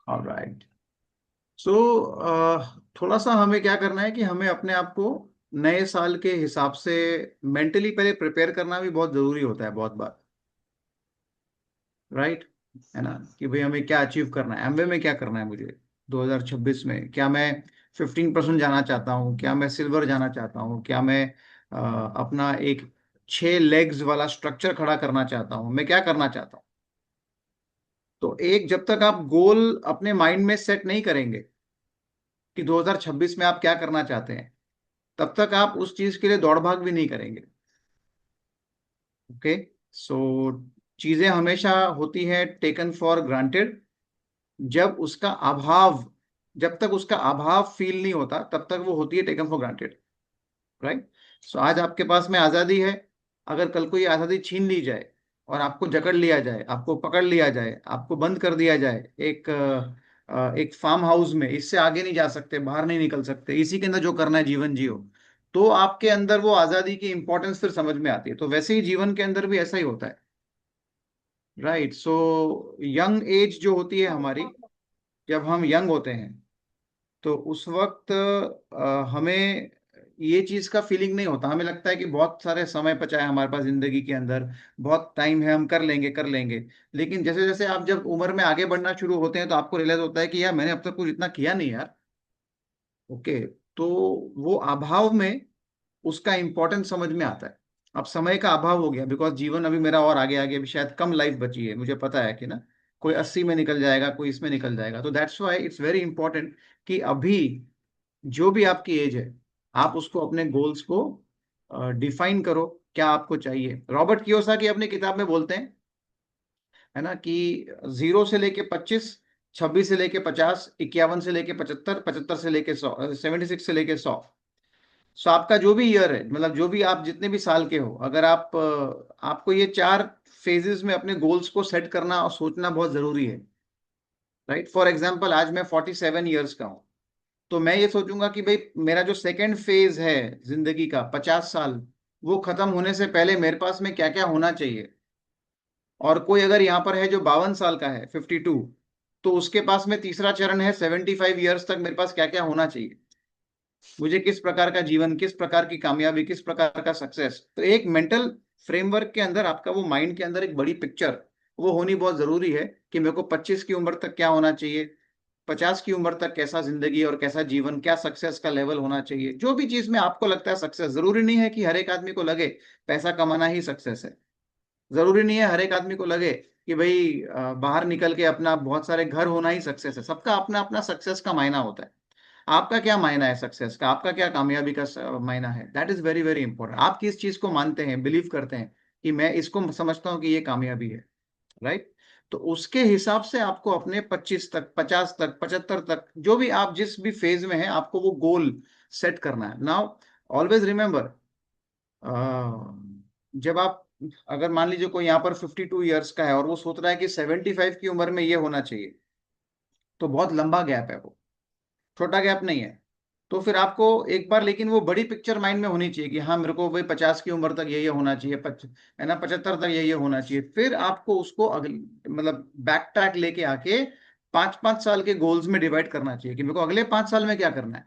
Alright. सो थोड़ा सा हमें क्या करना है कि हमें अपने आप को नए साल के हिसाब से मेंटली पहले प्रिपेयर करना भी बहुत जरूरी होता है बहुत बार। राइट, है ना, कि भाई हमें क्या अचीव करना है, एमवे में क्या करना है मुझे 2026 में। क्या मैं 15% जाना चाहता हूँ, क्या मैं सिल्वर जाना चाहता हूँ, क्या मैं अपना एक 6 लेग्स वाला स्ट्रक्चर खड़ा करना चाहता हूँ, मैं क्या करना चाहता हूँ। तो एक, जब तक आप गोल अपने माइंड में सेट नहीं करेंगे कि 2026 में आप क्या करना चाहते हैं, तब तक आप उस चीज के लिए दौड़ भाग भी नहीं करेंगे। ओके। सो चीजें हमेशा होती है टेकन फॉर ग्रांटेड। जब उसका अभाव, जब तक उसका अभाव फील नहीं होता तब तक वो होती है टेकन फॉर ग्रांटेड। राइट। सो आज आपके पास में आजादी है, अगर कल को ये आजादी छीन ली जाए और आपको जकड़ लिया जाए, आपको पकड़ लिया जाए, आपको बंद कर दिया जाए एक फार्म हाउस में, इससे आगे नहीं जा सकते, बाहर नहीं निकल सकते, इसी के अंदर जो करना है जीवन जियो, तो आपके अंदर वो आजादी की इंपॉर्टेंस फिर समझ में आती है। तो वैसे ही जीवन के अंदर भी ऐसा ही होता है। राइट। सो यंग एज जो होती है हमारी, जब हम यंग होते हैं, तो उस वक्त हमें ये चीज का फीलिंग नहीं होता, हमें लगता है कि बहुत सारे समय बचा है हमारे पास जिंदगी के अंदर, बहुत टाइम है, हम कर लेंगे कर लेंगे। लेकिन जैसे जैसे आप जब उम्र में आगे बढ़ना शुरू होते हैं तो आपको रियलाइज होता है कि यार मैंने अब तक कुछ इतना किया नहीं यार। ओके। तो वो अभाव में उसका इंपॉर्टेंस समझ में आता है। अब समय का अभाव हो गया, बिकॉज जीवन अभी मेरा और आगे आगे अभी शायद कम लाइफ बची है, मुझे पता है कि ना, कोई 80 में निकल जाएगा, कोई इसमें निकल जाएगा। तो that's why it's very important कि अभी जो भी आपकी एज है, आप उसको अपने गोल्स को डिफाइन करो, क्या आपको चाहिए। रॉबर्ट कियोसाकी अपनी किताब में बोलते हैं, है ना, कि 0 से लेके 25, 26 से लेके 50, 51 से लेके 75, 75 से लेके 100, 76 से लेके 100। सो आपका जो भी ईयर है, मतलब जो भी आप जितने भी साल के हो, अगर आप आपको ये 4 फेजेस में अपने गोल्स को सेट करना और सोचना बहुत जरूरी है। राइट। फॉर एग्जाम्पल आज मैं 47 ईयर्स का हूँ, तो मैं ये सोचूंगा कि भाई मेरा जो सेकंड फेज है जिंदगी का, 50 साल, वो खत्म होने से पहले मेरे पास में क्या क्या होना चाहिए। और कोई अगर यहाँ पर है जो 52 साल का है, 52, तो उसके पास में तीसरा चरण है 75 ईयर्स तक, मेरे पास क्या क्या होना चाहिए, मुझे किस प्रकार का जीवन, किस प्रकार की कामयाबी, किस प्रकार का सक्सेस। तो एक मेंटल फ्रेमवर्क के अंदर आपका वो माइंड के अंदर एक बड़ी पिक्चर वो होनी बहुत जरूरी है कि मेरे को 25 की उम्र तक क्या होना चाहिए, 50 की उम्र तक कैसा जिंदगी और कैसा जीवन, क्या सक्सेस का लेवल होना चाहिए। जो भी चीज में आपको लगता है सक्सेस, जरूरी नहीं है कि हर एक आदमी को लगे पैसा कमाना ही सक्सेस है। जरूरी नहीं है हर एक आदमी को लगे कि भाई बाहर निकल के अपना बहुत सारे घर होना ही सक्सेस है। सबका अपना अपना सक्सेस का मायना होता है। आपका क्या मायना है सक्सेस का, आपका क्या कामयाबी का मायना है, that is very very important. आप किस चीज को मानते हैं, बिलीव करते हैं कि मैं इसको समझता हूँ कि ये कामयाबी है। राइट। तो उसके हिसाब से आपको अपने 25 तक, 50 तक, 75 तक, जो भी आप जिस भी फेज में हैं, आपको वो गोल सेट करना है। नाउ ऑलवेज रिमेंबर, जब आप, अगर मान लीजिए कोई यहाँ पर 52 ईयर्स का है और वो सोच रहा है कि 75 की उम्र में ये होना चाहिए, तो बहुत लंबा गैप है वो, छोटा गैप नहीं है। तो फिर आपको एक बार, लेकिन वो बड़ी पिक्चर माइंड में होनी चाहिए कि हाँ मेरे को भाई 50 की उम्र तक ये होना चाहिए, है ना, 75 तक ये होना चाहिए। फिर आपको उसको अगले, मतलब बैक ट्रैक लेके आके 5-5 साल के गोल्स में डिवाइड करना चाहिए कि मेरे को अगले 5 साल में क्या करना है,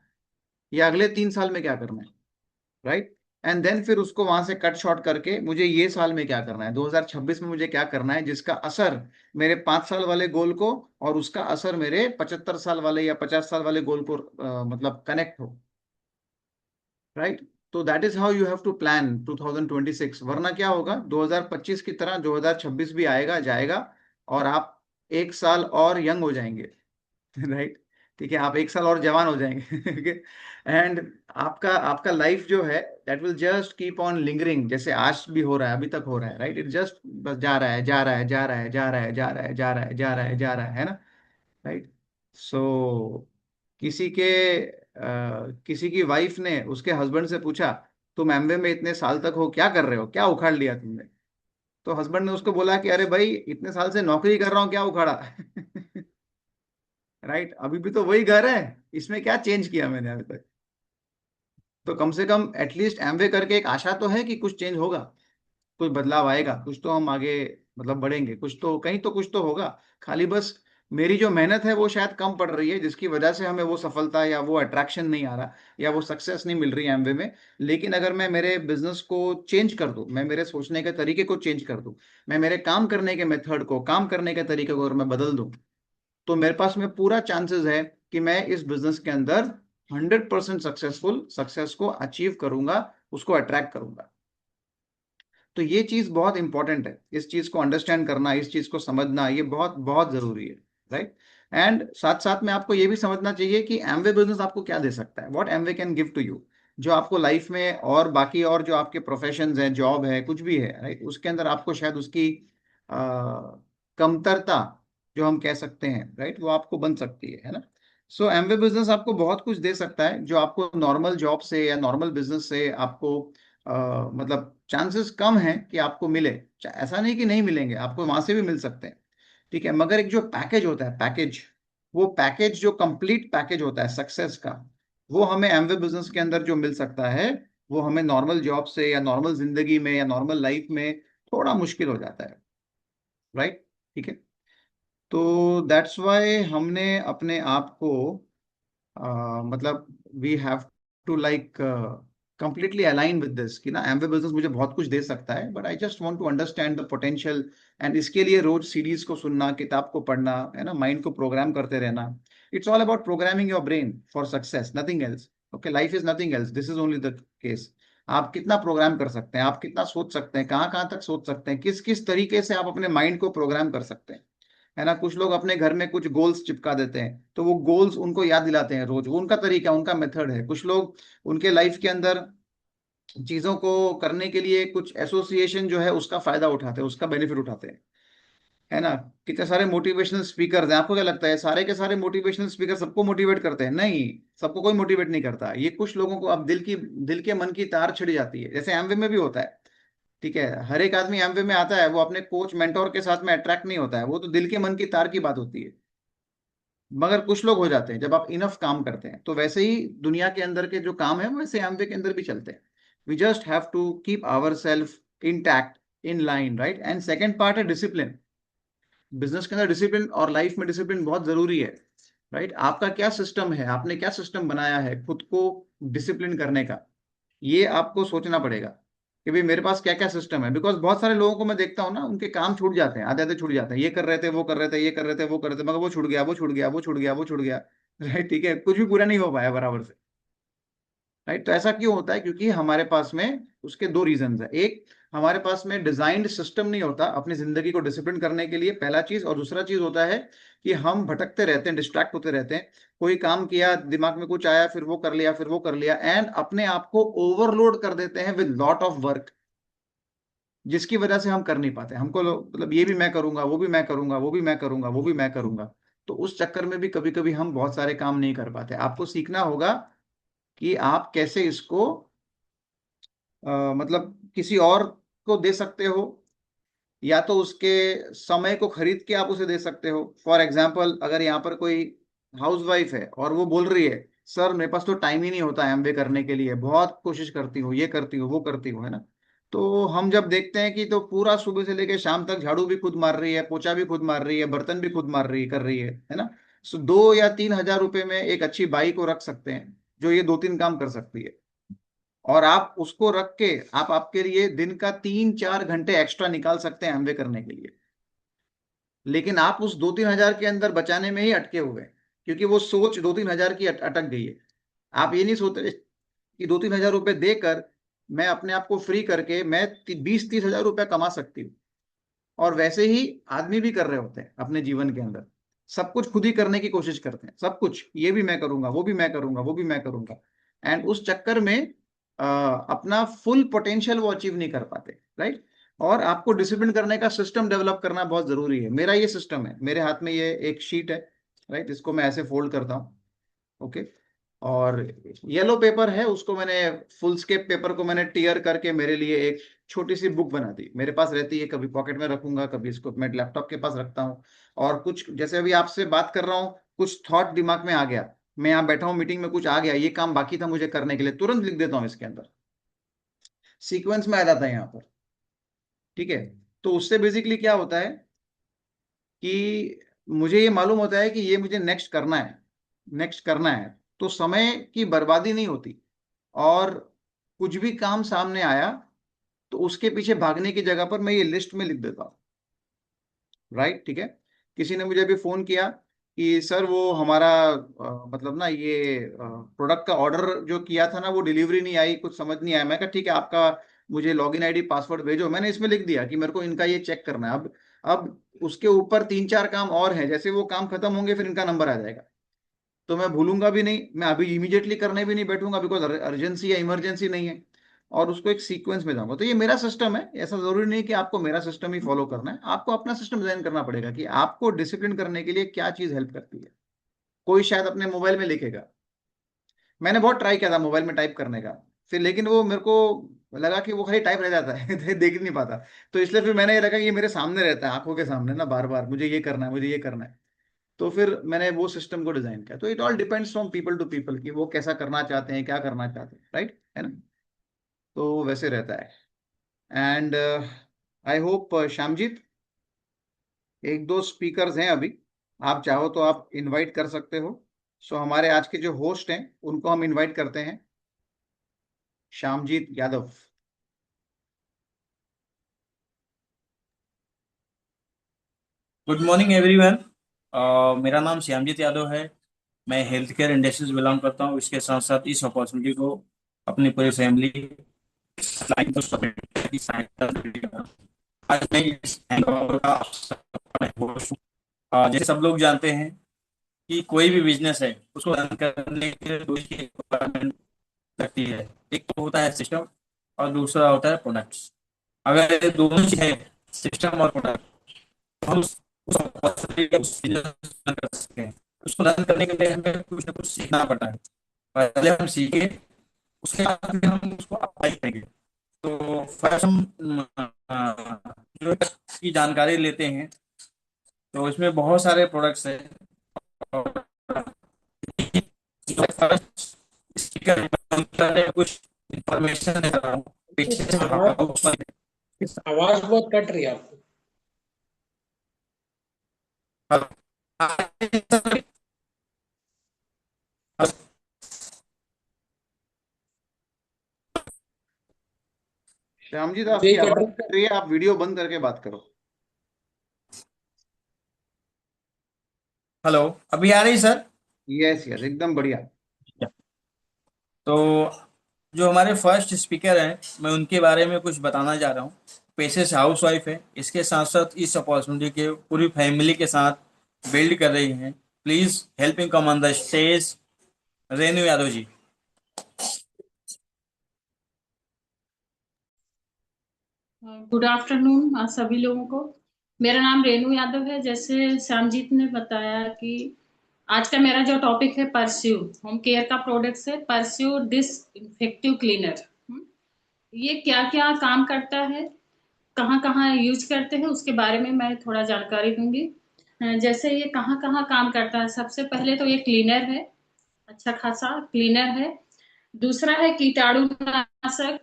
या अगले 3 साल में क्या करना है। राइट। एंड देन फिर उसको वहां से कट शॉर्ट करके मुझे ये साल में क्या करना है, 2026 में मुझे क्या करना है, जिसका असर मेरे 5 साल वाले गोल को और उसका असर मेरे 75 साल वाले या 50 साल वाले गोल को मतलब कनेक्ट हो। राइट। तो that is how you have to plan 2026। वरना क्या होगा, 2025 की तरह 2026 भी आएगा जाएगा, और आप एक साल और यंग हो जाएंगे। राइट। ठीक है, आप एक साल और जवान हो जाएंगे। एंड आपका आपका लाइफ जो है, that will just keep on lingering, जैसे आज भी हो रहा है, अभी तक हो रहा है। राइट। इट जस्ट बस जा रहा है जा रहा है जा रहा है जा रहा है जा रहा है जा रहा है जा रहा है जा रहा है ना। राइट। सो किसी के किसी की वाइफ ने उसके हस्बैंड से पूछा, तुम एमवे में इतने साल तक हो, क्या कर रहे हो, क्या उखाड़ लिया तुमने। तो हस्बैंड ने उसको बोला कि अरे भाई इतने साल से नौकरी कर रहा हूँ, क्या उखाड़ा। राइट। अभी भी तो वही घर है, इसमें क्या चेंज किया मैंने अभी तक। तो कम से कम एटलीस्ट एमवे करके एक आशा तो है कि कुछ चेंज होगा, कुछ बदलाव आएगा, कुछ तो हम आगे मतलब बढ़ेंगे, कुछ तो कहीं तो कुछ तो होगा। खाली बस मेरी जो मेहनत है वो शायद कम पड़ रही है, जिसकी वजह से हमें वो सफलता या वो अट्रैक्शन नहीं आ रहा या वो सक्सेस नहीं मिल रही है एमवे में। लेकिन अगर मैं मेरे बिजनेस को चेंज कर दूं, मैं मेरे सोचने के तरीके को चेंज कर दूं, मैं मेरे काम करने के मेथड को, काम करने के तरीके को अगर मैं बदल दूं, तो मेरे पास में पूरा चांसेस है कि मैं इस बिजनेस के अंदर 100% सक्सेसफुल सक्सेस को अचीव करूंगा, उसको अट्रैक्ट करूंगा। तो ये चीज बहुत इंपॉर्टेंट है, इस चीज को अंडरस्टैंड करना, इस चीज को समझना, ये बहुत बहुत जरूरी है। राइट। एंड साथ साथ में आपको ये भी समझना चाहिए कि एमवे बिजनेस आपको क्या दे सकता है, what Amway can give to you, जो आपको लाइफ में और बाकी और जो आपके प्रोफेशंस है, जॉब है, कुछ भी है, राइट, उसके अंदर आपको शायद उसकी कमतरता जो हम कह सकते हैं, राइट, वो आपको बन सकती है ना। सो एमवे बिजनेस आपको बहुत कुछ दे सकता है जो आपको नॉर्मल जॉब से या नॉर्मल बिजनेस से आपको मतलब चांसेस कम हैं कि आपको मिले। ऐसा नहीं कि नहीं मिलेंगे, आपको वहां से भी मिल सकते हैं, ठीक है, मगर एक जो पैकेज होता है, पैकेज, वो पैकेज जो कंप्लीट पैकेज होता है सक्सेस का, वो हमें एमवे बिजनेस के अंदर जो मिल सकता है, वो हमें नॉर्मल जॉब से या नॉर्मल जिंदगी में या नॉर्मल लाइफ में थोड़ा मुश्किल हो जाता है। राइट। ठीक है। तो दैट्स वाई हमने अपने आप को मतलब we have to like completely align with this कि ना एमवे बिजनेस मुझे बहुत कुछ दे सकता है, but I just want to understand the potential. And इसके लिए रोज सीरीज को सुनना, किताब को पढ़ना, है ना, माइंड को प्रोग्राम करते रहना। It's all about programming your brain for success, nothing else. Okay, life is nothing else, this is only the case. आप कितना प्रोग्राम कर सकते हैं, आप कितना सोच सकते हैं, कहाँ कहाँ तक सोच सकते हैं, किस किस तरीके से आप अपने माइंड को प्रोग्राम कर सकते हैं, है ना। कुछ लोग अपने घर में कुछ गोल्स चिपका देते हैं, तो वो गोल्स उनको याद दिलाते हैं रोज, वो उनका तरीका, उनका मेथड है। कुछ लोग उनके लाइफ के अंदर चीजों को करने के लिए कुछ एसोसिएशन जो है उसका फायदा उठाते हैं, उसका बेनिफिट उठाते हैं, है ना। कितने सारे मोटिवेशनल स्पीकर हैं, आपको क्या लगता है सारे के सारे मोटिवेशनल स्पीकर सबको मोटिवेट करते हैं? नहीं, सबको कोई मोटिवेट नहीं करता। ये कुछ लोगों को अब दिल के मन की तार छिड़ जाती है, जैसे एमवे में भी होता है। ठीक है, हर एक आदमी एमवे में आता है, वो अपने कोच मेंटोर के साथ में अट्रैक्ट नहीं होता है, वो तो दिल के मन की तार की बात होती है। मगर कुछ लोग हो जाते हैं जब आप इनफ काम करते हैं। तो वैसे ही दुनिया के अंदर के जो काम है वैसे एमवे के अंदर भी चलते हैं। We just have to keep our self intact, in line, right. And second part है डिसिप्लिन। बिजनेस के अंदर डिसिप्लिन और लाइफ में डिसिप्लिन बहुत जरूरी है। राइट। आपका क्या सिस्टम है, आपने क्या सिस्टम बनाया है खुद को डिसिप्लिन करने का, ये आपको सोचना पड़ेगा कि भाई मेरे पास क्या क्या सिस्टम है। बिकॉज बहुत सारे लोगों को मैं देखता हूँ ना, उनके काम छूट जाते हैं, आधे आधे छूट जाते हैं, ये कर रहे थे, वो कर रहे थे, ये कर रहे थे, वो कर रहे थे, मगर वो छूट गया, वो छूट गया, वो छूट गया, वो छूट गया। राइट। ठीक है, कुछ भी पूरा नहीं हो पाया बराबर से। राइट। तो ऐसा क्यों होता है? क्योंकि हमारे पास में उसके दो रीजन है। एक, हमारे पास में डिजाइंड सिस्टम नहीं होता अपनी जिंदगी को डिसिप्लिन करने के लिए, पहला चीज। और दूसरा चीज होता है कि हम भटकते रहते हैं, डिस्ट्रैक्ट होते रहते हैं। कोई काम किया, दिमाग में कुछ आया, फिर वो कर लिया, फिर वो कर लिया, एंड अपने आप को ओवरलोड कर देते हैं विद लॉट ऑफ वर्क, जिसकी वजह से हम कर नहीं पाते। हमको मतलब ये भी मैं करूंगा, वो भी मैं करूंगा, वो भी मैं करूंगा, वो भी मैं करूंगा। तो उस चक्कर में भी कभी कभी हम बहुत सारे काम नहीं कर पाते। आपको सीखना होगा कि आप कैसे इसको मतलब किसी और को दे सकते हो, या तो उसके समय को खरीद के आप उसे दे सकते हो। फॉर एग्जाम्पल, अगर यहाँ पर कोई हाउस वाइफ है और वो बोल रही है, सर मेरे पास तो टाइम ही नहीं होता एमवे करने के लिए, बहुत कोशिश करती हूँ, ये करती हूँ, वो करती हूँ, है ना। तो हम जब देखते हैं कि तो पूरा सुबह से लेकर शाम तक झाड़ू भी खुद मार रही है, पोछा भी खुद मार रही है, बर्तन भी खुद मार रही कर रही है ना। सो 2 या 3 हजार रुपए में एक अच्छी बाई को रख सकते हैं जो ये 2-3 काम कर सकती है। और आप उसको रख के आप आपके लिए दिन का 3-4 घंटे एक्स्ट्रा निकाल सकते हैं एमवे करने के लिए। लेकिन आप उस 2-3 हजार के अंदर बचाने में ही अटके हुए हैं, क्योंकि वो सोच 2-3 हजार की अटक गई है। आप ये नहीं सोचते कि 2-3 हजार रुपए देकर मैं अपने आप को फ्री करके मैं 20-30 हजार रुपया कमा सकती हूँ। और वैसे ही आदमी भी कर रहे होते हैं अपने जीवन के अंदर, सब कुछ खुद ही करने की कोशिश करते हैं, सब कुछ, ये भी मैं करूंगा, वो भी मैं करूंगा, वो भी मैं करूंगा। एंड उस चक्कर में अपना फुल पोटेंशियल वो अचीव नहीं कर पाते। राइट। और आपको डिसिप्लिन करने का सिस्टम डेवलप करना बहुत जरूरी है। मेरा ये सिस्टम है, मेरे हाथ में ये एक शीट है, राइट, इसको मैं ऐसे फोल्ड करता हूँ। ओके। और येलो पेपर है, उसको मैंने फुल स्केप पेपर को मैंने टीयर करके मेरे लिए एक छोटी सी बुक बना दी, मेरे पास रहती है, कभी पॉकेट में रखूंगा, कभी इसको मैं लैपटॉप के पास रखता हूँ। और कुछ जैसे अभी आपसे बात कर रहा हूँ, कुछ थॉट दिमाग में आ गया, मैं यहाँ बैठा हूँ मीटिंग में, कुछ आ गया, ये काम बाकी था मुझे करने के लिए, तुरंत लिख देता हूँ इसके अंदर, सीक्वेंस में आ जाता है यहाँ पर। ठीक है। तो उससे बेसिकली क्या होता है कि मुझे ये मालूम होता है कि ये मुझे नेक्स्ट करना है, नेक्स्ट करना है, तो समय की बर्बादी नहीं होती। और कुछ भी काम सामने आया तो उसके पीछे भागने की जगह पर मैं ये लिस्ट में लिख देता हूँ। राइट, ठीक है। किसी ने मुझे अभी फोन किया कि सर वो हमारा मतलब ना ये प्रोडक्ट का ऑर्डर जो किया था ना वो डिलीवरी नहीं आई, कुछ समझ नहीं आया। मैं कहा ठीक है, आपका मुझे लॉगिन आईडी पासवर्ड भेजो। मैंने इसमें लिख दिया कि मेरे को इनका ये चेक करना है। अब उसके ऊपर 3-4 काम और हैं, जैसे वो काम खत्म होंगे फिर इनका नंबर आ जाएगा। तो मैं भूलूंगा भी नहीं, मैं अभी इमीडिएटली करने भी नहीं बैठूंगा, बिकॉज अर्जेंसी या इमरजेंसी नहीं है। और उसको एक सीक्वेंस में जाऊंगा। तो ये मेरा सिस्टम है, ऐसा जरूरी नहीं कि आपको मेरा सिस्टम ही फॉलो करना है, आपको अपना सिस्टम डिजाइन करना पड़ेगा कि आपको डिसिप्लिन करने के लिए क्या चीज हेल्प करती है। कोई शायद अपने मोबाइल में लिखेगा। मैंने बहुत ट्राई किया था मोबाइल में टाइप करने का, फिर लेकिन वो मेरे को लगा कि वो खाली टाइप रह जाता है देख नहीं पाता। तो इसलिए फिर मैंने ये रखा कि ये मेरे सामने रहता है, आंखों के सामने ना, बार बार मुझे ये करना है, मुझे ये करना है। तो फिर मैंने वो सिस्टम को डिजाइन किया। तो it all depends from people to people कि वो कैसा करना चाहते हैं, क्या करना चाहते हैं, राइट है ना। तो वैसे रहता है। एंड आई होप श्यामजीत, एक दो स्पीकर्स हैं अभी, आप चाहो तो आप इनवाइट कर सकते हो। सो हमारे आज के जो होस्ट हैं उनको हम इनवाइट करते हैं, Shyamjeet Yadav. Good morning everyone. मेरा नाम श्यामजीत यादव है। मैं हेल्थ केयर इंडस्ट्री से बिलोंग करता हूँ। इसके साथ साथ इस अपॉर्चुनिटी को अपनी पूरी फैमिली की सहायता से दे रहा हूं। आज मैं इस hangover का host हूं। जैसे सब लोग जानते हैं कि कोई भी बिजनेस है उसको रन करने के लिए दो ही रिक्वायरमेंट लगती है। एक तो होता है सिस्टम और दूसरा होता है प्रोडक्ट्स। अगर ये दोनों चीज है, सिस्टम और प्रोडक्ट, हम उस रन कर सकते हैं। उसको रन करने के लिए हमें कुछ ना कुछ सीखना पड़ता है। पहले हम सीखे, उसके बाद फिर हम उसको अप्लाई करेंगे। तो फर्स्ट हम जो की जानकारी लेते हैं। तो इसमें बहुत सारे प्रोडक्ट्स हैं। और फर्स्ट स्पीकर कुछ इंफॉर्मेशन दे रहा हूँ कुछ पीछे से आवाज आवाज बहुत कट रही है आपको। श्यामजीत मुझे ही आपकी कट आवाज रही कट रही है, आप वीडियो बंद करके बात करो। हेलो, अभी आ रही सर? यस यस, एकदम बढ़िया। तो जो हमारे फर्स्ट स्पीकर हैं, मैं उनके बारे में कुछ बताना जा रहा हूँ। पेशे से हाउस वाइफ है, इसके साथ साथ इस अपॉर्चुनिटी के पूरी फैमिली के साथ बिल्ड कर रही हैं। Please helping come on the stage, Renu Yadav ji. Good afternoon सभी लोगों को। मेरा नाम रेनू यादव है। जैसे श्यामजीत ने बताया कि आज का मेरा जो टॉपिक है परस्यू, होम केयर का प्रोडक्ट्स है परस्यू डिसइंफेक्टिव क्लीनर। ये क्या क्या काम करता है, कहाँ कहाँ यूज करते हैं, उसके बारे में मैं थोड़ा जानकारी दूंगी। जैसे ये कहाँ कहाँ काम करता है, सबसे पहले तो ये क्लीनर है, अच्छा खासा क्लीनर है। दूसरा है कीटाणुनाशक,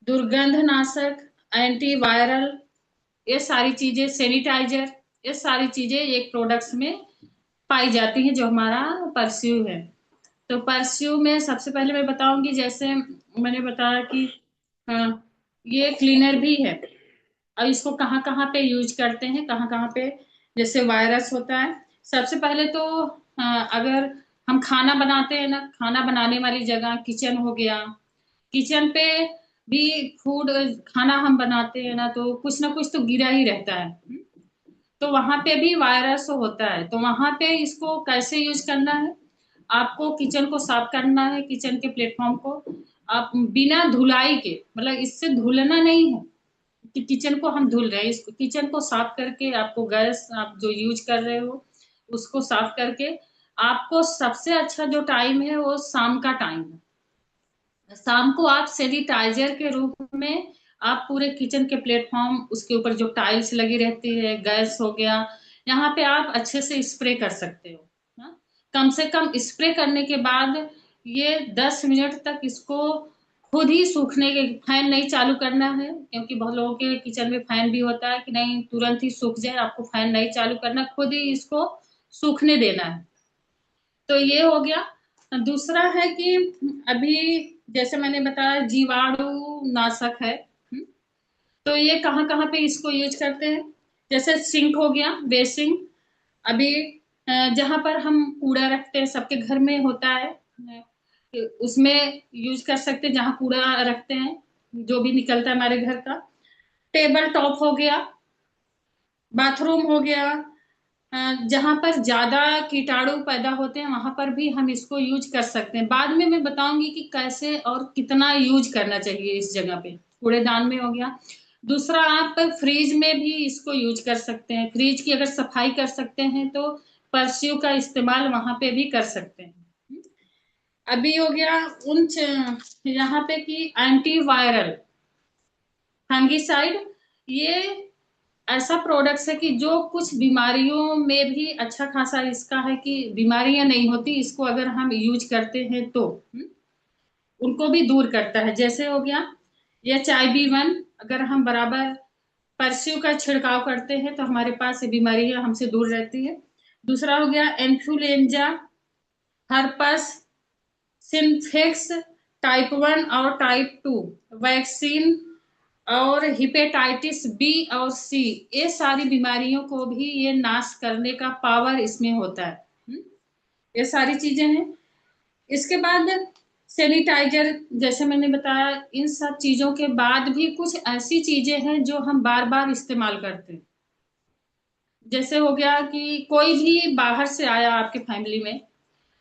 दुर्गंध नाशक, एंटीवायरल, ये सारी चीजें, सैनिटाइजर, ये सारी चीजें एक प्रोडक्ट्स में पाई जाती हैं जो हमारा परस्यू है। तो परस्यू में सबसे पहले मैं बताऊंगी, जैसे मैंने बताया कि ये क्लीनर भी है। अब इसको कहाँ कहाँ पे यूज करते हैं, कहाँ कहाँ पे जैसे वायरस होता है। सबसे पहले तो अगर हम खाना बनाते हैं ना, खाना बनाने वाली जगह किचन हो गया, किचन पे भी फूड, खाना हम बनाते हैं ना कुछ तो गिरा ही रहता है। तो वहां पे भी वायरस होता है। तो वहां पे इसको कैसे यूज करना है, आपको किचन को साफ करना है, किचन के प्लेटफॉर्म को आप बिना धुलाई के, मतलब इससे धुलना नहीं है कि किचन को हम धुल रहे हैं, इसको किचन को साफ करके आपको गैस आप जो यूज कर रहे हो उसको साफ करके, आपको सबसे अच्छा जो टाइम है वो शाम का टाइम है। शाम को आप सैनिटाइजर के रूप में आप पूरे किचन के प्लेटफॉर्म, उसके ऊपर जो टाइल्स लगी रहती है, गैस हो गया, यहाँ पे आप अच्छे से स्प्रे कर सकते हो। कम से कम स्प्रे करने के बाद ये 10 मिनट तक इसको खुद ही सूखने के, फैन नहीं चालू करना है, क्योंकि बहुत लोगों के किचन में फैन भी होता है कि नहीं तुरंत ही सूख जाए, आपको फैन नहीं चालू करना, खुद ही इसको सूखने देना है। तो ये हो गया। दूसरा है कि अभी जैसे मैंने बताया जीवाणु नाशक है। तो ये कहाँ कहाँ पे इसको यूज करते हैं, जैसे सिंक हो गया, बेसिंग। अभी जहां पर हम कूड़ा रखते हैं, सबके घर में होता है, उसमें यूज कर सकते हैं, जहां कूड़ा रखते हैं जो भी निकलता है हमारे घर का। टेबल टॉप हो गया, बाथरूम हो गया, जहां पर ज्यादा कीटाणु पैदा होते हैं वहां पर भी हम इसको यूज कर सकते हैं। बाद में मैं बताऊंगी कि कैसे और कितना यूज करना चाहिए इस जगह पे। कूड़ेदान में हो गया। दूसरा, आप फ्रिज में भी इसको यूज कर सकते हैं, फ्रिज की अगर सफाई कर सकते हैं तो परस्यू का इस्तेमाल वहां पे भी कर सकते हैं। अभी हो गया यहाँ पे कि एंटीवायरल फंगिसाइड, ये ऐसा प्रोडक्ट्स है कि जो कुछ बीमारियों में भी अच्छा खासा इसका है कि बीमारियां नहीं होती, इसको अगर हम यूज करते हैं तो उनको भी दूर करता है। जैसे हो गया HIV-1, अगर हम बराबर परस्यू का छिड़काव करते हैं तो हमारे पास ये बीमारियां हमसे दूर रहती है। दूसरा हो गया इन्फ्लुएंजा, हर्पस सिम्प्लेक्स टाइप 1 और टाइप 2 वैक्सीन, और हिपेटाइटिस B और C, ये सारी बीमारियों को भी ये नाश करने का पावर इसमें होता है। ये सारी चीजें हैं। इसके बाद सैनिटाइजर, जैसे मैंने बताया, इन सब चीजों के बाद भी कुछ ऐसी चीजें हैं जो हम बार बार इस्तेमाल करते हैं। जैसे हो गया कि कोई भी बाहर से आया आपके फैमिली में,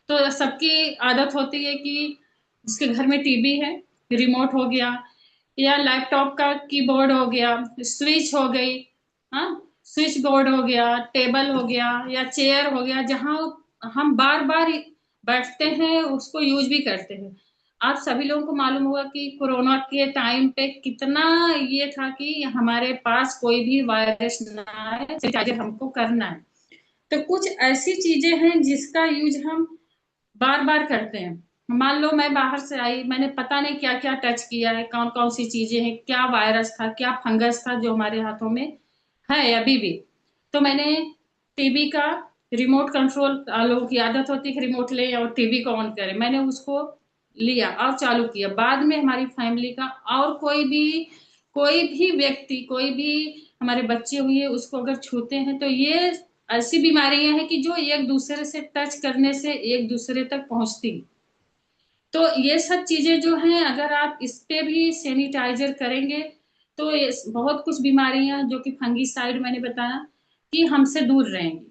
तो सबकी आदत होती है कि जिसके घर में टीवी है, रिमोट हो गया, या लैपटॉप का कीबोर्ड हो गया, स्विच हो गई, हाँ, स्विच बोर्ड हो गया, टेबल हो गया या चेयर हो गया, जहां हम बार बार बैठते हैं उसको यूज भी करते हैं। आप सभी लोगों को मालूम होगा कि कोरोना के टाइम पे कितना ये था कि हमारे पास कोई भी वायरस ना आए, सैनिटाइजर हमको करना है। तो कुछ ऐसी चीजें हैं जिसका यूज हम बार बार करते हैं। मान लो मैं बाहर से आई, मैंने पता नहीं क्या क्या टच किया है, कौन कौन सी चीजें हैं, क्या वायरस था, क्या फंगस था जो हमारे हाथों में है अभी भी। तो मैंने टीवी का रिमोट कंट्रोल, लोगों की आदत होती है कि रिमोट ले और टीवी को ऑन करें, मैंने उसको लिया और चालू किया। बाद में हमारी फैमिली का और कोई भी व्यक्ति, कोई भी हमारे बच्चे हुए, उसको अगर छूते हैं तो ये ऐसी बीमारियां हैं कि जो एक दूसरे से टच करने से एक दूसरे तक पहुंचती। तो ये सब चीजें जो हैं, अगर आप इस पे भी सैनिटाइजर करेंगे तो ये बहुत कुछ बीमारियां जो कि फंगीसाइड मैंने बताया कि हमसे दूर रहेंगी।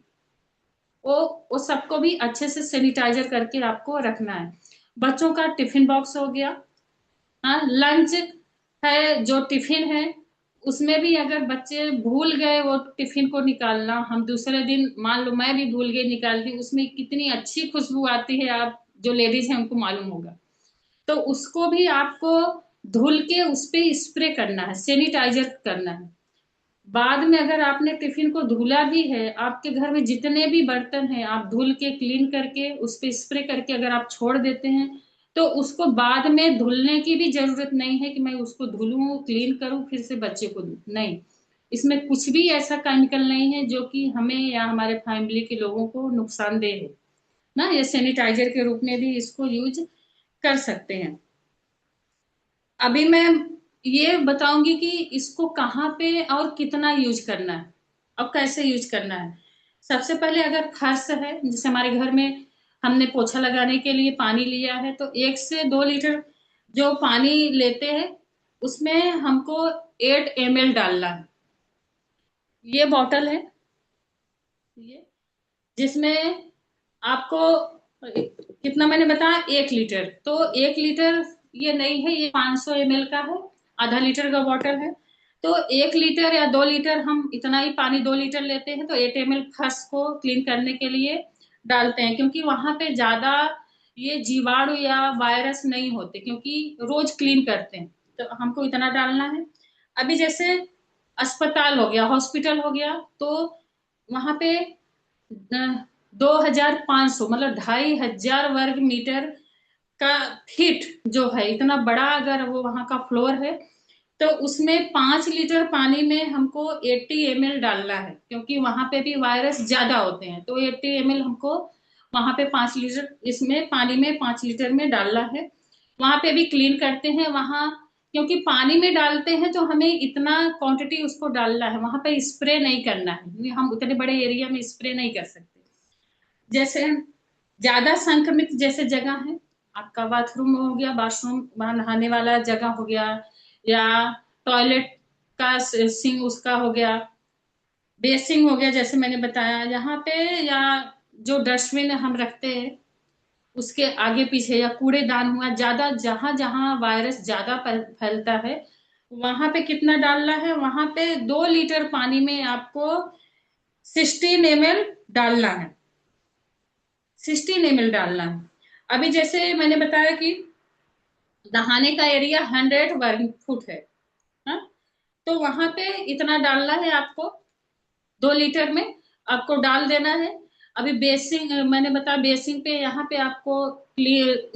वो सबको भी अच्छे से सैनिटाइजर करके आपको रखना है। बच्चों का टिफिन बॉक्स हो गया, हाँ, लंच है, जो टिफिन है उसमें भी अगर बच्चे भूल गए वो टिफिन को निकालना, हम दूसरे दिन, मान लो मैं भी भूल गई निकाल दी, उसमें कितनी अच्छी खुशबू आती है, आप जो लेडीज हैं उनको मालूम होगा। तो उसको भी आपको धुल के उस पे स्प्रे करना है, सैनिटाइजर करना है। बाद में अगर आपने टिफिन को धुला भी है, आपके घर में जितने भी बर्तन हैं आप धुल के क्लीन करके उस पे स्प्रे करके अगर आप छोड़ देते हैं तो उसको बाद में धुलने की भी जरूरत नहीं है कि मैं उसको धुलूं, क्लीन करूं, फिर से बच्चे को दूं, नहीं। इसमें कुछ भी ऐसा केमिकल नहीं है जो कि हमें या हमारे फैमिली के लोगों को नुकसानदेह है ना। ये सैनिटाइजर के रूप में भी इसको यूज कर सकते हैं। अभी मैं ये बताऊंगी कि इसको कहाँ पे और कितना यूज करना है और कैसे यूज करना है। सबसे पहले, अगर फर्श है, जैसे हमारे घर में हमने पोछा लगाने के लिए पानी लिया है, तो 1 से 2 लीटर जो पानी लेते हैं उसमें हमको 8 ml डालना है। ये बॉटल है, ये जिसमें आपको कितना मैंने बताया, 1 लीटर। तो 1 लीटर ये नहीं है, ये 500 ml का है, आधा लीटर का बॉटल है। तो 1 लीटर या 2 लीटर, हम इतना ही पानी 2 लीटर लेते हैं तो 8 ml फर्श को क्लीन करने के लिए डालते हैं, क्योंकि वहां पे ज्यादा ये जीवाणु या वायरस नहीं होते, क्योंकि रोज क्लीन करते हैं, तो हमको इतना डालना है। अभी जैसे अस्पताल हो गया, हॉस्पिटल हो गया, तो वहां पे 2500, मतलब 2500 वर्ग मीटर का फीट जो है, इतना बड़ा अगर वो वहां का फ्लोर है, तो उसमें 5 लीटर पानी में हमको 80 ml डालना है, क्योंकि वहां पे भी वायरस ज्यादा होते हैं। तो 80 ml हमको वहां पे 5 लीटर, इसमें पानी में 5 लीटर में डालना है। वहां पे भी क्लीन करते हैं वहां, क्योंकि पानी में डालते हैं तो हमें इतना क्वांटिटी उसको डालना है, वहां पे स्प्रे नहीं करना है, हम उतने बड़े एरिया में स्प्रे नहीं कर सकते। जैसे ज्यादा संक्रमित जैसे जगह है, आपका बाथरूम हो गया, बाथरूम वहां नहाने वाला जगह हो गया, या टॉयलेट का सिंक उसका हो गया, बेसिंग हो गया, जैसे मैंने बताया यहाँ पे, या जो डस्टबिन हम रखते हैं उसके आगे पीछे, या कूड़ेदान हुआ, ज्यादा जहां जहां वायरस ज्यादा फैलता है वहां पे कितना डालना है, वहां पे 2 लीटर पानी में आपको 16 ml डालना है, 16 ml डालना है। अभी जैसे मैंने बताया कि नहाने का एरिया 100 वर्ग फुट है, हाँ? तो वहां पे इतना डालना है आपको, 2 लीटर में आपको डाल देना है। अभी बेसिंग मैंने बताया, बेसिंग पे यहाँ पे आपको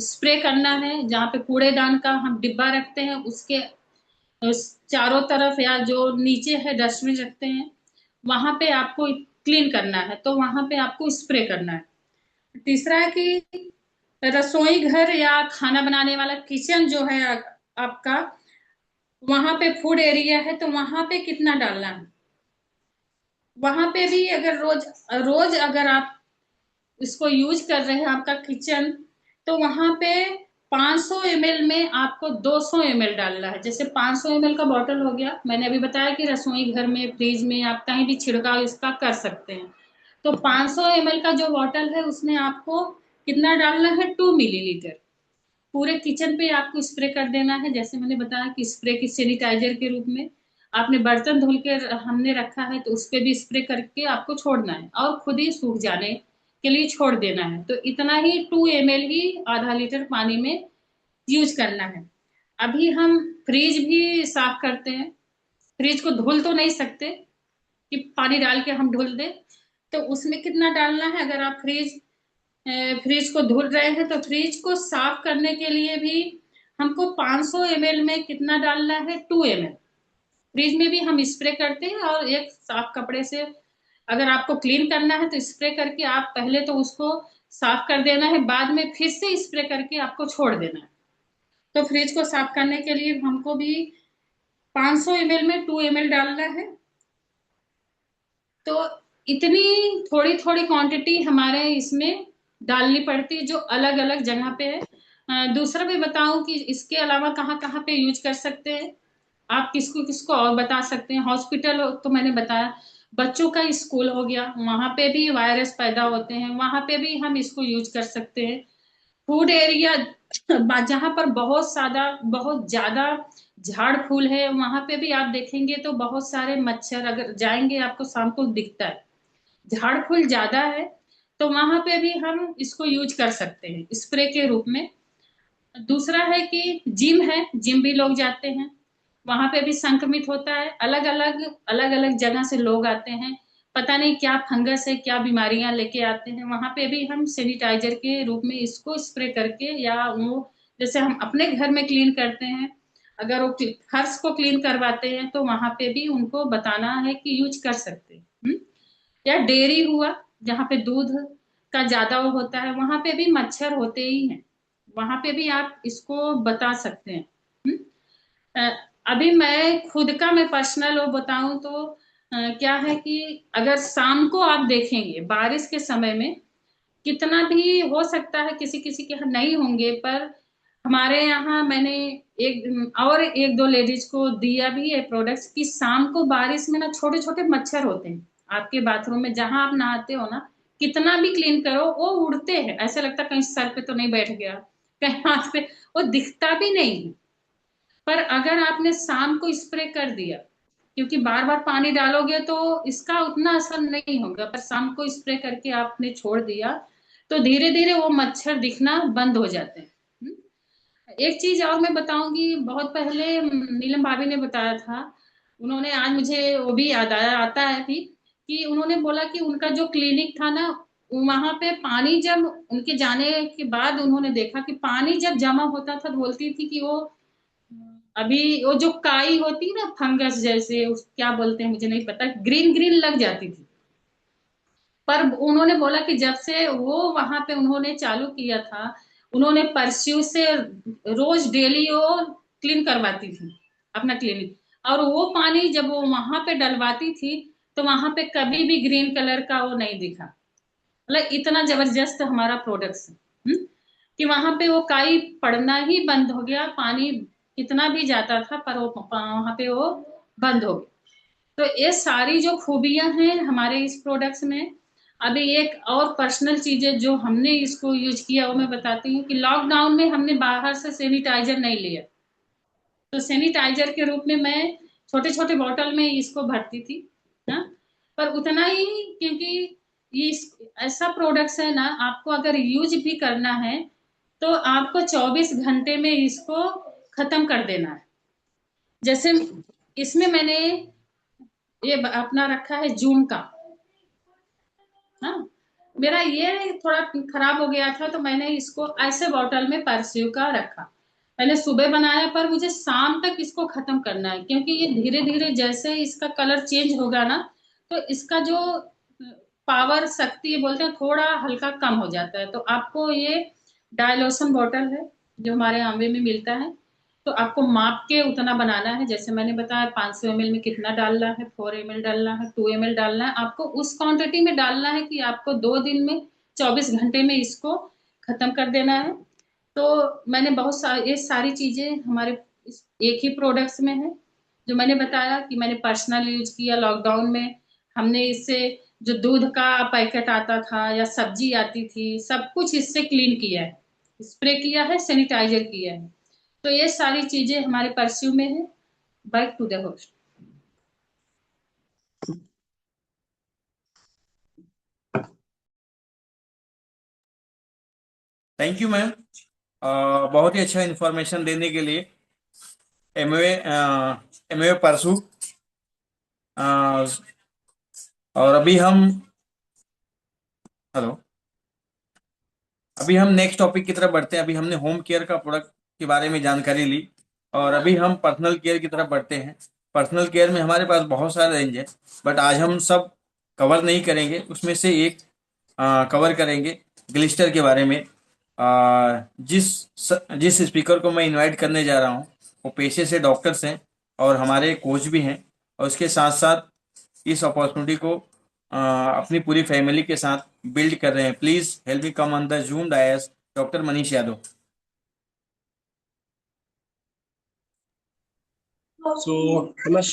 स्प्रे करना है, जहाँ पे कूड़ेदान का हम डिब्बा रखते हैं उसके उस चारों तरफ, या जो नीचे है डस्टबिन रखते हैं वहां पे आपको क्लीन करना है, तो वहां पे आपको स्प्रे करना है। तीसरा है कि रसोई घर या खाना बनाने वाला किचन जो है आपका, वहां पे फूड एरिया है तो वहां पे कितना डालना है, वहां पे भी अगर रोज रोज अगर आप इसको यूज कर रहे हैं आपका किचन, तो वहां पे 500 ml में आपको 200 ml डालना है। जैसे 500 ml का बॉटल हो गया, मैंने अभी बताया कि रसोई घर में, फ्रिज में, आप कहीं भी छिड़काव इसका कर सकते हैं। तो 500 ml का जो बॉटल है उसमें आपको कितना डालना है, 2 मिलीलीटर पूरे किचन पे आपको स्प्रे कर देना है। जैसे मैंने बताया कि स्प्रे की सैनिटाइजर के रूप में, आपने बर्तन धुल के हमने रखा है तो उस पर भी स्प्रे करके आपको छोड़ना है, और खुद ही सूख जाने के लिए छोड़ देना है। तो इतना ही 2 ml ही ½ लीटर पानी में यूज करना है। अभी हम फ्रिज भी साफ करते हैं, फ्रिज को धुल तो नहीं सकते कि पानी डाल के हम धुल दें, तो उसमें कितना डालना है, अगर आप फ्रिज को धुल रहे हैं तो फ्रिज को साफ करने के लिए भी हमको 500 ml में कितना डालना है, 2 ml। फ्रिज में भी हम स्प्रे करते हैं, और एक साफ कपड़े से अगर आपको क्लीन करना है तो स्प्रे करके आप पहले तो उसको साफ कर देना है, बाद में फिर से स्प्रे करके आपको छोड़ देना है। तो फ्रिज को साफ करने के लिए हमको भी 500 ml में 2 ml डालना है। तो इतनी थोड़ी थोड़ी क्वांटिटी हमारे इसमें डालनी पड़ती है, जो अलग अलग जगह पे है। दूसरा भी बताऊं कि इसके अलावा कहाँ कहाँ पे यूज कर सकते हैं, आप किसको किसको और बता सकते हैं। हॉस्पिटल तो मैंने बताया, बच्चों का स्कूल हो गया, वहां पे भी वायरस पैदा होते हैं, वहां पे भी हम इसको यूज कर सकते हैं। फूड एरिया जहां पर बहुत ज्यादा झाड़ फूल है, वहां पे भी आप देखेंगे तो बहुत सारे मच्छर, अगर जाएंगे आपको शाम को दिखता है, झाड़ फूल ज्यादा है, तो वहां पे भी हम इसको यूज कर सकते हैं स्प्रे के रूप में। दूसरा है कि जिम है, जिम भी लोग जाते हैं, वहां पे भी संक्रमित होता है, अलग अलग जगह से लोग आते हैं, पता नहीं क्या फंगस है, क्या बीमारियां लेके आते हैं, वहां पे भी हम सैनिटाइजर के रूप में इसको स्प्रे करके, या वो जैसे हम अपने घर में क्लीन करते हैं, अगर वो फर्श को क्लीन करवाते हैं तो वहां पे भी उनको बताना है कि यूज कर सकते हैं। या डेयरी हुआ, जहाँ पे दूध का ज्यादा वो होता है, वहां पे भी मच्छर होते ही हैं, वहां पे भी आप इसको बता सकते हैं। हम्म? अ, अभी मैं खुद का मैं पर्सनल वो बताऊं तो क्या है कि अगर शाम को आप देखेंगे बारिश के समय में, कितना भी हो सकता है किसी किसी के यहाँ नहीं होंगे, पर हमारे यहाँ मैंने एक दो लेडीज को दिया भी है प्रोडक्ट्स, कि शाम को बारिश में ना छोटे छोटे मच्छर होते हैं आपके बाथरूम में, जहां आप नहाते हो ना, कितना भी क्लीन करो वो उड़ते हैं, ऐसा लगता है कहीं सर पे तो नहीं बैठ गया, कहीं हाथ पे, वो दिखता भी नहीं है। पर अगर आपने शाम को स्प्रे कर दिया, क्योंकि बार बार पानी डालोगे तो इसका उतना असर नहीं होगा, पर शाम को स्प्रे करके आपने छोड़ दिया तो धीरे धीरे वो मच्छर दिखना बंद हो जाते हैं। एक चीज और मैं बताऊंगी, बहुत पहले नीलम भाभी ने बताया था, उन्होंने आज मुझे वो भी याद आया आता है भी, कि उन्होंने बोला कि उनका जो क्लिनिक था ना, वहां पे पानी जब उनके जाने के बाद उन्होंने देखा कि पानी जब जमा होता था तो बोलती थी कि वो अभी वो जो काई होती है ना, फंगस जैसे, क्या बोलते हैं मुझे नहीं पता, ग्रीन ग्रीन लग जाती थी। पर उन्होंने बोला कि जब से वो वहां पे उन्होंने चालू किया था, उन्होंने परस्यू से रोज डेली वो क्लीन करवाती थी अपना क्लिनिक, और वो पानी जब वो वहां पे डलवाती थी तो वहां पे कभी भी ग्रीन कलर का वो नहीं दिखा। मतलब इतना जबरदस्त हमारा प्रोडक्ट है, कि वहां पे वो काई पड़ना ही बंद हो गया, पानी कितना भी जाता था पर वो वहां पे वो बंद हो गया। तो ये सारी जो खूबियां हैं हमारे इस प्रोडक्ट्स में। अभी एक और पर्सनल चीजें जो हमने इसको यूज किया वो मैं बताती हूँ कि लॉकडाउन में हमने बाहर से सैनिटाइजर नहीं लिया, तो सैनिटाइजर के रूप में मैं छोटे छोटे बॉटल में इसको भरती थी। हाँ, पर उतना ही, क्योंकि ये ऐसा प्रोडक्ट्स है ना, आपको अगर यूज भी करना है तो आपको 24 घंटे में इसको खत्म कर देना है। जैसे इसमें मैंने ये अपना रखा है जूम का। हाँ, मेरा ये थोड़ा खराब हो गया था तो मैंने इसको ऐसे बॉटल में परस्यू का रखा। मैंने सुबह बनाया पर मुझे शाम तक इसको खत्म करना है, क्योंकि ये धीरे धीरे जैसे इसका कलर चेंज होगा ना, तो इसका जो पावर शक्ति बोलते हैं थोड़ा हल्का कम हो जाता है। तो आपको ये डायलोशन बॉटल है जो हमारे आंबे में मिलता है, तो आपको माप के उतना बनाना है। जैसे मैंने बताया 500 ml में कितना डालना है, 4 ml डालना है, 2 ml डालना है, आपको उस क्वांटिटी में डालना है कि आपको 2 दिन में 24 घंटे में इसको खत्म कर देना है। तो मैंने बहुत सारी ये सारी चीजें हमारे एक ही प्रोडक्ट्स में है जो मैंने बताया कि मैंने पर्सनल यूज किया लॉकडाउन में। हमने इससे जो दूध का पैकेट आता था या सब्जी आती थी, सब कुछ इससे क्लीन किया है, स्प्रे किया है, सैनिटाइजर किया है। तो ये सारी चीजें हमारे परस्यू में है। Back to the host. Thank you ma'am, बहुत ही अच्छा इंफॉर्मेशन देने के लिए। Amway Amway pursue. और अभी हम हेलो, अभी हम नेक्स्ट टॉपिक की तरफ बढ़ते हैं। अभी हमने होम केयर का प्रोडक्ट के बारे में जानकारी ली और अभी हम पर्सनल केयर की तरफ बढ़ते हैं। पर्सनल केयर में हमारे पास बहुत सारे रेंज है, बट आज हम सब कवर नहीं करेंगे। उसमें से एक कवर करेंगे ग्लिस्टर के बारे में। जिस जिस स्पीकर को मैं इनवाइट करने जा रहा हूँ वो पेशे से डॉक्टर्स हैं और हमारे कोच भी हैं, और उसके साथ साथ इस अपॉर्चुनिटी को अपनी पूरी फैमिली के साथ बिल्ड कर रहे हैं। Please help me come on the Zoom dais, doctor Manish Yadav. So, Himash,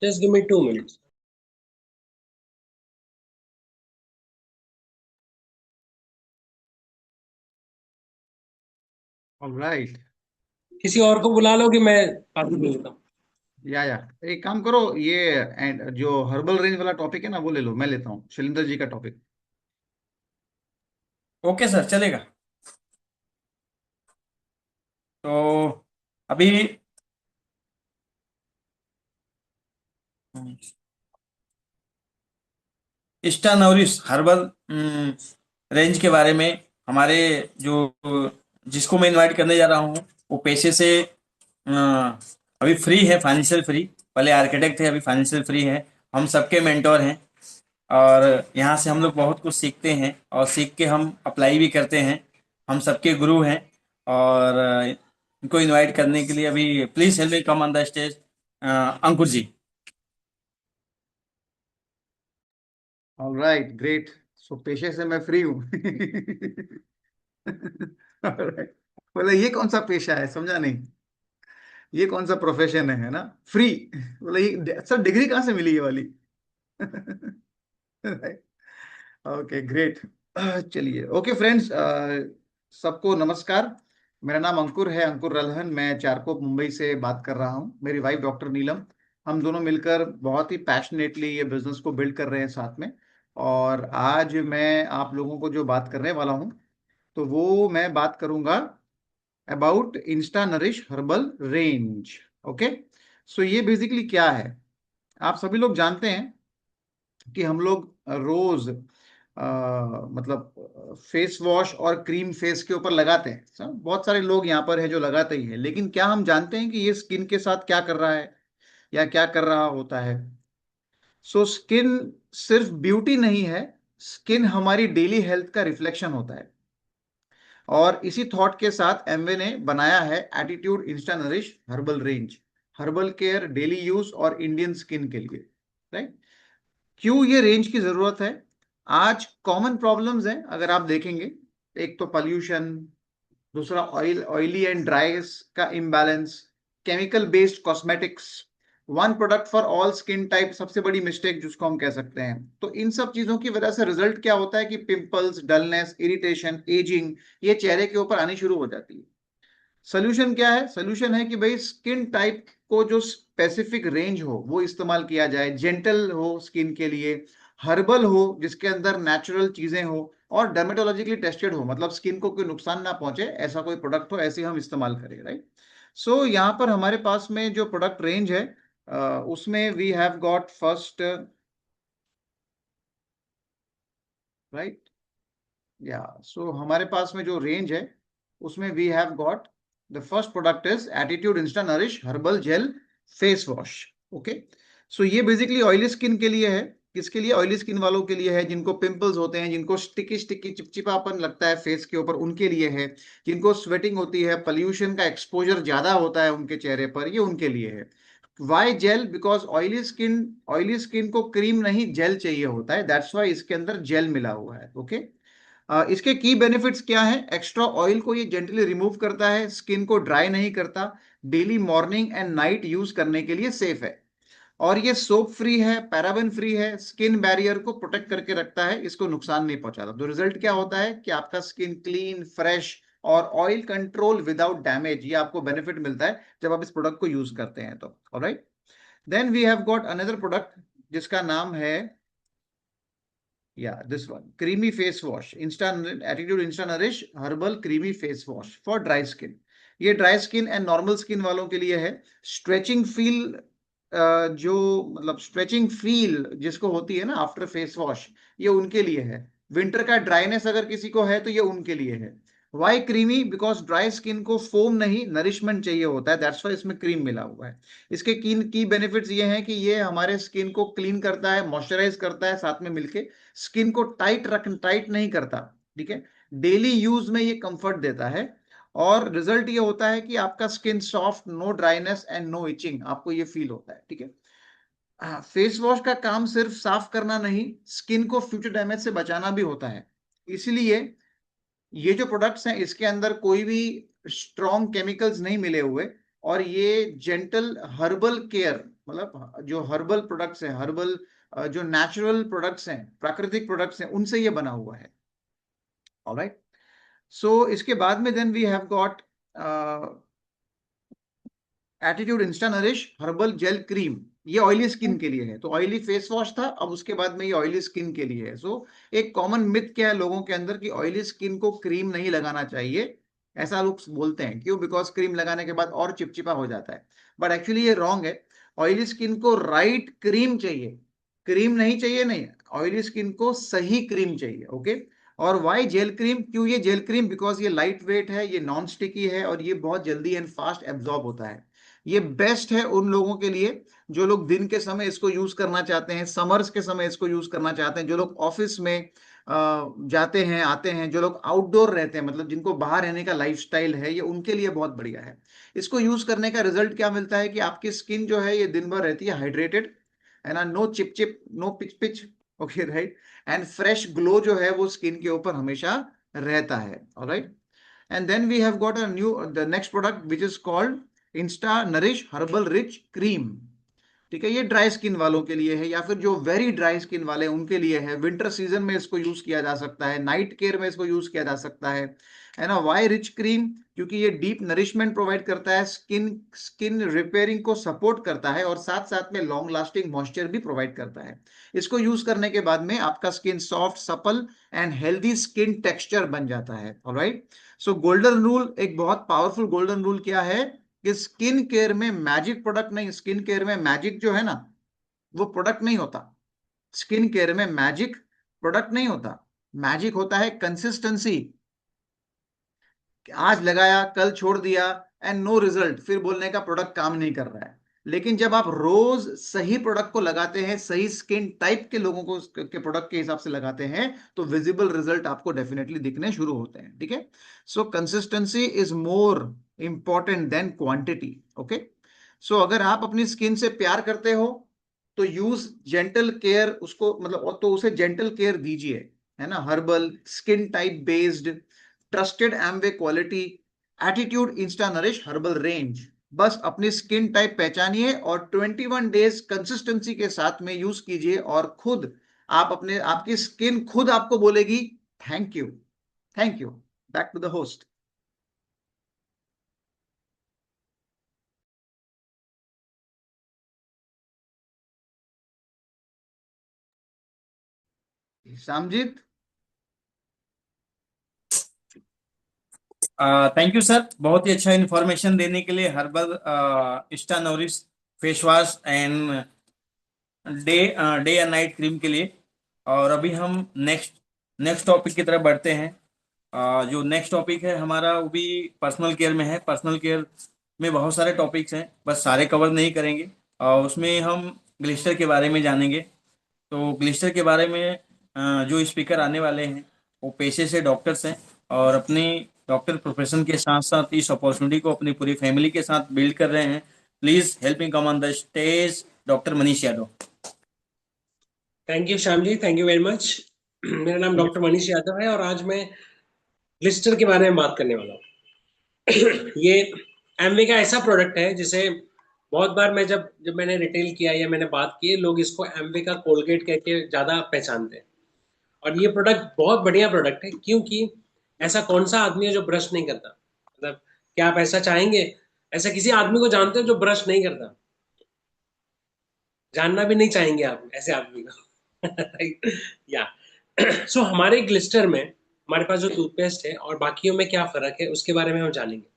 just give me 2 minutes. Alright. किसी और को बुला लो कि मैं बाकी भेजता हूँ। या एक काम करो, ये जो हर्बल रेंज वाला टॉपिक है ना वो ले लो, मैं लेता हूँ शैलेंद्र जी का टॉपिक। ओके सर, चलेगा। तो अभी स्टानोरिस हर्बल रेंज के बारे में, हमारे जो जिसको मैं इनवाइट करने जा रहा हूँ वो पेशे से अभी फ्री है, फाइनेंशियल फ्री। पहले आर्किटेक्ट थे, अभी फाइनेंशियल फ्री है। हम सबके मेंटोर हैं और यहाँ से हम लोग बहुत कुछ सीखते हैं और सीख के हम अप्लाई भी करते हैं। हम सबके गुरु हैं और इनको इनवाइट करने के लिए अभी please help me come on the stage Ankur ji. Alright, great. So पेशे से मैं फ्री हूँ। Alright. बोले ये कौन सा पेशा है, समझा नहीं। ये कौन सा प्रोफेशन है ना, फ्री। बोले ये सर डिग्री कहाँ से मिली ये वाली। Okay, great. चलिए, ओके फ्रेंड्स, सबको नमस्कार। मेरा नाम अंकुर है, अंकुर रल्हन। मैं चारकोप मुंबई से बात कर रहा हूँ। मेरी वाइफ डॉक्टर नीलम। हम दोनों मिलकर बहुत ही पैशनेटली ये बिजनेस को बिल्ड कर रहे हैं साथ में। और आज मैं आप लोगों को जो बात करने वाला हूँ, तो वो मैं बात करूंगा about insta nourish herbal range. Okay, so ये बेसिकली क्या है, आप सभी लोग जानते हैं कि हम लोग रोज मतलब फेस वॉश और क्रीम फेस के ऊपर लगाते हैं। बहुत सारे लोग यहाँ पर है जो लगाते ही है, लेकिन क्या हम जानते हैं कि ये स्किन के साथ क्या कर रहा है या क्या कर रहा होता है? सो स्किन सिर्फ ब्यूटी नहीं है, स्किन हमारी डेली हेल्थ का रिफ्लेक्शन होता है। और इसी थॉट के साथ एमवे ने बनाया है attitude insta nourish herbal range, herbal care daily use और इंडियन स्किन के लिए, राइट। क्यों ये रेंज की जरूरत है? आज कॉमन प्रॉब्लम्स हैं अगर आप देखेंगे, एक तो पॉल्यूशन, दूसरा ऑयली एंड ड्राई का imbalance, chemical based cosmetics, one product for all skin type, सबसे बड़ी मिस्टेक जिसको हम कह सकते हैं। तो इन सब चीजों की वजह से रिजल्ट क्या होता है कि पिंपल्स, डलनेस, इरिटेशन, एजिंग, ये चेहरे के ऊपर आनी शुरू हो जाती है। सोल्यूशन क्या है? सोल्यूशन है कि भाई स्किन टाइप को जो स्पेसिफिक रेंज हो वो इस्तेमाल किया जाए, जेंटल हो स्किन के लिए, हर्बल हो जिसके अंदर नेचुरल चीजें हो, और डर्मेटोलॉजिकली टेस्टेड हो, मतलब स्किन को कोई नुकसान ना पहुंचे ऐसा कोई प्रोडक्ट हो, ऐसे हम इस्तेमाल करें, राइट। सो यहाँ पर हमारे पास में जो प्रोडक्ट रेंज है उसमें we have got first, right, या सो हमारे पास में जो रेंज है उसमें we have got the first product is Attitude insta nourish herbal gel face wash. Okay, so ये बेसिकली ऑयली स्किन के लिए है। किसके लिए? ऑयली स्किन वालों के लिए है, जिनको पिंपल्स होते हैं, जिनको स्टिकी स्टिकी चिपचिपापन लगता है फेस के ऊपर, उनके लिए है। जिनको स्वेटिंग होती है, पोल्यूशन का एक्सपोजर ज्यादा होता है उनके चेहरे पर, ये उनके लिए है। Why gel? Because oily skin को क्रीम नहीं जेल चाहिए होता है, दैट्स वाई इसके अंदर जेल मिला हुआ है। ओके, इसके की बेनिफिट्स क्या है? एक्स्ट्रा ऑयल को ये जेंटली रिमूव करता है, स्किन को ड्राई नहीं करता, daily morning and night use करने के लिए सेफ है, और ये सोप फ्री है, पैराबेन फ्री है, स्किन बैरियर को प्रोटेक्ट करके रखता है, इसको नुकसान नहीं पहुंचाता। तो रिजल्ट क्या होता है कि आपका स्किन क्लीन, फ्रेश और ऑयल कंट्रोल विदाउट डैमेज, ये आपको बेनिफिट मिलता है जब आप इस प्रोडक्ट को यूज करते हैं तो। Alright, then we have got another product जिसका नाम है, yeah, this one, creamy face wash, instant attitude instant nourish herbal creamy face wash for dry skin। ये dry skin and normal skin वालों के लिए है। स्ट्रेचिंग फील, जो मतलब स्ट्रेचिंग फील जिसको होती है ना आफ्टर फेस वॉश, ये उनके लिए है। विंटर का ड्राइनेस अगर किसी को है तो ये उनके लिए है। Why creamy? Because dry skin को फोम नहीं, नरिशमेंट चाहिए होता है, दैट्स वाई इसमें क्रीम मिला हुआ है। इसके की बेनिफिट्स ये हैं कि ये हमारे स्किन को क्लीन करता है, मॉइस्चराइज करता है, साथ में मिलके स्किन को टाइट नहीं करता, ठीक है। डेली यूज में ये कंफर्ट देता है, और रिजल्ट ये होता है कि आपका skin soft, no dryness and no itching, आपको ये फील होता है, ठीक है। फेस वॉश का काम सिर्फ साफ करना नहीं, स्किन को फ्यूचर डैमेज से बचाना भी होता है। इसलिए ये जो प्रोडक्ट्स हैं इसके अंदर कोई भी स्ट्रॉन्ग केमिकल्स नहीं मिले हुए, और ये जेंटल हर्बल केयर, मतलब जो हर्बल प्रोडक्ट्स हैं, हर्बल जो नेचुरल प्रोडक्ट्स हैं, प्राकृतिक प्रोडक्ट्स हैं, उनसे ये बना हुआ है। ऑलराइट, सो इसके बाद में then we have got attitude insta nourish herbal gel cream. ये ऑयली स्किन के लिए है, तो ऑयली फेस वॉश था, अब उसके बाद में ये ऑयली स्किन के लिए है। सो एक कॉमन मिथ क्या है लोगों के अंदर कि ऑयली स्किन को क्रीम नहीं लगाना चाहिए, ऐसा लोग बोलते हैं। क्यों? बिकॉज क्रीम लगाने के बाद और चिपचिपा हो जाता है, बट एक्चुअली ये रॉन्ग है। ऑयली स्किन को राइट क्रीम चाहिए, क्रीम नहीं चाहिए, नहीं, ऑयली स्किन को सही क्रीम चाहिए। ओके, और वाई जेल क्रीम? क्यों ये जेल क्रीम? बिकॉज ये लाइट वेट है, ये नॉन स्टिकी है, और ये बहुत जल्दी एंड फास्ट एब्जॉर्ब होता है। ये बेस्ट है उन लोगों के लिए जो लोग दिन के समय इसको यूज करना चाहते हैं, समर्स के समय इसको यूज करना चाहते हैं, जो लोग ऑफिस में जाते हैं आते हैं, जो लोग आउटडोर रहते हैं, मतलब जिनको बाहर रहने का लाइफस्टाइल है, ये उनके लिए बहुत बढ़िया है। इसको यूज करने का रिजल्ट क्या मिलता है कि आपकी स्किन जो है ये दिन भर रहती है हाइड्रेटेड, है ना, no chip chip, no pitch pitch, okay, right, and fresh glow जो है वो स्किन के ऊपर हमेशा रहता है। Alright, and then we have got the next product which is called Insta nourish herbal rich cream. ठीक है, ये ड्राई स्किन वालों के लिए है, या फिर जो वेरी ड्राई स्किन वाले उनके लिए है। विंटर सीजन में इसको यूज किया जा सकता है, नाइट केयर में इसको यूज किया जा सकता है ना। Why rich cream? क्योंकि ये डीप नरिशमेंट प्रोवाइड करता है, स्किन रिपेयरिंग को सपोर्ट करता है, और साथ साथ में लॉन्ग लास्टिंग मॉइस्चर भी प्रोवाइड करता है। इसको यूज करने के बाद में आपका skin soft, supple and healthy skin texture बन जाता है। ऑलराइट, सो गोल्डन रूल, एक बहुत पावरफुल गोल्डन रूल क्या है कि स्किन केयर में मैजिक प्रोडक्ट नहीं, स्किन केयर में मैजिक जो है ना वो प्रोडक्ट नहीं होता। स्किन केयर में मैजिक प्रोडक्ट नहीं होता, मैजिक होता है कंसिस्टेंसी। आज लगाया कल छोड़ दिया एंड नो रिजल्ट, फिर बोलने का प्रोडक्ट काम नहीं कर रहा है। लेकिन जब आप रोज सही प्रोडक्ट को लगाते हैं, सही स्किन टाइप के लोगों को के प्रोडक्ट के हिसाब से लगाते हैं, तो विजिबल रिजल्ट आपको डेफिनेटली दिखने शुरू होते हैं। ठीक है, so consistency is more important than quantity. Okay, so अगर आप अपनी स्किन से प्यार करते हो तो यूज जेंटल केयर, उसको मतलब तो उसे जेंटल केयर दीजिए, है ना। Herbal, skin type based, trusted Amway quality, attitude insta nourish herbal range. बस अपनी स्किन टाइप पहचानिए और 21 डेज कंसिस्टेंसी के साथ में यूज कीजिए, और खुद आप अपने आपकी स्किन खुद आपको बोलेगी thank you, thank you. Back to the host. Samjeet. Thank you sir, बहुत ही अच्छा इन्फॉर्मेशन देने के लिए। Herbal insta nourish face wash and day day and night cream के लिए। और अभी हम नेक्स्ट नेक्स्ट टॉपिक की तरफ बढ़ते हैं। जो नेक्स्ट टॉपिक है हमारा वो भी पर्सनल केयर में है। पर्सनल केयर में बहुत सारे टॉपिक्स हैं, बस सारे कवर नहीं करेंगे। उसमें हम ग्लिस्टर के बारे में जानेंगे। तो ग्लिस्टर के बारे में जो स्पीकर आने वाले हैं वो पेशे से डॉक्टर्स हैं, और अपनी डॉक्टर प्रोफेशन के साथ साथ इस अपॉर्चुनिटी को अपनी पूरी फैमिली के साथ बिल्ड कर रहे हैं। Please help me come on the stage doctor Manish Yadav. Thank you Shyam ji, thank you very much. मेरा नाम डॉक्टर मनीष यादव है और आज मैं ग्लिस्टर के बारे में बात करने वाला हूँ। ये एमवे का ऐसा प्रोडक्ट है जिसे बहुत बार मैं जब जब मैंने रिटेल किया या मैंने बात की, लोग इसको एमवे का कोलगेट कह के ज़्यादा पहचानते हैं। और ये प्रोडक्ट बहुत बढ़िया प्रोडक्ट है, क्योंकि ऐसा कौन सा आदमी है जो ब्रश नहीं करता? मतलब क्या आप ऐसा चाहेंगे? ऐसा किसी आदमी को जानते हो जो ब्रश नहीं करता? जानना भी नहीं चाहेंगे आप ऐसे आदमी को। या सो हमारे ग्लिस्टर में हमारे पास जो टूथपेस्ट है और बाकियों में क्या फर्क है उसके बारे में हम जानेंगे।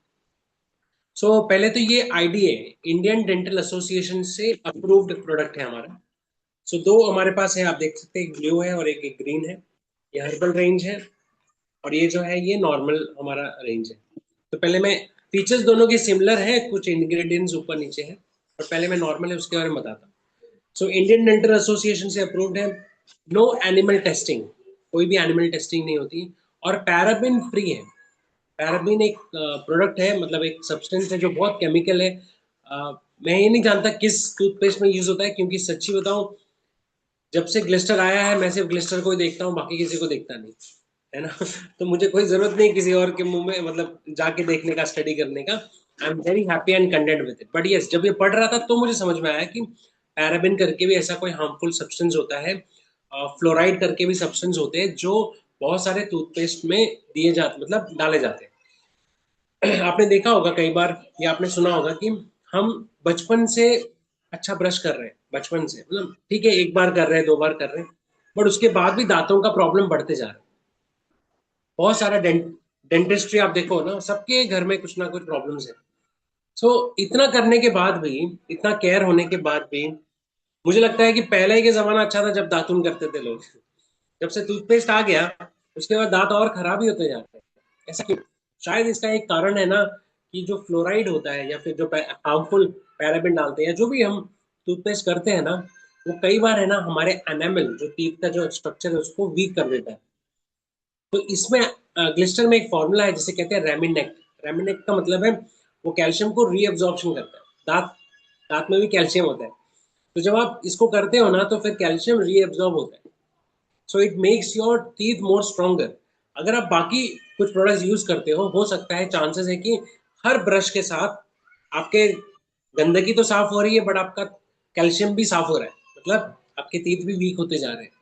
सो पहले तो ये आईडीए, इंडियन डेंटल एसोसिएशन से अप्रूव्ड प्रोडक्ट है हमारा। सो दो हमारे पास है, आप देख सकते हैं, एक ब्लू है और एक ग्रीन है। ये हर्बल रेंज है और ये जो है ये नॉर्मल हमारा रेंज है। तो पहले मैं, फीचर्स दोनों के सिमिलर है, कुछ इंग्रेडिएंट्स ऊपर नीचे है, और पहले मैं नॉर्मल है उसके बारे में बताता हूँ। सो इंडियन डेंटल एसोसिएशन से अप्रूव्ड है, नो एनिमल टेस्टिंग, कोई भी एनिमल टेस्टिंग नहीं होती, और पैराबिन फ्री है। पैराबिन एक प्रोडक्ट है, मतलब एक सब्सटेंस है जो बहुत केमिकल है। मैं ये नहीं जानता किस टूथपेस्ट में यूज होता है, क्योंकि सच्ची बताऊं, जब से ग्लिस्टर आया है मैं सिर्फ ग्लिस्टर को ही देखता हूँ, बाकी किसी को देखता नहीं, है ना। तो मुझे कोई जरूरत नहीं किसी और के मुंह में मतलब जाके देखने का, स्टडी करने का। I am very happy and content with it. But yes, जब ये पढ़ रहा था तो मुझे समझ में आया कि पैराबिन करके भी ऐसा कोई हार्मफुल सब्सटेंस होता है, फ्लोराइड करके भी सब्सटेंस होते हैं जो बहुत सारे टूथपेस्ट में दिए जाते, मतलब डाले जाते हैं। आपने देखा होगा कई बार, या आपने सुना होगा कि हम बचपन से अच्छा ब्रश कर रहे हैं, बचपन से, मतलब ठीक है एक बार कर रहे हैं, दो बार कर रहे हैं, बट उसके बाद भी दांतों का प्रॉब्लम बढ़ते जा रहा है। बहुत सारा डेंटिस्ट्री आप देखो ना, सबके घर में कुछ ना कुछ प्रॉब्लम्स है। सो इतना करने के बाद भी, इतना केयर होने के बाद भी, मुझे लगता है कि पहले के जमाना अच्छा था जब दातुन करते थे लोग। जब से टूथपेस्ट आ गया उसके बाद दांत और खराब ही होते जाते हैं। ऐसा क्यों? शायद इसका एक कारण है ना, कि जो फ्लोराइड होता है या फिर जो हार्मफुल पैराबिन डालते हैं, जो भी हम टूथपेस्ट करते हैं ना, वो कई बार है ना हमारे एनामल, जो टीथ का जो स्ट्रक्चर है उसको वीक कर देता है। तो इसमें ग्लिस्टर में एक फॉर्मूला है जिसे कहते हैं रेमिनेक्ट। रेमिनेक्ट का मतलब है वो कैल्शियम को रीअब्जॉर्प्शन करता है। दांत दांत में भी कैल्शियम होता है, तो जब आप इसको करते हो ना तो फिर कैल्शियम रीअब्जॉर्ब होता है। So it makes your teeth more stronger. अगर आप बाकी कुछ प्रोडक्ट्स यूज करते हो सकता है, चांसेस है कि हर ब्रश के साथ आपके गंदगी तो साफ हो रही है, बट आपका कैल्शियम भी साफ हो रहा है, मतलब आपके टीथ भी वीक होते जा रहे हैं।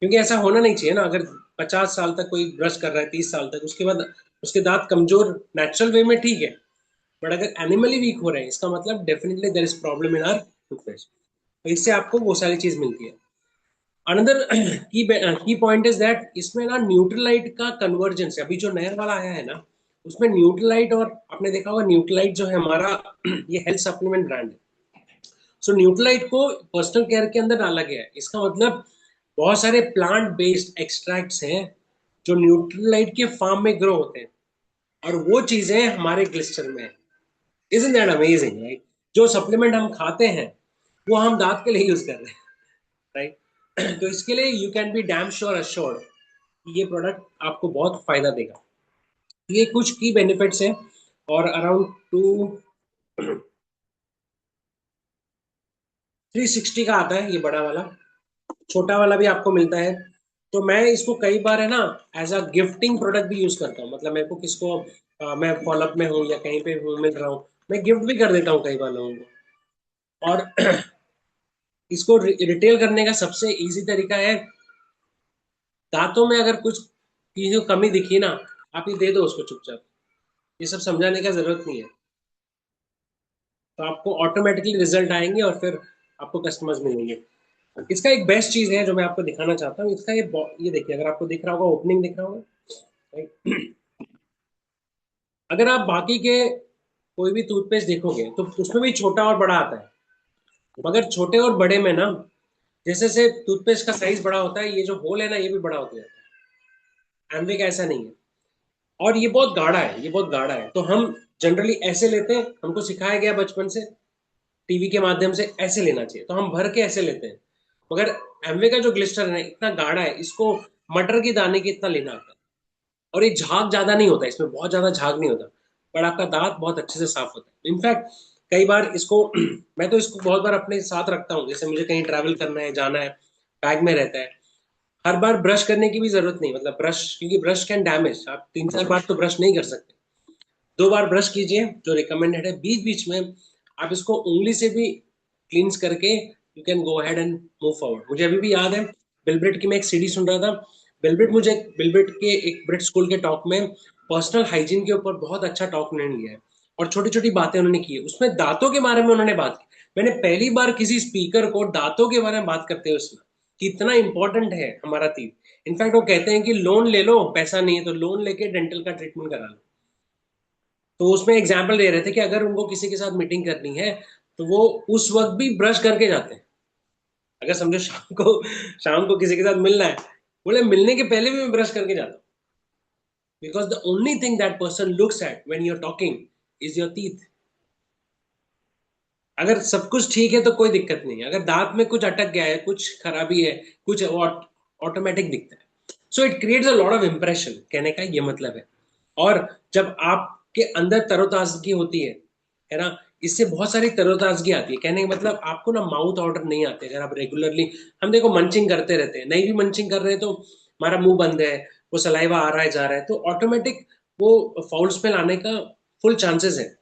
क्योंकि ऐसा होना नहीं चाहिए ना। अगर 50 साल तक कोई ब्रश कर रहा है, 30 साल तक, उसके बाद उसके दांत कमजोर नेचुरल वे में ठीक है, बट अगर एनिमली वीक हो रहे हैं, इसका मतलब definitely there is problem in our toothpaste. तो इससे आपको वो सारी चीज मिलती है। अनदर की पॉइंट इज दैट इसमें ना न्यूट्रलाइट का कन्वर्जेंस है। अभी जो नया वाला आया है ना, उसमें न्यूट्रलाइट, और आपने देखा होगा न्यूट्रलाइट जो है हमारा ये हेल्थ सप्लीमेंट ब्रांड है। सो न्यूट्रलाइट को पर्सनल केयर के अंदर डाला गया है। इसका मतलब बहुत सारे प्लांट बेस्ड एक्सट्रैक्ट्स हैं जो न्यूट्रलाइट के फार्म में ग्रो होते हैं, और वो चीजें हमारे ग्लिस्टर में है। Isn't that amazing, right? जो सप्लीमेंट हम खाते हैं वो हम दांत के लिए यूज कर रहे हैं, राइट? तो इसके लिए you can be damn sure assured कि ये प्रोडक्ट आपको बहुत फायदा देगा। ये कुछ की बेनिफिट्स हैं, और अराउंड 360 का आता है ये बड़ा वाला, छोटा वाला भी आपको मिलता है। तो मैं इसको कई बार है ना एज अ गिफ्टिंग प्रोडक्ट भी यूज करता हूँ। मतलब मेरे को किसको मैं फॉलोअप में हूँ या कहीं पे हूँ, मिल रहा हूँ, मैं गिफ्ट भी कर देता हूँ कई बार लोगों को। और इसको रिटेल करने का सबसे इजी तरीका है, दांतों में अगर कुछ चीज को कमी दिखी ना, आप ये दे दो उसको चुपचाप। ये सब समझाने का जरूरत नहीं है, तो आपको ऑटोमेटिकली रिजल्ट आएंगे और फिर आपको कस्टमर्स मिलेंगे। इसका एक बेस्ट चीज है जो मैं आपको दिखाना चाहता हूँ। इसका ये देखिए, अगर आपको दिख रहा होगा, ओपनिंग दिख रहा होगा, right? अगर आप बाकी के कोई भी टूथपेस्ट देखोगे तो उसमें भी छोटा और बड़ा आता है, मगर छोटे और बड़े में ना, जैसे जैसे टूथपेस्ट का साइज बड़ा होता है, ये जो होल है ना ये भी बड़ा होता जाता है। एमवे का ऐसा नहीं है, और ये बहुत गाढ़ा है, ये बहुत गाढ़ा है। तो हम जनरली ऐसे लेते हैं, हमको सिखाया गया बचपन से टीवी के माध्यम से ऐसे लेना चाहिए, तो हम भर के ऐसे लेते हैं। मगर एमवे का जो ग्लिस्टर है इतना गाढ़ा है, इसको मटर की दाने की इतना लेना आता है, और ये झाग ज्यादा नहीं होता, इसमें बहुत ज्यादा झाग नहीं होता, पर आपका दांत बहुत अच्छे से साफ होता है। इनफैक्ट कई बार इसको मैं तो इसको बहुत बार अपने साथ रखता हूँ, जैसे मुझे कहीं ट्रैवल करना है, जाना है, बैग में रहता है। हर बार ब्रश करने की भी जरूरत नहीं, मतलब ब्रश, क्योंकि ब्रश कैन डैमेज, आप 3-4 बार तो ब्रश नहीं कर सकते। 2 बार ब्रश कीजिए जो रिकमेंडेड है। बीच बीच में आप इसको उंगली से भी क्लींस करके you can go ahead and move forward. मुझे अभी भी याद है, बिलब्रिट की मैं एक सीडी सुन रहा था। बिलब्रिट के एक ब्रिट स्कूल के टॉक में पर्सनल हाइजीन के ऊपर बहुत अच्छा टॉक उन्होंने लिया है, और छोटी छोटी बातें उन्होंने की है उसमें। दांतों के बारे में उन्होंने बात की। मैंने पहली बार किसी स्पीकर को दांतों के बारे में बात करते हुए सुना कि इतना इंपॉर्टेंट है हमारा टीथ। इनफैक्ट वो कहते हैं कि लोन ले लो, पैसा नहीं है तो लोन लेके डेंटल का ट्रीटमेंट करा लो। तो उसमें एग्जाम्पल दे रहे थे कि अगर उनको किसी के साथ मीटिंग करनी है तो वो उस वक्त भी ब्रश करके जाते हैं। अगर समझो शाम को किसी के साथ मिलना है, बोले मिलने के पहले भी मैं ब्रश करके जाता हूँ, because the only thing that person looks at when you are talking is your teeth. अगर सब कुछ ठीक है तो कोई दिक्कत नहीं है, अगर दांत में कुछ अटक गया है, कुछ खराबी है, कुछ ऑटोमेटिक दिखता है। So it creates a lot of impression, कहने का ये मतलब है। और जब आपके अंदर तरोताजगी होती है ना, इससे बहुत सारी तरोताजगी आती है। कहने का मतलब आपको ना माउथ ऑर्डर नहीं आते अगर आप रेगुलरली, हम देखो मंचिंग करते रहते हैं, नहीं भी मंचिंग कर रहे हैं तो हमारा मुंह बंद है, वो सलाइवा आ रहा है जा रहा है, तो ऑटोमेटिक वो फाउल स्मेल आने का फुल चांसेस है।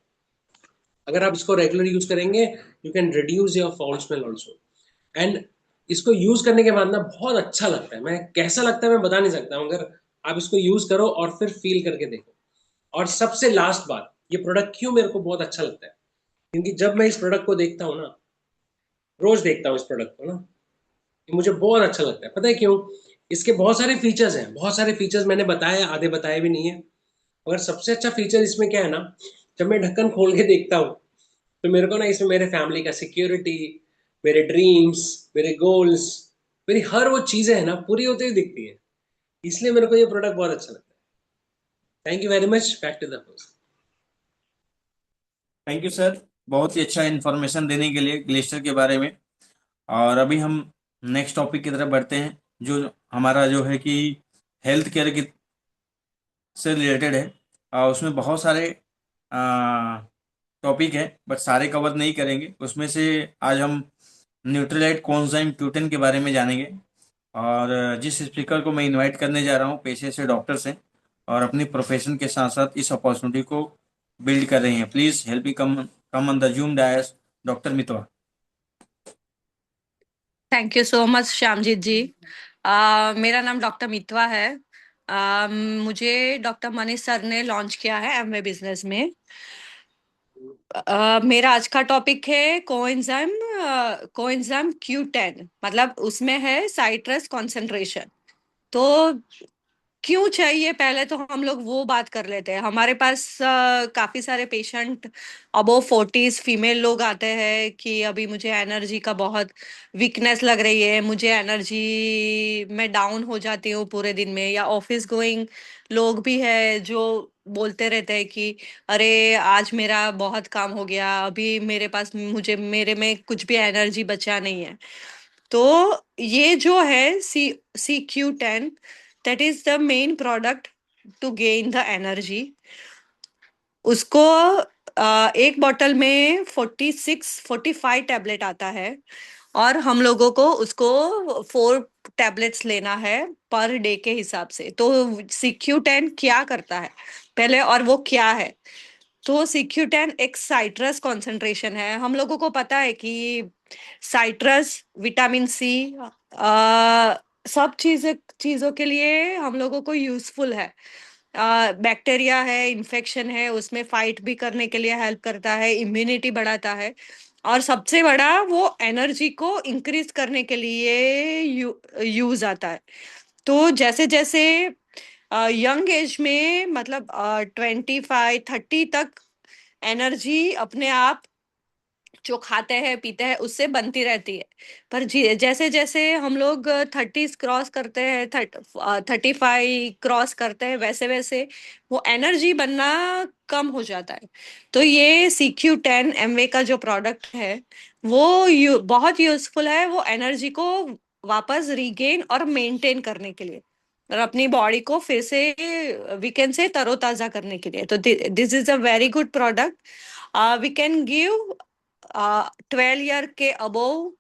अगर आप इसको रेगुलर यूज करेंगे you can reduce your foul smell also. And इसको यूज करने के बाद ना बहुत अच्छा लगता है, मैं कैसा लगता है मैं बता नहीं सकता हूँ। अगर आप इसको यूज करो और फिर फील करके देखो। और सबसे लास्ट बात, ये प्रोडक्ट क्यों मेरे को बहुत अच्छा लगता है, क्योंकि जब मैं इस प्रोडक्ट को देखता हूँ ना, रोज देखता हूँ इस प्रोडक्ट को ना, ये मुझे बहुत अच्छा लगता है। पता है क्यों? इसके बहुत सारे फीचर्स हैं, बहुत सारे फीचर्स मैंने बताए, आधे बताए भी नहीं है। मगर सबसे अच्छा फीचर इसमें क्या है ना, जब मैं ढक्कन खोल के देखता हूँ तो मेरे को ना इसमें मेरे फैमिली का सिक्योरिटी, मेरे ड्रीम्स, मेरे गोल्स, मेरी हर वो चीजें है ना पूरी होती हुई दिखती है। इसलिए मेरे को ये प्रोडक्ट बहुत अच्छा लगता है। Thank you very much, back to the host. Thank you sir, बहुत ही अच्छा इन्फॉर्मेशन देने के लिए ग्लेशियर के बारे में। और अभी हम नेक्स्ट टॉपिक की तरफ बढ़ते हैं, जो हमारा जो है कि हेल्थ केयर की से रिलेटेड है। उसमें बहुत सारे टॉपिक है, बट सारे कवर नहीं करेंगे। उसमें से आज हम न्यूट्रीलाइट कोएंजाइम Q10 के बारे में जानेंगे। और जिस स्पीकर को मैं इनवाइट करने जा रहा हूँ पेशे से डॉक्टर से, और अपनी प्रोफेशन के साथ साथ इस अपॉर्चुनिटी को बिल्ड कर रही हैं। Please help me come come on the Zoom dais, doctor Mitwa. Thank you so much Shyamjeet ji. मेरा नाम डॉक्टर मितवा है। मुझे डॉक्टर मनीष सर ने लॉन्च किया है एमवे बिजनेस में। मेरा आज का टॉपिक है कोएंजाइम Q10, मतलब उसमें है साइट्रस कॉन्सेंट्रेशन। तो क्यों चाहिए, पहले तो हम लोग वो बात कर लेते हैं। हमारे पास काफी सारे पेशेंट अबोव 40s फीमेल लोग आते हैं कि अभी मुझे एनर्जी का बहुत वीकनेस लग रही है, मुझे एनर्जी मैं डाउन हो जाती हूँ पूरे दिन में। या ऑफिस गोइंग लोग भी है जो बोलते रहते हैं कि अरे आज मेरा बहुत काम हो गया, अभी मेरे पास मुझे मेरे में कुछ भी एनर्जी बचा नहीं है। तो ये जो है CQ10, that is the main product to gain the energy. उसको एक बॉटल में 45 टैबलेट आता है, और हम लोगों को उसको 4 टैबलेट्स लेना है पर डे के हिसाब से। तो CQ10 क्या करता है पहले, और वो क्या है? तो CQ10 एक साइट्रस कॉन्सेंट्रेशन है। हम लोगों को पता है कि साइट्रस, विटामिन सी, सब चीजों के लिए हम लोगों को यूजफुल है। बैक्टीरिया है, इन्फेक्शन है, उसमें फाइट भी करने के लिए हेल्प करता है, इम्यूनिटी बढ़ाता है, और सबसे बड़ा वो एनर्जी को इंक्रीज करने के लिए यूज आता है। तो जैसे जैसे यंग एज में, मतलब 25-30 तक, एनर्जी अपने आप जो खाते हैं पीते हैं उससे बनती रहती है। पर जैसे जैसे हम लोग 30s क्रॉस करते हैं, 35 क्रॉस करते हैं, वैसे वैसे वो एनर्जी बनना कम हो जाता है। तो ये CQ10 MA का जो प्रोडक्ट है वो बहुत यूजफुल है, वो एनर्जी को वापस रिगेन और मेंटेन करने के लिए, और अपनी बॉडी को फिर से वीकेंड से तरोताजा करने के लिए। तो this is a very good product. We can give 12 year के अबोव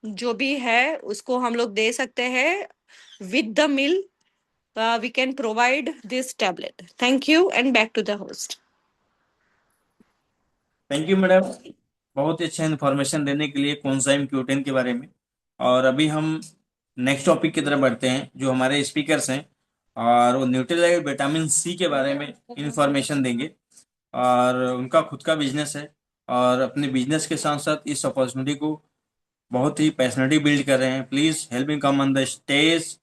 जो भी है उसको हम लोग दे सकते हैं with the meal. We can provide this tablet. Thank you and back to the host. Thank you madam, बहुत ही अच्छा इन्फॉर्मेशन देने के लिए कोंजाइम Q10 के बारे में। और अभी हम नेक्स्ट टॉपिक की तरफ बढ़ते हैं, जो हमारे स्पीकर्स हैं, और वो न्यूट्रीलाइट विटामिन सी के बारे में इंफॉर्मेशन देंगे। और उनका खुद का बिजनेस है, और अपने बिजनेस के साथ साथ इस अपॉर्चुनिटी को बहुत ही पैशनेटली बिल्ड कर रहे हैं। Please help me come on the stage,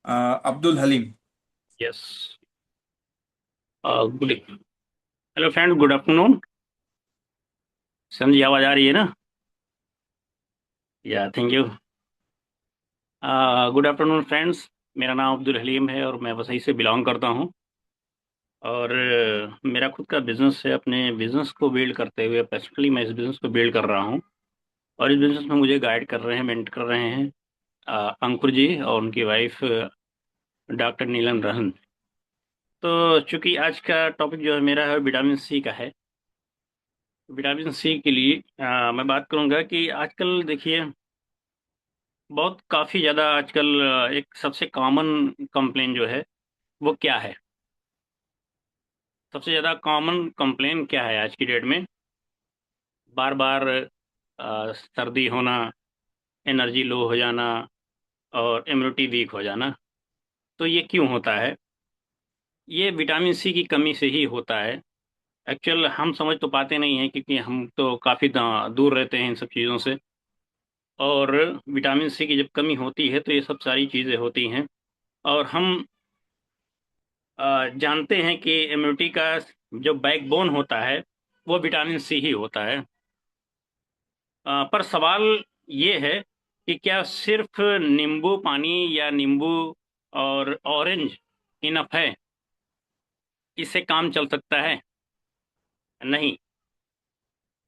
Abdul Haleem. Yes. Good. Hello friends, good afternoon. समझी आवाज आ रही है ना? या thank you. Good afternoon friends, मेरा नाम अब्दुल हलीम है और मैं वसई से बिलोंग करता हूं। और मेरा खुद का बिजनेस है। अपने बिजनेस को बिल्ड करते हुए पर्सनली मैं इस बिजनेस को बिल्ड कर रहा हूं, और इस बिजनेस में मुझे गाइड कर रहे हैं, मेंटर कर रहे हैं अंकुर जी और उनकी वाइफ डॉक्टर नीलम रहन। तो चूंकि आज का टॉपिक जो है मेरा है विटामिन सी का है। विटामिन सी के लिए मैं बात करूंगा कि आजकल देखिए बहुत काफ़ी ज़्यादा आजकल एक सबसे कॉमन कंप्लेन जो है वो क्या है? सबसे ज़्यादा कॉमन कंप्लेन क्या है आज की डेट में? बार बार सर्दी होना, एनर्जी लो हो जाना और इम्यूनिटी वीक हो जाना। तो ये क्यों होता है? ये विटामिन सी की कमी से ही होता है। एक्चुअल हम समझ तो पाते नहीं हैं, क्योंकि हम तो काफ़ी दूर रहते हैं इन सब चीज़ों से। और विटामिन सी की जब कमी होती है तो ये सब सारी चीज़ें होती हैं। और हम जानते हैं कि इम्यूनिटी का जो बैकबोन होता है वो विटामिन सी ही होता है। पर सवाल ये है कि क्या सिर्फ नींबू पानी या नींबू और ऑरेंज इनफ है? इससे काम चल सकता है? नहीं,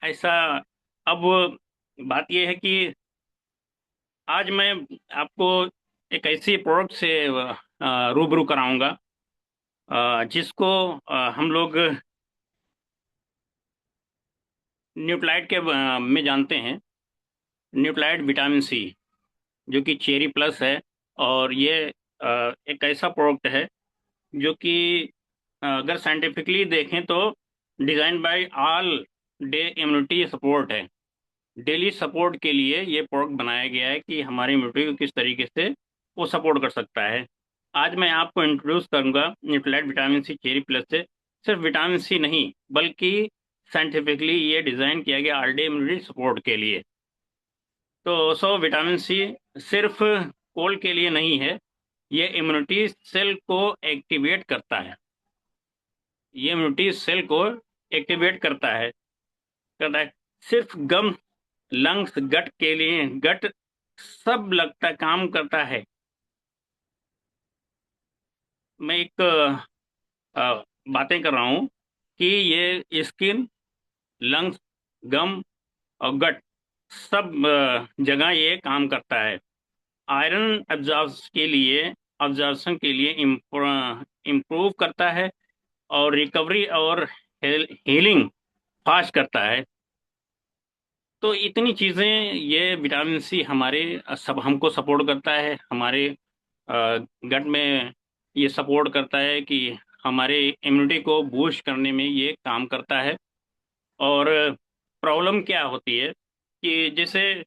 ऐसा। अब बात यह है कि आज मैं आपको एक ऐसी प्रोडक्ट से रूबरू कराऊंगा जिसको हम लोग न्यूट्राइट के में जानते हैं। न्यूट्राइट विटामिन सी, जो कि चेरी प्लस है। और ये एक ऐसा प्रोडक्ट है जो कि अगर साइंटिफिकली देखें तो design by all day immunity support है। डेली सपोर्ट के लिए ये प्रोडक्ट बनाया गया है कि हमारी इम्यूनिटी को किस तरीके से वो सपोर्ट कर सकता है। आज मैं आपको इंट्रोड्यूस करूंगा न्यूट्रालाइट विटामिन सी चेरी प्लस से। सिर्फ विटामिन सी नहीं, बल्कि साइंटिफिकली ये डिज़ाइन किया गया ऑल डे इम्यूनिटी सपोर्ट के लिए। तो विटामिन सी सिर्फ कोल्ड के लिए नहीं है, ये इम्यूनिटी सेल को एक्टिवेट करता है। ये इम्यूनिटी सेल को एक्टिवेट करता है। सिर्फ गम, लंग्स, गट के लिए, गट सब लगता काम करता है। मैं एक बातें कर रहा हूँ कि ये स्किन, लंग्स, गम और गट सब जगह ये काम करता है। आयरन ऑब्जॉर्प्शन के लिए इम्प्रूव करता है, और रिकवरी और हीलिंग फास्ट करता है। तो इतनी चीज़ें, ये विटामिन सी हमारे सब हमको सपोर्ट करता है, हमारे गट में ये सपोर्ट करता है कि हमारे इम्यूनिटी को बूस्ट करने में ये काम करता है। और प्रॉब्लम क्या होती है कि जैसे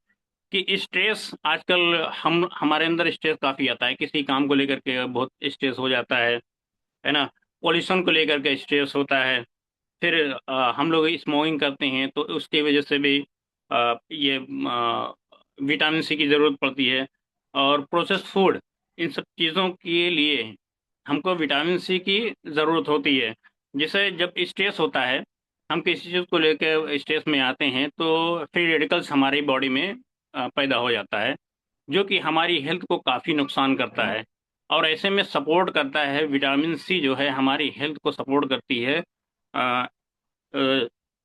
कि स्ट्रेस, आजकल हमारे अंदर स्ट्रेस काफ़ी आता है, किसी काम को लेकर के बहुत स्ट्रेस हो जाता है ना। पॉल्यूशन को लेकर के स्ट्रेस होता है। फिर हम लोग स्मोकिंग करते हैं तो उसकी वजह से भी ये विटामिन सी की ज़रूरत पड़ती है। और प्रोसेस फूड, इन सब चीज़ों के लिए हमको विटामिन सी की ज़रूरत होती है। जैसे जब स्ट्रेस होता है, हम किसी चीज़ को लेकर स्ट्रेस में आते हैं तो फ्री रेडिकल्स हमारी बॉडी में पैदा हो जाता है, जो कि हमारी हेल्थ को काफ़ी नुकसान करता है। और ऐसे में सपोर्ट करता है, विटामिन सी जो है हमारी हेल्थ को सपोर्ट करती है।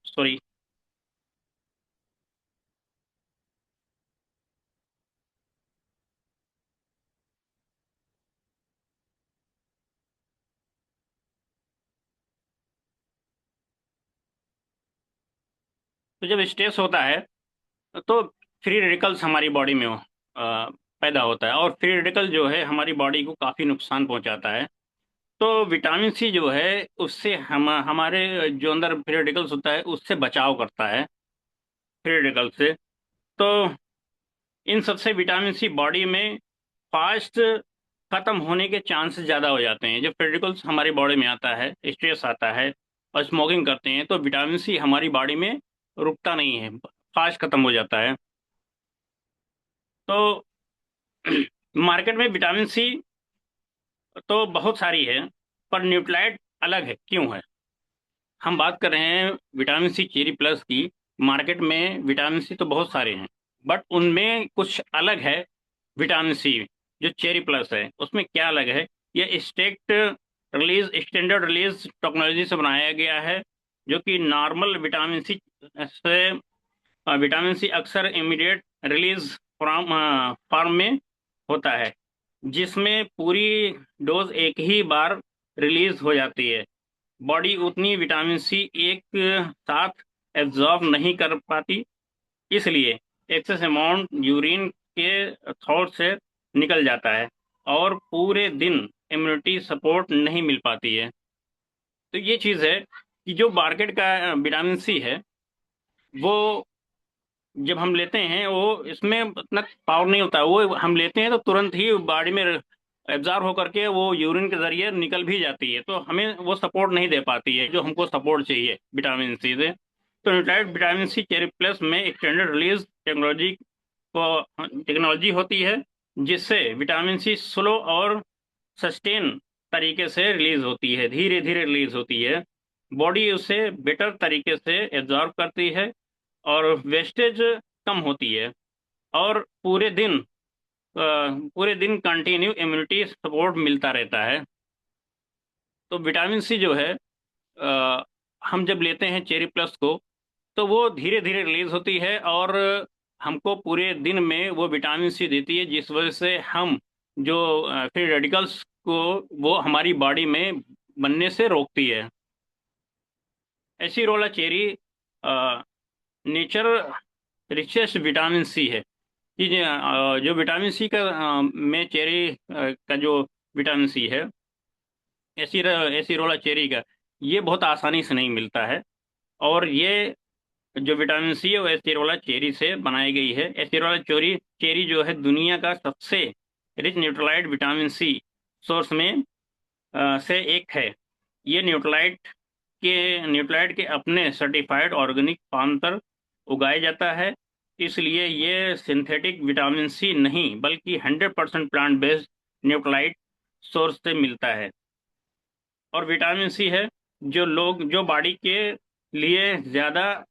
सॉरी। तो जब स्ट्रेस होता है तो फ्री रेडिकल्स हमारी बॉडी में पैदा होता है, और फ्री रेडिकल जो है हमारी बॉडी को काफ़ी नुकसान पहुंचाता है। तो विटामिन सी जो है उससे हमारे जो अंदर फ्री रेडिकल्स होता है उससे बचाव करता है, फ्री रेडिकल से। तो इन सबसे विटामिन सी बॉडी में फास्ट खत्म होने के चांसेस ज़्यादा हो जाते हैं। जब फ्री रेडिकल्स हमारी बॉडी में आता है, स्ट्रेस आता है और स्मोकिंग करते हैं, तो विटामिन सी हमारी बॉडी में रुकता नहीं है, फास्ट खत्म हो जाता है। तो मार्केट में विटामिन सी तो बहुत सारी है, पर न्यूट्राइट अलग है, क्यों है? हम बात कर रहे हैं विटामिन सी चेरी प्लस की। मार्केट में विटामिन सी तो बहुत सारे हैं, बट उनमें कुछ अलग है। विटामिन सी जो चेरी प्लस है उसमें क्या अलग है? ये स्टैंडर्ड रिलीज टेक्नोलॉजी से बनाया गया है, जो कि नॉर्मल विटामिन सी से विटामिन सी अक्सर इमीडिएट रिलीज फॉर्म में होता है, जिसमें पूरी डोज एक ही बार रिलीज हो जाती है। बॉडी उतनी विटामिन सी एक साथ एब्जॉर्ब नहीं कर पाती, इसलिए एक्सेस अमाउंट यूरिन के थ्रोट से निकल जाता है, और पूरे दिन इम्यूनिटी सपोर्ट नहीं मिल पाती है। तो ये चीज़ है कि जो मार्केट का विटामिन सी है, वो जब हम लेते हैं वो इसमें उतना पावर नहीं होता है। वो हम लेते हैं तो तुरंत ही बॉडी में एब्जॉर्ब होकर के वो यूरिन के जरिए निकल भी जाती है, तो हमें वो सपोर्ट नहीं दे पाती है जो हमको सपोर्ट चाहिए विटामिन सी से। तो न्यूट्राइट विटामिन सी चेरी प्लस में एक्सटेंडेड रिलीज टेक्नोलॉजी होती है, जिससे विटामिन सी स्लो और सस्टेन तरीके से रिलीज होती है, धीरे धीरे रिलीज होती है। बॉडी उसे बेटर तरीके से एब्जॉर्ब करती है, और वेस्टेज कम होती है, और पूरे दिन कंटिन्यू इम्यूनिटी सपोर्ट मिलता रहता है। तो विटामिन सी जो है हम जब लेते हैं चेरी प्लस को, तो वो धीरे धीरे रिलीज होती है, और हमको पूरे दिन में वो विटामिन सी देती है, जिस वजह से हम जो फ्री रेडिकल्स को वो हमारी बॉडी में बनने से रोकती है। Acerola cherry nature richest vitamin C है। कि जो विटामिन सी का में चेरी का जो विटामिन सी है, एसिरोला चेरी का, ये बहुत आसानी से नहीं मिलता है। और ये जो विटामिन सी है वो एसिरोला चेरी से बनाई गई है। एसिरोला चेरी जो है दुनिया का सबसे rich Nutrilite vitamin C source में से एक है। ये न्यूट्रलाइट के अपने सर्टिफाइड ऑर्गेनिक फार्म पर उगाया जाता है, इसलिए ये सिंथेटिक विटामिन सी नहीं बल्कि 100% प्लांट बेस्ड न्यूट्रलाइट सोर्स से मिलता है। और विटामिन सी है जो बॉडी के लिए ज़्यादा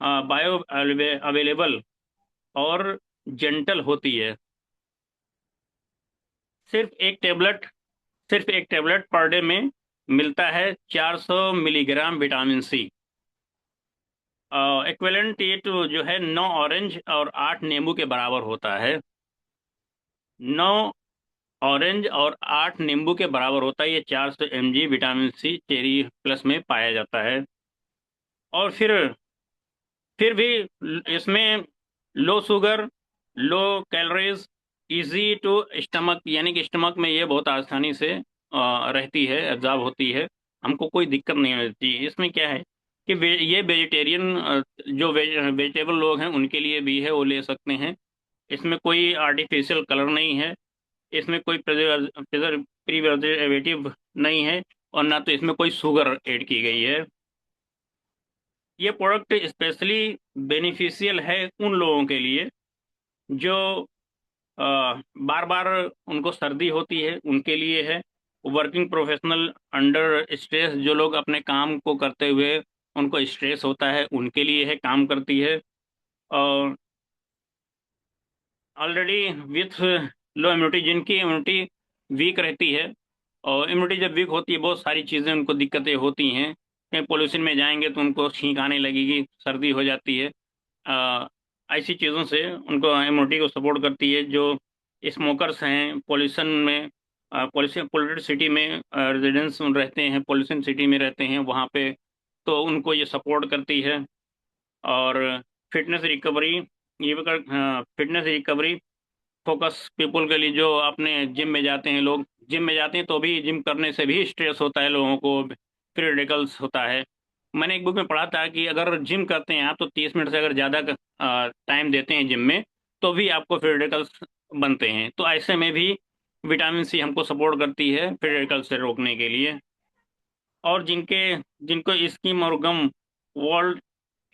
बायो अवेलेबल और जेंटल होती है। सिर्फ एक टेबलेट सिर्फ एक टेबलेट पर डे में मिलता है 400 मिलीग्राम विटामिन सी। इक्विवेलेंट ये तो जो है 9 ऑरेंज और 8 नींबू के बराबर होता है। 9 ऑरेंज और 8 नींबू के बराबर होता है ये 400 mg vitamin C cherry plus में पाया जाता है। और फिर भी इसमें low sugar, low calories, easy to stomach, यानी कि स्टमक में ये बहुत आसानी से रहती है, एब्जॉर्ब होती है, हमको कोई दिक्कत नहीं होती। इसमें क्या है कि ये वेजिटेरियन जो वेजिटेबल लोग हैं उनके लिए भी है, वो ले सकते हैं। इसमें कोई आर्टिफिशियल कलर नहीं है, इसमें कोई प्रिजर्वेटिव नहीं है, और ना तो इसमें कोई शुगर ऐड की गई है। ये प्रोडक्ट स्पेशली बेनिफिशियल है उन लोगों के लिए जो बार बार उनको सर्दी होती है, उनके लिए है। वर्किंग प्रोफेशनल अंडर स्ट्रेस, जो लोग अपने काम को करते हुए उनको स्ट्रेस होता है, उनके लिए है, काम करती है। और ऑलरेडी विथ लो इम्यूनिटी, जिनकी इम्यूनिटी वीक रहती है, और इम्यूनिटी जब वीक होती है बहुत सारी चीज़ें उनको दिक्कतें होती हैं। कहीं पोल्यूशन में जाएंगे तो उनको छींक आने लगेगी, सर्दी हो जाती है। ऐसी चीज़ों से उनको इम्यूनिटी को सपोर्ट करती है। जो स्मोकर्स हैं, पोल्यूशन में, पोल्यूशन पोल्यूटेड सिटी में रेजिडेंट्स रहते हैं, पोल्यूशन सिटी में रहते हैं, वहाँ पे तो उनको ये सपोर्ट करती है। और फिटनेस रिकवरी, ये फिटनेस रिकवरी फोकस पीपल के लिए, जो अपने जिम में जाते हैं, लोग जिम में जाते हैं तो भी जिम करने से भी स्ट्रेस होता है लोगों को, फ्री रेडिकल्स होता है। मैंने एक बुक में पढ़ा था कि अगर जिम करते हैं आप तो 30 मिनट से अगर ज़्यादा टाइम देते हैं जिम में तो भी आपको फ्री रेडिकल्स बनते हैं। तो ऐसे में भी विटामिन सी हमको सपोर्ट करती है फ्री रेडिकल्स से रोकने के लिए। और जिनको स्किन और गम वर्ल्ड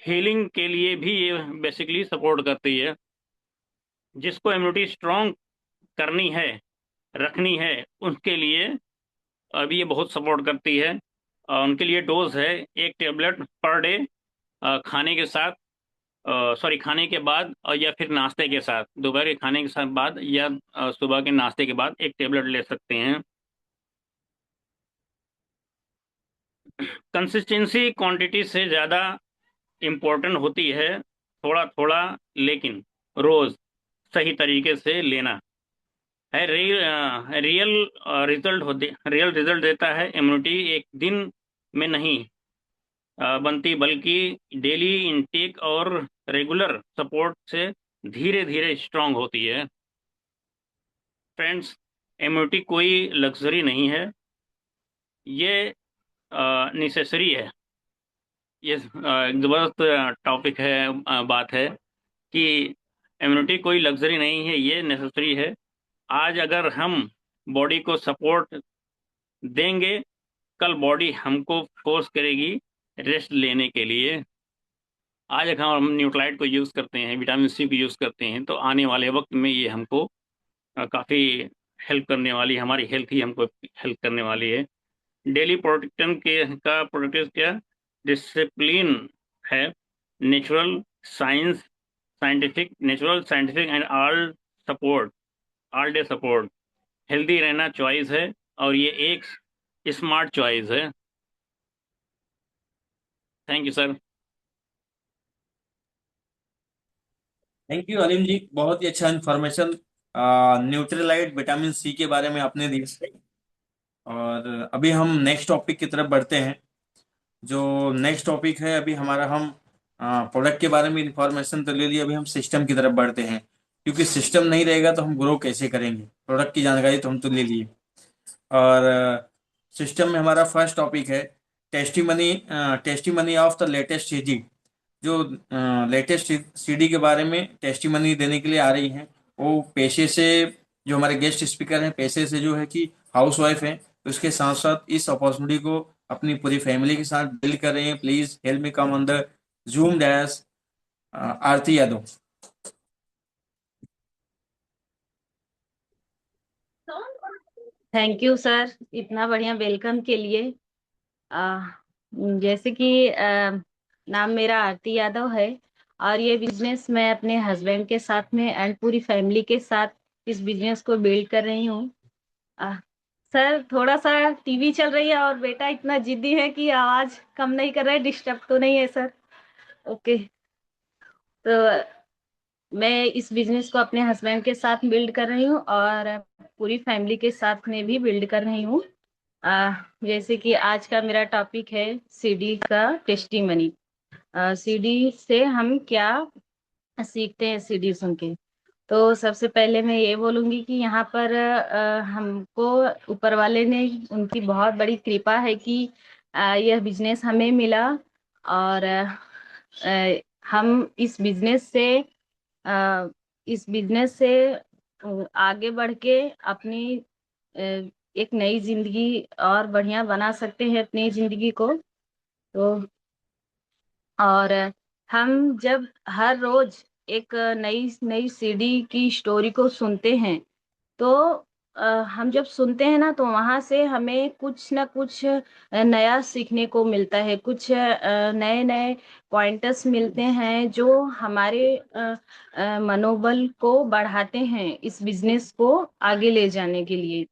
हीलिंग के लिए भी ये बेसिकली सपोर्ट करती है। जिसको इम्यूनिटी स्ट्रांग करनी है, रखनी है, उसके लिए अभी ये बहुत सपोर्ट करती है। उनके लिए डोज है 1 टेबलेट पर डे, खाने के साथ, सॉरी खाने के बाद, और या फिर नाश्ते के साथ, दोपहर के खाने के साथ बाद, या सुबह के नाश्ते के बाद 1 टेबलेट ले सकते हैं। कंसिस्टेंसी क्वांटिटी से ज़्यादा इम्पोर्टेंट होती है थोड़ा थोड़ा, लेकिन रोज सही तरीके से लेना है। रियल रियल रिजल्ट देता है। इम्यूनिटी एक दिन में नहीं बनती, बल्कि डेली इंटेक और रेगुलर सपोर्ट से धीरे धीरे स्ट्रांग होती है। फ्रेंड्स, इम्यूनिटी कोई लग्जरी नहीं है, ये नेसेसरी है। ये एक ज़बरदस्त टॉपिक है, बात है कि इम्यूनिटी कोई लग्जरी नहीं है, ये नेसेसरी है। आज अगर हम बॉडी को सपोर्ट देंगे, कल बॉडी हमको फोर्स करेगी रेस्ट लेने के लिए। आज अगर हम न्यूट्राइट को यूज़ करते हैं, विटामिन सी को यूज़ करते हैं, तो आने वाले वक्त में ये हमको काफ़ी हेल्प करने वाली, हमारी हेल्थ ही हमको हेल्प करने वाली है। डेली प्रोटेक्शन का प्रोटेक्ट क्या डिसिप्लिन है। Natural science natural scientific and all day support. Healthy रहना चॉइस है, और ये एक स्मार्ट चॉइस है। Thank you sir. Thank you Aleem ji, बहुत ही अच्छा इन्फॉर्मेशन न्यूट्रीलाइट विटामिन सी के बारे में आपने दी। और अभी हम नेक्स्ट टॉपिक की तरफ बढ़ते हैं। जो नेक्स्ट टॉपिक है, अभी हमारा हम प्रोडक्ट के बारे में इंफॉर्मेशन तो ले लिया, अभी हम सिस्टम की तरफ बढ़ते हैं। क्योंकि सिस्टम नहीं रहेगा तो हम ग्रो कैसे करेंगे। प्रोडक्ट की जानकारी तो हम तो ले लिए, और सिस्टम में हमारा फर्स्ट टॉपिक है testimony of the latest CD. जो लेटेस्ट सीडी के बारे में टेस्टिमनी देने के लिए आ रही हैं, वो पेशे से, जो हमारे गेस्ट स्पीकर हैं पेशे से जो है कि हाउस वाइफ हैं, उसके साथ साथ इस अपॉर्चुनिटी को अपनी पूरी फैमिली के साथ डील कर रहे हैं। Please help me come on the zoom dash Aarti Yadav. Thank you sir, इतना बढ़िया वेलकम के लिए। आ, जैसे कि नाम मेरा आरती यादव है, और ये बिजनेस मैं अपने हस्बैंड के साथ में एंड पूरी फैमिली के साथ इस बिजनेस को बिल्ड कर रही हूँ। आ, सर, थोड़ा सा टीवी चल रही है और बेटा इतना जिद्दी है कि आवाज कम नहीं कर रहा है, डिस्टर्ब तो नहीं है सर? ओके। तो मैं इस बिजनेस को अपने हस्बैंड के साथ बिल्ड कर रही हूँ और पूरी फैमिली के साथ में भी बिल्ड कर रही हूँ। जैसे कि आज का मेरा टॉपिक है सीडी का टेस्टिमनी। सीडी से हम क्या सीखते हैं सीडी सुन के। तो सबसे पहले मैं ये बोलूंगी कि यहाँ पर हमको ऊपर वाले ने, उनकी बहुत बड़ी कृपा है कि यह बिजनेस हमें मिला। और हम इस बिजनेस से आगे बढ़ के अपनी एक नई जिंदगी और बढ़िया बना सकते हैं अपनी जिंदगी को। तो और हम जब हर रोज एक नई नई सीडी की स्टोरी को सुनते हैं, तो हम जब सुनते हैं ना, तो वहां से हमें कुछ ना कुछ नया सीखने को मिलता है, कुछ नए नए पॉइंटर्स मिलते हैं जो हमारे मनोबल को बढ़ाते हैं इस बिजनेस को आगे ले जाने के लिए।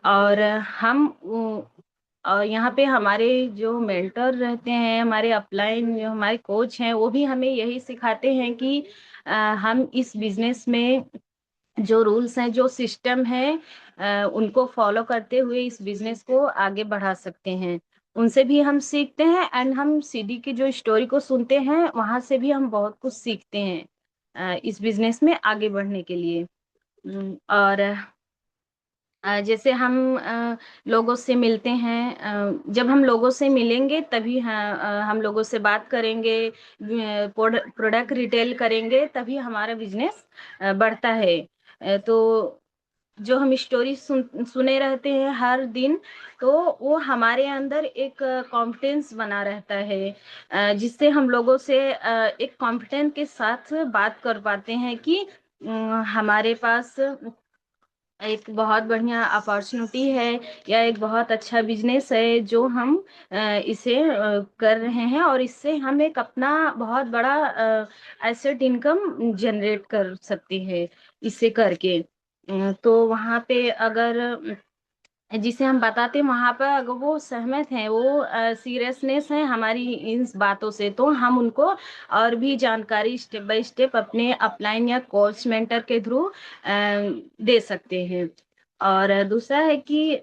और हम और यहाँ पे हमारे जो मेंटर रहते हैं, हमारे अपलाइन जो हमारे कोच हैं, वो भी हमें यही सिखाते हैं कि हम इस बिजनेस में जो रूल्स हैं, जो सिस्टम है, उनको फॉलो करते हुए इस बिजनेस को आगे बढ़ा सकते हैं। उनसे भी हम सीखते हैं एंड हम सीडी की जो स्टोरी को सुनते हैं, वहां से भी हम बहुत कुछ सीखते हैं इस बिजनेस में आगे बढ़ने के लिए। और जैसे हम लोगों से मिलते हैं, जब हम लोगों से मिलेंगे तभी हम लोगों से बात करेंगे, प्रोडक्ट रिटेल करेंगे, तभी हमारा बिजनेस बढ़ता है। तो जो हम स्टोरी सुने रहते हैं हर दिन, तो वो हमारे अंदर एक कॉन्फिडेंस बना रहता है, जिससे हम लोगों से एक कॉन्फिडेंस के साथ बात कर पाते हैं कि हमारे पास एक बहुत बढ़िया अपॉर्चुनिटी है या एक बहुत अच्छा बिजनेस है जो हम इसे कर रहे हैं, और इससे हम एक अपना बहुत बड़ा एसेट इनकम जनरेट कर सकते हैं इसे करके। तो वहाँ पे अगर जिसे हम बताते हैं, वहां पर अगर वो सहमत हैं, वो सीरियसनेस है हमारी इन बातों से, तो हम उनको और भी जानकारी स्टेप बाय स्टेप अपने अपलाइन या कोच मेंटर के थ्रू दे सकते हैं। और दूसरा है कि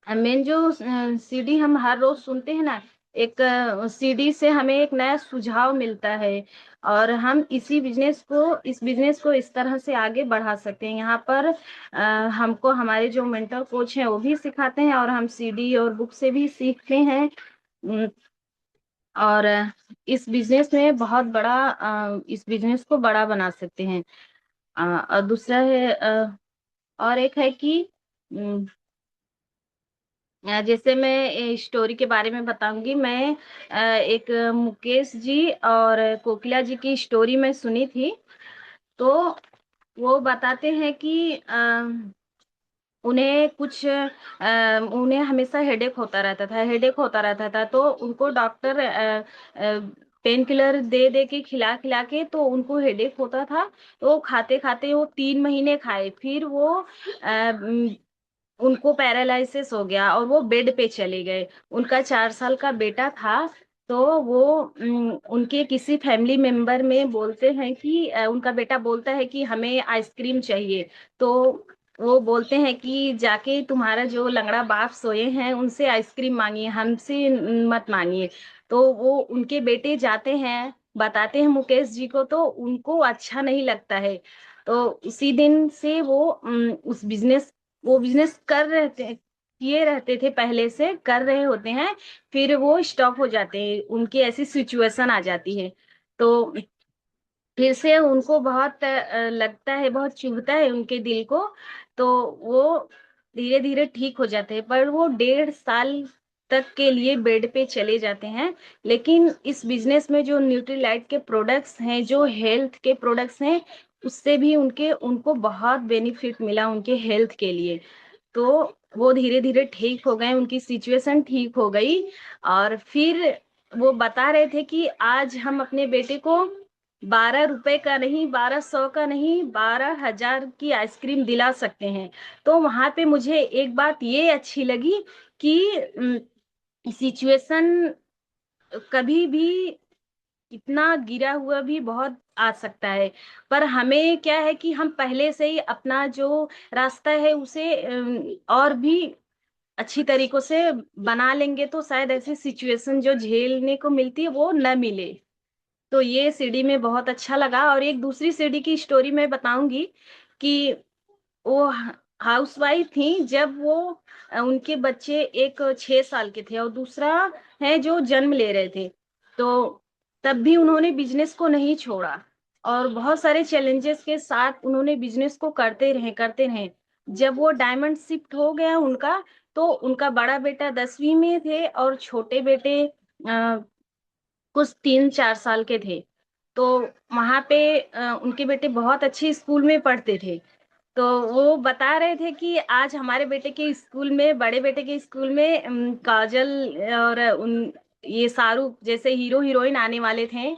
मेन जो सीडी हम हर रोज सुनते हैं ना, एक सीडी से हमें एक नया सुझाव मिलता है, और हम इस बिजनेस को इस तरह से आगे बढ़ा सकते हैं। यहाँ पर हमको हमारे जो मेंटर कोच हैं वो भी सिखाते हैं, और हम सीडी और बुक से भी सीखते हैं। और इस बिजनेस को बड़ा बना सकते हैं। और दूसरा है, और एक है कि जैसे मैं स्टोरी के बारे में बताऊंगी। मैं एक मुकेश जी और कोकिला जी की स्टोरी में सुनी थी। तो वो बताते हैं कि उन्हें हमेशा हेडेक होता रहता था। तो उनको डॉक्टर पेन किलर दे दे के खिला खिला के, तो उनको हेडेक होता था। तो खाते खाते वो 3 महीने खाए, फिर उनको पैरालिसिस हो गया और वो बेड पे चले गए। उनका 4 साल का बेटा था। तो वो उनके किसी फैमिली मेंबर में बोलते हैं कि उनका बेटा बोलता है कि हमें आइसक्रीम चाहिए। तो वो बोलते हैं कि जाके तुम्हारा जो लंगड़ा बाप सोए हैं उनसे आइसक्रीम मांगिए, हमसे मत मांगिए। तो वो उनके बेटे जाते हैं, बताते हैं मुकेश जी को, तो उनको अच्छा नहीं लगता है। तो उसी दिन से वो बिजनेस किए रहते थे, पहले से कर रहे होते हैं, फिर वो स्टॉप हो जाते हैं, उनकी ऐसी सिचुएशन आ जाती है। तो फिर से उनको बहुत लगता है, बहुत चुभता है उनके दिल को। तो वो धीरे धीरे ठीक हो जाते हैं, पर वो 1.5 साल तक के लिए बेड पे चले जाते हैं। लेकिन इस बिजनेस में जो न्यूट्रीलाइट के प्रोडक्ट्स हैं, जो हेल्थ के प्रोडक्ट्स हैं, उससे भी उनको बहुत बेनिफिट मिला उनके हेल्थ के लिए। तो वो धीरे धीरे ठीक हो गए, उनकी सिचुएशन ठीक हो गई। और फिर वो बता रहे थे कि आज हम अपने बेटे को 12 रुपए का नहीं, 1200 का नहीं, 12,000 की आइसक्रीम दिला सकते हैं। तो वहां पे मुझे एक बात ये अच्छी लगी कि सिचुएशन कभी भी इतना गिरा हुआ भी बहुत आ सकता है, पर हमें क्या है कि हम पहले से ही अपना जो रास्ता है उसे और भी अच्छी तरीकों से बना लेंगे तो शायद ऐसी सिचुएशन जो झेलने को मिलती है वो न मिले। तो ये सीडी में बहुत अच्छा लगा। और एक दूसरी सीडी की स्टोरी मैं बताऊंगी कि वो हाउसवाइफ थी जब वो उनके बच्चे एक 6 साल के थे और दूसरा है जो जन्म ले रहे थे। तो तब भी उन्होंने बिजनेस को नहीं छोड़ा और बहुत सारे चैलेंजेस के साथ उन्होंने बिजनेस को करते रहे। जब वो डायमंड शिफ्ट हो गया उनका, तो उनका बड़ा बेटा 10वीं में थे और छोटे बेटे कुछ 3-4 साल के थे। तो वहां पे उनके बेटे बहुत अच्छे स्कूल में पढ़ते थे। तो वो बता रहे थे कि आज हमारे बेटे के स्कूल में, बड़े बेटे के स्कूल में काजल और उन ये शाहरुख जैसे हीरो हीरोइन आने वाले थे।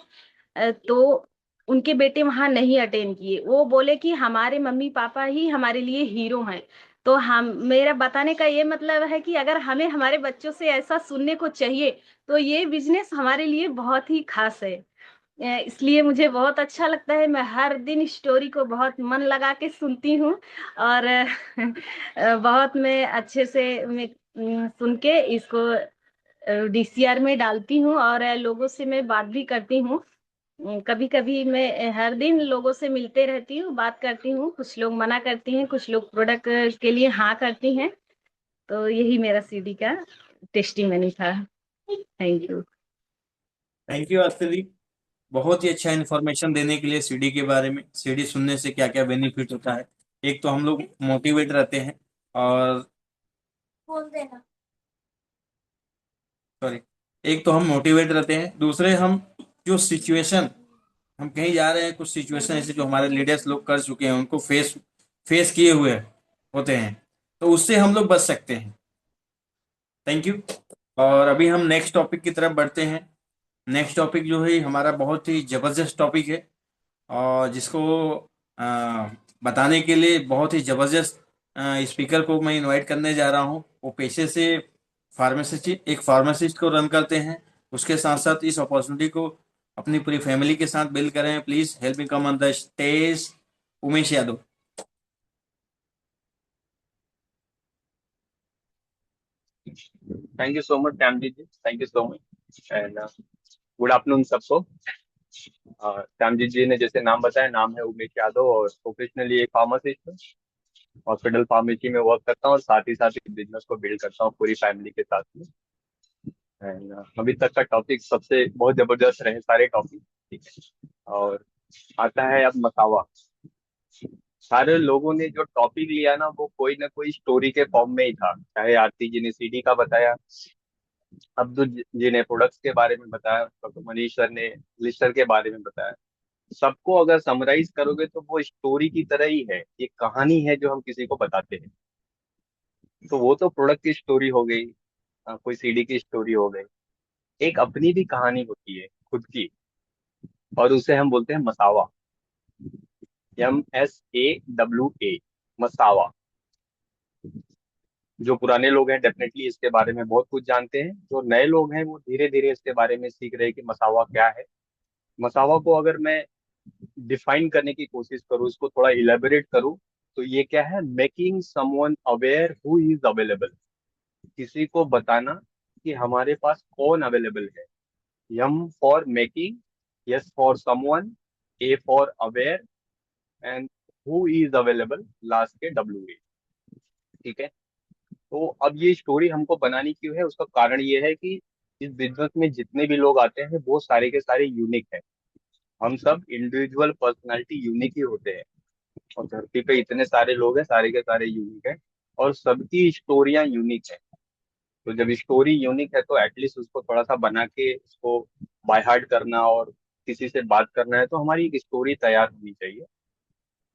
तो उनके बेटे वहां नहीं अटेंड किए। वो बोले कि हमारे मम्मी पापा ही हमारे लिए हीरो हैं। तो हम, मेरा बताने का ये मतलब है कि अगर हमें हमारे बच्चों से ऐसा सुनने को चाहिए तो ये बिजनेस हमारे लिए बहुत ही खास है। इसलिए मुझे बहुत अच्छा लगता है। मैं हर दिन स्टोरी को बहुत मन लगा के सुनती हूँ और बहुत मैं अच्छे से मैं सुन के इसको डीसीआर में डालती हूँ और लोगों से मैं बात भी करती हूँ। कभी कभी मैं हर दिन लोगों से मिलते रहती हूँ, बात करती हूँ। कुछ लोग मना करती हैं, कुछ लोग प्रोडक्ट के लिए हाँ करती हैं। तो यही मेरा सीडी का टेस्टिमनी था। Thank you. थैंक यू आरती, बहुत ही अच्छा इन्फॉर्मेशन देने के लिए सीडी के बारे में, सीडी सुनने से क्या क्या बेनिफिट होता है। एक तो हम लोग मोटिवेट रहते हैं, और सॉरी, एक तो हम मोटिवेट रहते हैं, दूसरे हम जो सिचुएशन, हम कहीं जा रहे हैं, कुछ सिचुएशन ऐसे जो हमारे लीडर्स लोग कर चुके हैं, उनको फेस फेस किए हुए होते हैं, तो उससे हम लोग बच सकते हैं। Thank you. और अभी हम नेक्स्ट टॉपिक की तरफ बढ़ते हैं। नेक्स्ट टॉपिक जो है हमारा बहुत ही जबरदस्त टॉपिक है, और जिसको अ, बताने के लिए बहुत ही जबरदस्त स्पीकर को मैं इनवाइट करने जा रहा हूँ। वो पेशे से फार्मासिस्ट को रन करते हैं, उसके साथ साथ इस अपॉर्चुनिटी को अपनी पूरी फैमिली के साथ बिल्ड करें। Please help me come on the stage, Umesh Yadav. Thank you so much Shyamjeet ji, thank you so much and good afternoon सबको। श्यामजीत जी ने जैसे नाम बताया, नाम है उमेश यादव और प्रोफेशनली एक फार्मासिस्ट हूँ। हॉस्पिटल फार्मेसी में वर्क करता हूँ और साथ ही बिजनेस को बिल्ड करता हूँ पूरी फैमिली के साथ में। एंड अभी तक का टॉपिक सबसे बहुत जबरदस्त रहे सारे टॉपिक, ठीक है। और आता है अब मसावा। सारे लोगों ने जो टॉपिक लिया ना वो कोई ना कोई स्टोरी के फॉर्म में ही था। चाहे आरती जी ने सीडी का बताया, अब्दुल जी ने प्रोडक्ट्स के बारे में बताया, डॉक्टर मनीष सर ने लिस्टर के बारे में बताया। सबको अगर समराइज करोगे तो वो स्टोरी की तरह ही है, एक कहानी है जो हम किसी को बताते हैं। तो वो तो प्रोडक्ट की स्टोरी हो गई, कोई सीडी की स्टोरी हो गई। एक अपनी भी कहानी होती है खुद की, और उसे हम बोलते हैं मसावा। MSAWA, मसावा। जो पुराने लोग हैं डेफिनेटली इसके बारे में बहुत कुछ जानते हैं, जो नए लोग हैं वो धीरे धीरे इसके बारे में सीख रहे हैं कि मसावा क्या है। मसावा को अगर मैं डिफाइन करने की कोशिश करूँ, इसको थोड़ा इलेबोरेट करूँ, तो ये क्या है? Making someone aware who is available. किसी को बताना कि हमारे पास कौन अवेलेबल है। M for making, S for someone, A for aware and who is available last के WA, ठीक है। तो अब ये स्टोरी हमको बनानी क्यों है, उसका कारण ये है कि इस बिजनेस में जितने भी लोग आते हैं वो सारे के सारे यूनिक हैं। हम सब इंडिविजुअल पर्सनालिटी यूनिक ही होते हैं, और धरती पे इतने सारे लोग हैं, सारे के सारे यूनिक हैं, और सबकी स्टोरियां यूनिक है। तो जब स्टोरी यूनिक है तो एटलीस्ट उसको थोड़ा सा बना के उसको बाय हार्ट करना और किसी से बात करना है तो हमारी एक स्टोरी तैयार होनी चाहिए।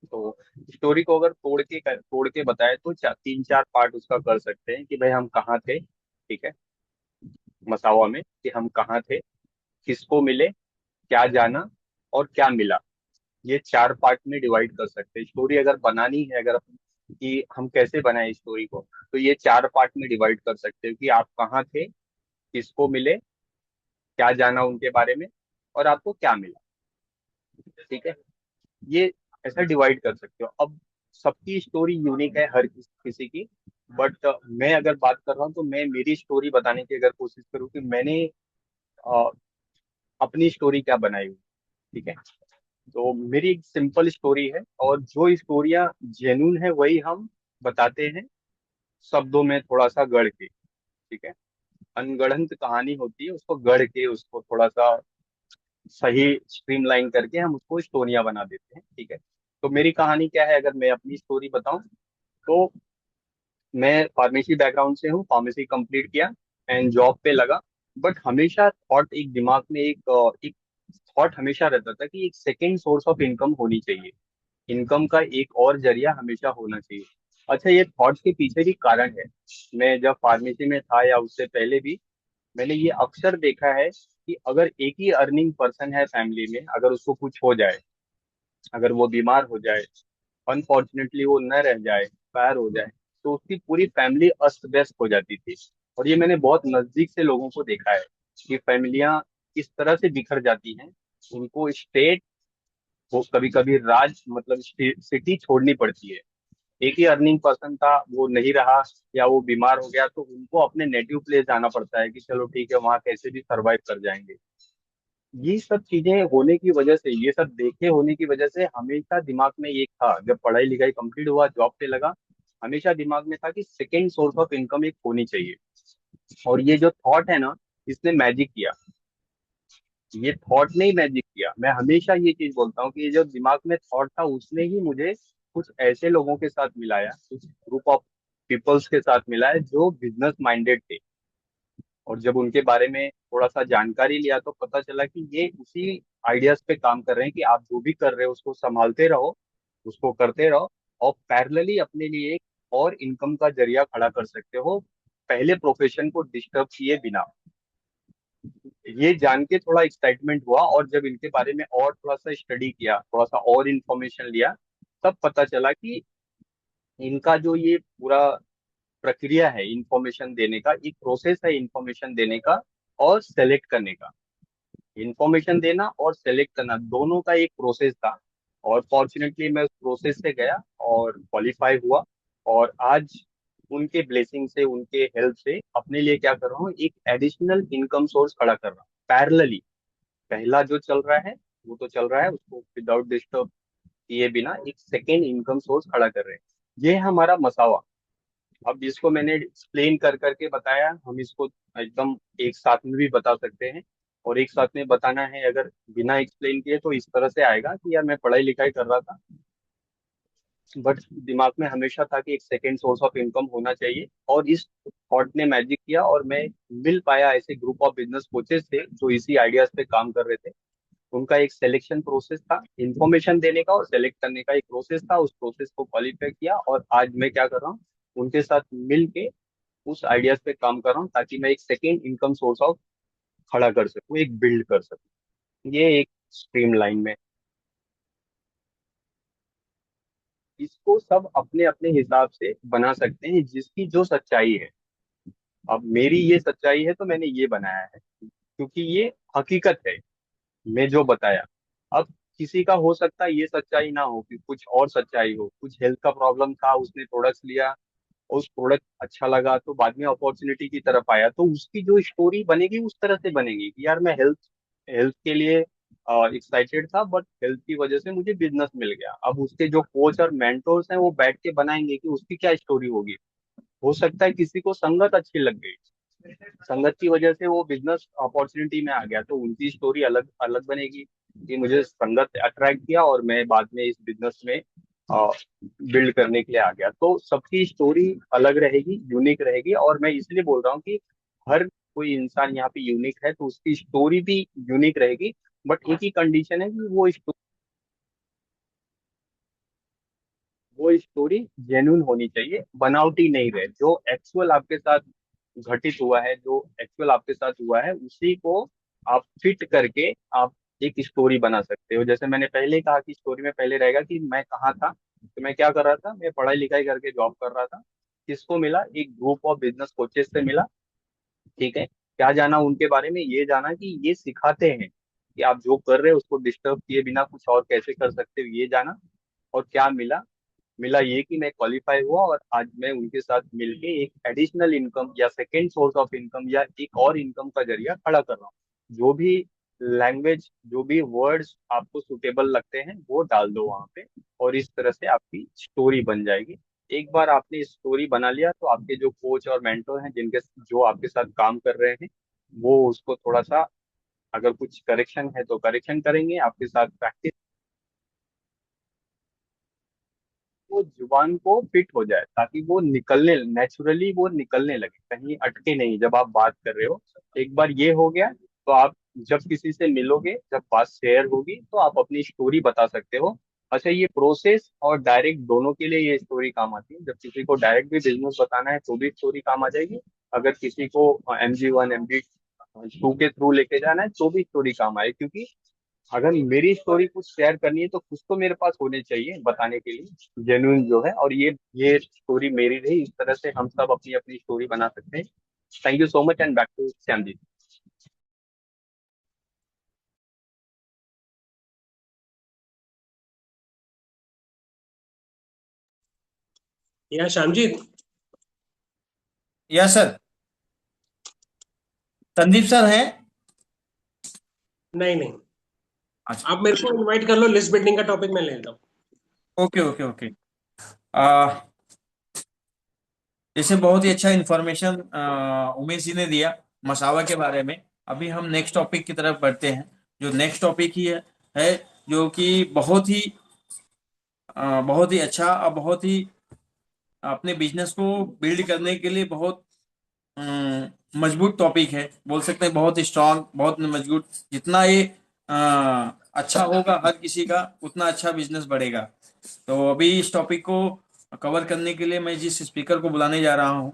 तो स्टोरी को अगर तोड़ के बताए तो 3-4 पार्ट उसका कर सकते हैं कि भाई हम कहाँ थे, ठीक है, मसावा में, कि हम कहाँ थे, किसको मिले, क्या जाना और क्या मिला। ये 4 पार्ट में डिवाइड कर सकते हैं। स्टोरी अगर बनानी है, अगर कि हम कैसे बनाए स्टोरी को, तो ये 4 पार्ट में डिवाइड कर सकते हैं कि आप कहाँ थे, किसको मिले, क्या जाना उनके बारे में, और आपको क्या मिला, ठीक है। ये ऐसा डिवाइड कर सकते हो। अब सबकी स्टोरी यूनिक है, हर किसी की, बट मैं अगर बात कर रहा हूँ तो मैं मेरी स्टोरी बताने की अगर कोशिश करूँ कि मैंने अ, अपनी स्टोरी क्या बनाई हुई, ठीक है। तो मेरी एक सिंपल स्टोरी है, और जो स्टोरियाँ जेन्युइन है वही हम बताते हैं, शब्दों में थोड़ा सा गढ़ के, ठीक है। अनगढ़ंत कहानी होती है, उसको गढ़ के, उसको थोड़ा सा सही स्ट्रीमलाइन करके हम उसको स्टोरियां बना देते हैं, ठीक है। तो मेरी कहानी क्या है, अगर मैं अपनी स्टोरी बताऊं तो मैं फार्मेसी बैकग्राउंड से हूँ, फार्मेसी कंप्लीट किया एंड जॉब पे लगा। बट हमेशा थॉट एक दिमाग में एक थॉट हमेशा रहता था कि एक सेकेंड सोर्स ऑफ इनकम होनी चाहिए, इनकम का एक और जरिया हमेशा होना चाहिए। अच्छा, ये थॉट्स के पीछे भी कारण है। मैं जब फार्मेसी में था या उससे पहले भी मैंने ये अक्सर देखा है कि अगर एक ही अर्निंग पर्सन है फैमिली में, अगर उसको कुछ हो जाए, अगर वो बीमार हो जाए, अनफॉर्चुनेटली वो न रह जाए, एक्सपायर हो जाए, तो उसकी पूरी फैमिली अस्त व्यस्त हो जाती थी। और ये मैंने बहुत नजदीक से लोगों को देखा है कि फैमिलियां इस तरह से बिखर जाती हैं, उनको स्टेट, वो कभी कभी राज मतलब सिटी छोड़नी पड़ती है। एक ही अर्निंग पर्सन था, वो नहीं रहा या वो बीमार हो गया, तो उनको अपने नेटिव प्लेस जाना पड़ता है कि चलो ठीक है, वहां कैसे भी सरवाइव कर जाएंगे। ये सब चीजें होने की वजह से, ये सब देखे होने की वजह से हमेशा दिमाग में ये था, जब पढ़ाई लिखाई कंप्लीट हुआ, जॉब पे लगा, हमेशा दिमाग में था कि सेकेंड सोर्स ऑफ इनकम एक होनी चाहिए। और ये जो थॉट है ना, इसने मैजिक किया। ये थॉट ने ही मैजिक किया। मैं हमेशा ये चीज बोलता हूँ कि ये जो दिमाग में थॉट था, उसने ही मुझे कुछ ऐसे लोगों के साथ मिलाया, कुछ ग्रुप ऑफ पीपल्स के साथ मिलाया जो बिजनेस माइंडेड थे। और जब उनके बारे में थोड़ा सा जानकारी लिया तो पता चला कि ये उसी आइडियाज पे काम कर रहे हैं कि आप जो भी कर रहे हो उसको संभालते रहो, उसको करते रहो, और पैरेलली अपने लिए एक और इनकम का जरिया खड़ा कर सकते हो, पहले प्रोफेशन को डिस्टर्ब किए बिना। ये जान के थोड़ा एक्साइटमेंट हुआ, और जब इनके बारे में और थोड़ा सा स्टडी किया, थोड़ा सा और इन्फॉर्मेशन लिया, तब पता चला कि इनका जो ये पूरा प्रक्रिया है इंफॉर्मेशन देने का, एक प्रोसेस है इंफॉर्मेशन देने का और सेलेक्ट करने का। इंफॉर्मेशन देना और सेलेक्ट करना दोनों का एक प्रोसेस था। और फॉर्चुनेटली मैं उस प्रोसेस से गया और क्वालिफाई हुआ, और आज उनके ब्लेसिंग से, उनके हेल्प से अपने लिए क्या कर रहा हूँ, एक एडिशनल इनकम सोर्स खड़ा कर रहा हूँ पैरेलली। पहला जो चल रहा है वो तो चल रहा है, उसको विदाउट डिस्टर्ब किए बिना एक सेकेंड इनकम सोर्स खड़ा कर रहे हैं। ये है हमारा मसावा। अब जिसको मैंने एक्सप्लेन कर करके बताया, हम इसको एकदम एक साथ में भी बता सकते हैं। और एक साथ में बताना है अगर बिना एक्सप्लेन किए, तो इस तरह से आएगा कि यार मैं पढ़ाई लिखाई कर रहा था, बट दिमाग में हमेशा था कि एक सेकेंड सोर्स ऑफ इनकम होना चाहिए। और इस थॉट ने मैजिक किया, और मैं मिल पाया ऐसे ग्रुप ऑफ बिजनेस कोचेस थे जो इसी आइडियाज पे काम कर रहे थे। उनका एक सिलेक्शन प्रोसेस था, इंफॉर्मेशन देने का और सेलेक्ट करने का एक प्रोसेस था, उस प्रोसेस को क्वालिफाई किया, और आज मैं क्या कर रहा हूँ, उनके साथ मिल के उस आइडियाज पे काम कर रहा हूँ, ताकि मैं एक सेकेंड इनकम सोर्स ऑफ खड़ा कर सकूँ, एक बिल्ड कर सकूँ। ये एक स्ट्रीम लाइन में, इसको सब अपने अपने हिसाब से बना सकते हैं, जिसकी जो सच्चाई है। अब मेरी ये सच्चाई है तो मैंने ये बनाया है, क्योंकि ये हकीकत है, मैं जो बताया। अब किसी का हो सकता है ये सच्चाई ना हो, कि कुछ और सच्चाई हो, कुछ हेल्थ का प्रॉब्लम था, उसने प्रोडक्ट्स लिया, उस प्रोडक्ट अच्छा लगा तो बाद में अपॉर्चुनिटी की तरफ आया, तो उसकी जो स्टोरी बनेगी उस तरह से बनेगी कि यार मैं हेल्थ हेल्थ के लिए एक्साइटेड था, बट हेल्थ की वजह से मुझे बिजनेस मिल गया। अब उसके जो कोच और मेंटोर्स हैं वो बैठ के बनाएंगे कि उसकी क्या स्टोरी होगी। हो सकता है किसी को संगत अच्छी लग गई, संगत की वजह से वो बिजनेस अपॉर्चुनिटी में आ गया, तो उनकी स्टोरी अलग अलग बनेगी कि मुझे संगत अट्रैक्ट किया और मैं बाद में इस बिजनेस में बिल्ड करने के लिए आ गया। तो सबकी स्टोरी अलग रहेगी, यूनिक रहेगी, और मैं इसलिए बोल रहा हूँ कि हर कोई इंसान यहाँ पे यूनिक है, तो उसकी स्टोरी भी यूनिक रहेगी। बट एक ही कंडीशन है कि वो वो स्टोरी जेन्युइन होनी चाहिए, बनावटी नहीं रहे। जो एक्चुअल आपके साथ घटित हुआ है, जो एक्चुअल आपके साथ हुआ है, उसी को आप फिट करके आप एक स्टोरी बना सकते हो। जैसे मैंने पहले ही कहा कि स्टोरी में पहले रहेगा कि मैं कहाँ था, तो मैं क्या कर रहा था, मैं पढ़ाई लिखाई करके जॉब कर रहा था। किसको मिला, एक ग्रुप ऑफ बिजनेस कोचेस से मिला। ठीक है, क्या जाना उनके बारे में, ये जाना कि ये सिखाते हैं कि आप जो कर रहे हो उसको डिस्टर्ब किए बिना कुछ और कैसे कर सकते हो, ये जाना। और क्या मिला, मिला ये कि मैं क्वालिफाई हुआ और आज मैं उनके साथ मिलके एक एडिशनल इनकम या सेकेंड सोर्स ऑफ इनकम या एक और इनकम का जरिया खड़ा कर रहा हूँ। जो भी लैंग्वेज, जो भी वर्ड्स आपको सुटेबल लगते हैं वो डाल दो वहां पे, और इस तरह से आपकी स्टोरी बन जाएगी। एक बार आपने स्टोरी बना लिया तो आपके जो कोच और मेंटोर हैं, जिनके जो आपके साथ काम कर रहे हैं, वो उसको थोड़ा सा, अगर कुछ करेक्शन है तो करेक्शन करेंगे, आपके साथ प्रैक्टिस, वो जुबान को फिट हो जाए, ताकि वो निकलने नेचुरली वो निकलने लगे, कहीं अटके नहीं जब आप बात कर रहे हो। एक बार ये हो गया तो आप जब किसी से मिलोगे, जब बात शेयर होगी, तो आप अपनी स्टोरी बता सकते हो। अच्छा, ये प्रोसेस और डायरेक्ट दोनों के लिए ये स्टोरी काम आती है। जब किसी को डायरेक्ट भी बिजनेस बताना है तो भी स्टोरी काम आ जाएगी। अगर किसी को MG1 MG2 के थ्रू लेके जाना है तो भी स्टोरी काम आए, क्योंकि अगर मेरी स्टोरी कुछ शेयर करनी है तो कुछ तो मेरे पास होने चाहिए बताने के लिए, जेन्युइन जो है। और ये स्टोरी मेरी रही, इस तरह से हम सब अपनी अपनी स्टोरी बना सकते हैं। Thank you so much, and back to Shyam ji. या Shyamjeet. Yes sir. Sandeep sir हैं? नहीं नहीं, अच्छा। आप मेरे को इनवाइट कर लो, लिस्ट बिल्डिंग का टॉपिक मैं ले लेता हूँ। Okay okay okay. जैसे बहुत ही अच्छा इन्फॉर्मेशन उमेश जी ने दिया मसावा के बारे में। अभी हम नेक्स्ट टॉपिक की तरफ बढ़ते हैं। जो नेक्स्ट टॉपिक ही है जो कि बहुत ही अच्छा और बहुत ही अपने बिजनेस को बिल्ड करने के लिए बहुत मजबूत टॉपिक है, बोल सकते हैं बहुत स्ट्रांग, बहुत मजबूत। जितना ये अच्छा होगा हर किसी का, उतना अच्छा बिजनेस बढ़ेगा। तो अभी इस टॉपिक को कवर करने के लिए मैं जिस स्पीकर को बुलाने जा रहा हूँ,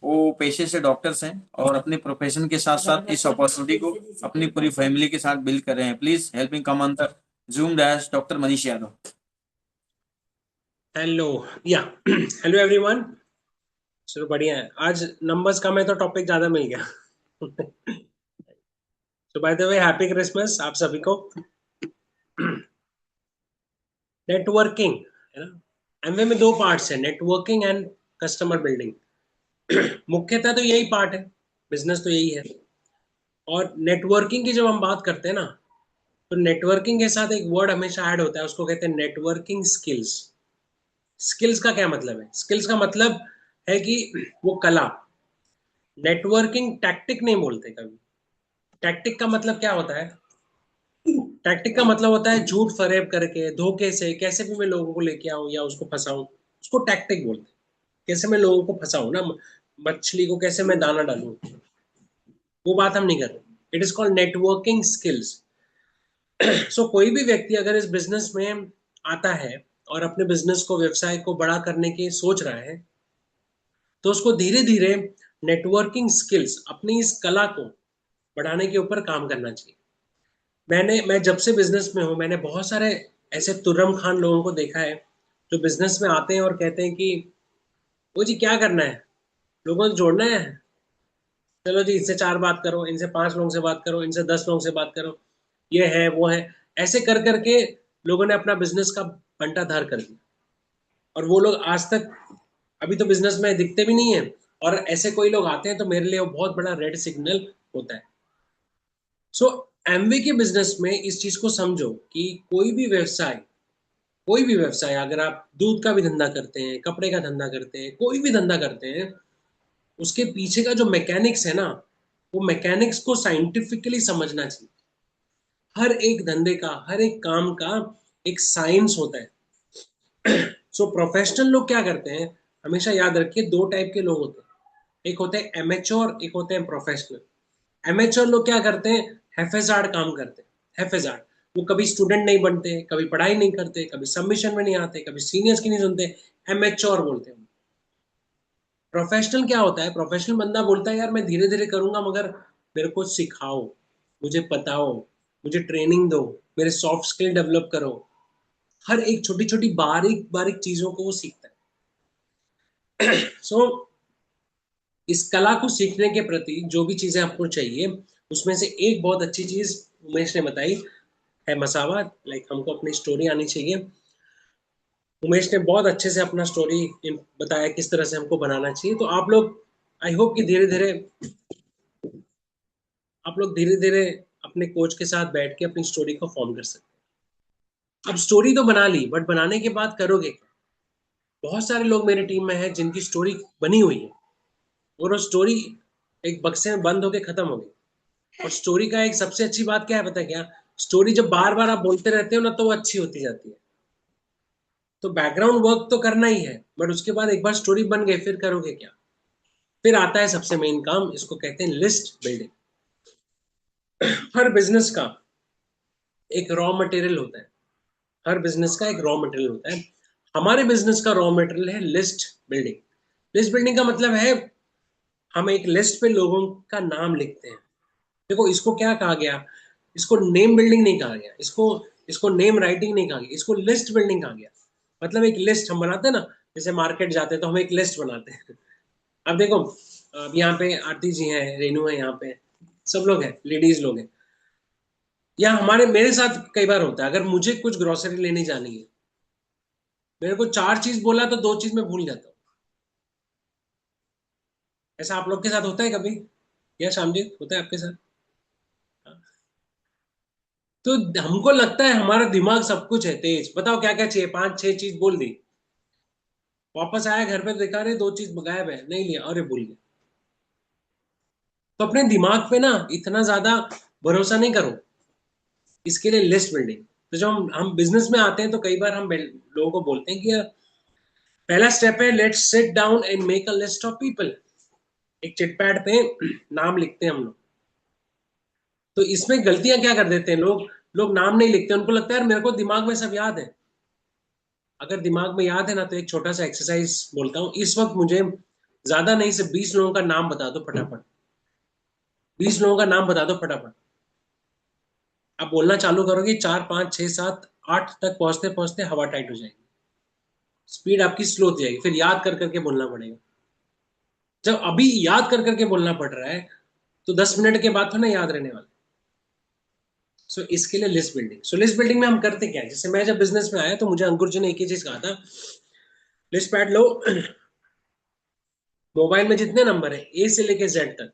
वो पेशे से डॉक्टर्स हैं और अपने प्रोफेशन के साथ साथ इस अपॉर्चुनिटी को अपनी पूरी फैमिली के साथ बिल्ड कर रहे हैं। Please help me come on the zoom dash doctor Manish Yadav. Hello, या हेलो एवरीवन। चलो बढ़िया है, आज नंबर्स कम है तो टॉपिक ज्यादा मिल गया। तो by the way happy Christmas आप सभी को। नेटवर्किंग है ना, एमवे में दो पार्ट्स है, नेटवर्किंग एंड कस्टमर बिल्डिंग। मुख्यतः तो यही पार्ट है, बिजनेस तो यही है। और नेटवर्किंग की जब हम बात करते हैं ना, तो नेटवर्किंग के साथ एक वर्ड हमेशा ऐड होता है, उसको कहते हैं नेटवर्किंग स्किल्स। स्किल्स का क्या मतलब है? स्किल्स का मतलब है कि वो कला। नेटवर्किंग टैक्टिक नहीं बोलते कभी। टैक्टिक का मतलब क्या होता है? टैक्टिक का मतलब होता है झूठ फरेब करके, धोखे से कैसे भी मैं लोगों को लेके आऊं या उसको फंसाऊं, उसको टैक्टिक बोलते हैं। कैसे मैं लोगों को फंसाऊं ना, मछली को कैसे मैं दाना डालूं, वो बात हम नहीं कर रहे। It is called networking skills. So कोई भी व्यक्ति अगर इस बिजनेस में आता है और अपने बिजनेस को, व्यवसाय को बड़ा करने की सोच रहा है, तो उसको धीरे धीरे नेटवर्किंग स्किल्स, अपनी इस कला को बढ़ाने के ऊपर काम करना चाहिए। मैं जब से बिजनेस में हूँ, मैंने बहुत सारे ऐसे तुर्रम खान लोगों को देखा है जो बिजनेस में आते हैं और कहते हैं कि वो जी क्या करना है, लोगों को जोड़ना है, चलो जी इनसे 4 बात करो, इनसे 5 लोगों से बात करो, इनसे 10 लोगों से बात करो, ये है वो है। ऐसे कर करके लोगों ने अपना बिजनेस का बंटाधार कर दिया, और वो लोग आज तक अभी तो बिजनेस में दिखते भी नहीं है। और ऐसे कोई लोग आते हैं तो मेरे लिए वो बहुत बड़ा रेड सिग्नल होता है। सो एमवे के बिजनेस में इस चीज को समझो कि कोई भी व्यवसाय, अगर आप दूध का भी धंधा करते हैं, कपड़े का धंधा करते हैं, कोई भी धंधा करते हैं, उसके पीछे का जो मैकेनिक्स है ना, वो मैकेनिक्स को साइंटिफिकली समझना चाहिए। हर एक धंधे का, हर एक काम का एक साइंस होता है। सो प्रोफेशनल लोग क्या करते हैं, हमेशा याद रखिए, दो टाइप के लोग होते हैं। एक होते हैं एमेच्योर, एक होते हैं प्रोफेशनल। एमेच्योर लोग क्या करते हैं, हैफेजार्ड काम करते हैं। हैफेजार्ड वो कभी स्टूडेंट नहीं बनते, कभी पढ़ाई नहीं करते, कभी सबमिशन में नहीं आते, कभी सीनियर्स की नहीं सुनते, एमेच्योर बोलते हैं। प्रोफेशनल क्या होता है? प्रोफेशनल बंदा बोलता है यार मैं धीरे धीरे करूंगा, मगर मेरे को सिखाओ, मुझे बताओ, मुझे ट्रेनिंग दो, मेरे सॉफ्ट स्किल डेवलप करो। हर एक छोटी छोटी बारीक बारीक चीजों को वो सीखता है। सो इस कला को सीखने के प्रति जो भी चीजें आपको चाहिए, उसमें से एक बहुत अच्छी चीज उमेश ने बताई है, मसावा। लाइक हमको अपनी स्टोरी आनी चाहिए। उमेश ने बहुत अच्छे से अपना स्टोरी बताया किस तरह से हमको बनाना चाहिए। तो आप लोग, आई होप कि धीरे धीरे आप लोग धीरे धीरे अपने कोच के साथ बैठ के अपनी स्टोरी को फॉर्म कर सकते हैं। अब स्टोरी तो बना ली, बट बनाने के बाद करोगे क्या? बहुत सारे लोग मेरी टीम में हैं जिनकी स्टोरी बनी हुई है और वो स्टोरी एक बक्से में बंद होके खत्म हो गई। और स्टोरी का एक सबसे अच्छी बात क्या है पता है क्या? स्टोरी जब बार बार आप बोलते रहते हो ना, तो वो अच्छी होती जाती है। तो बैकग्राउंड वर्क तो करना ही है, बट उसके बाद एक बार स्टोरी बन गई, फिर करोगे क्या? फिर आता है सबसे मेन काम, इसको कहते हैं लिस्ट बिल्डिंग। हर बिजनेस का एक रॉ मटेरियल होता है। हर बिजनेस का एक रॉ मटेरियल होता है। हमारे बिजनेस का रॉ मटेरियल है लिस्ट बिल्डिंग। लिस्ट बिल्डिंग का मतलब है हम एक लिस्ट पे लोगों का नाम लिखते हैं। देखो इसको क्या कहा गया? इसको नेम बिल्डिंग नहीं कहा गया, इसको इसको नेम राइटिंग नहीं कहा गया, इसको लिस्ट बिल्डिंग कहा गया। मतलब एक लिस्ट हम बनाते हैं ना, जैसे मार्केट जाते हैं तो हम एक लिस्ट बनाते हैं। अब देखो, अब यहाँ पे आरती जी हैं, रेनू है, यहाँ पे सब लोग हैं, लेडीज लोग हैं। या हमारे मेरे साथ कई बार होता है, अगर मुझे कुछ ग्रोसरी लेने जानी है, मेरे को 4 चीज बोला तो 2 चीज मैं भूल जाता हूँ। ऐसा आप लोग के साथ होता है कभी? या शाम जी होता है आपके साथ? तो हमको लगता है हमारा दिमाग सब कुछ है तेज, बताओ क्या क्या चाहिए, 5-6 चीज बोल दी, वापस आया घर पे देखा रहे 2 चीज गायब है, नहीं लिया, अरे भूल गया। तो अपने दिमाग पे ना इतना ज्यादा भरोसा नहीं करो। इसके लिए लिस्ट बिल्डिंग। तो जब हम बिजनेस में आते हैं तो कई बार हम लोगों को बोलते हैं कि पहला स्टेप है let's sit down and make a list of people. एक चिटपैड पे नाम लिखते हैं हम लोग। तो इसमें गलतियां क्या कर देते हैं लोग? लोग नाम नहीं लिखते, उनको लगता है यार मेरे को दिमाग में सब याद है। अगर दिमाग में याद है ना, तो एक छोटा सा एक्सरसाइज बोलता हूँ इस वक्त, मुझे ज्यादा नहीं से 20 लोगों का नाम बता दो फटाफट। 20 लोगों का नाम बता दो फटाफट। आप बोलना चालू करोगे, 4, 5, 6, 7, 8 तक पहुंचते पहुंचते हवा टाइट हो जाएगी, स्पीड आपकी स्लो हो जाएगी, फिर याद कर करके बोलना पड़ेगा। जब अभी याद कर करके बोलना पड़ रहा है, तो 10 मिनट के बाद तो ना याद रहने वाला। सो इसके लिए लिस्ट बिल्डिंग। सो लिस्ट बिल्डिंग में हम करते क्या है? जैसे मैं जब बिजनेस में आया तो मुझे अंकुर जी ने एक ही चीज कहा था, लिस्ट पैड लो, मोबाइल में जितने नंबर है ए से लेके जेड तक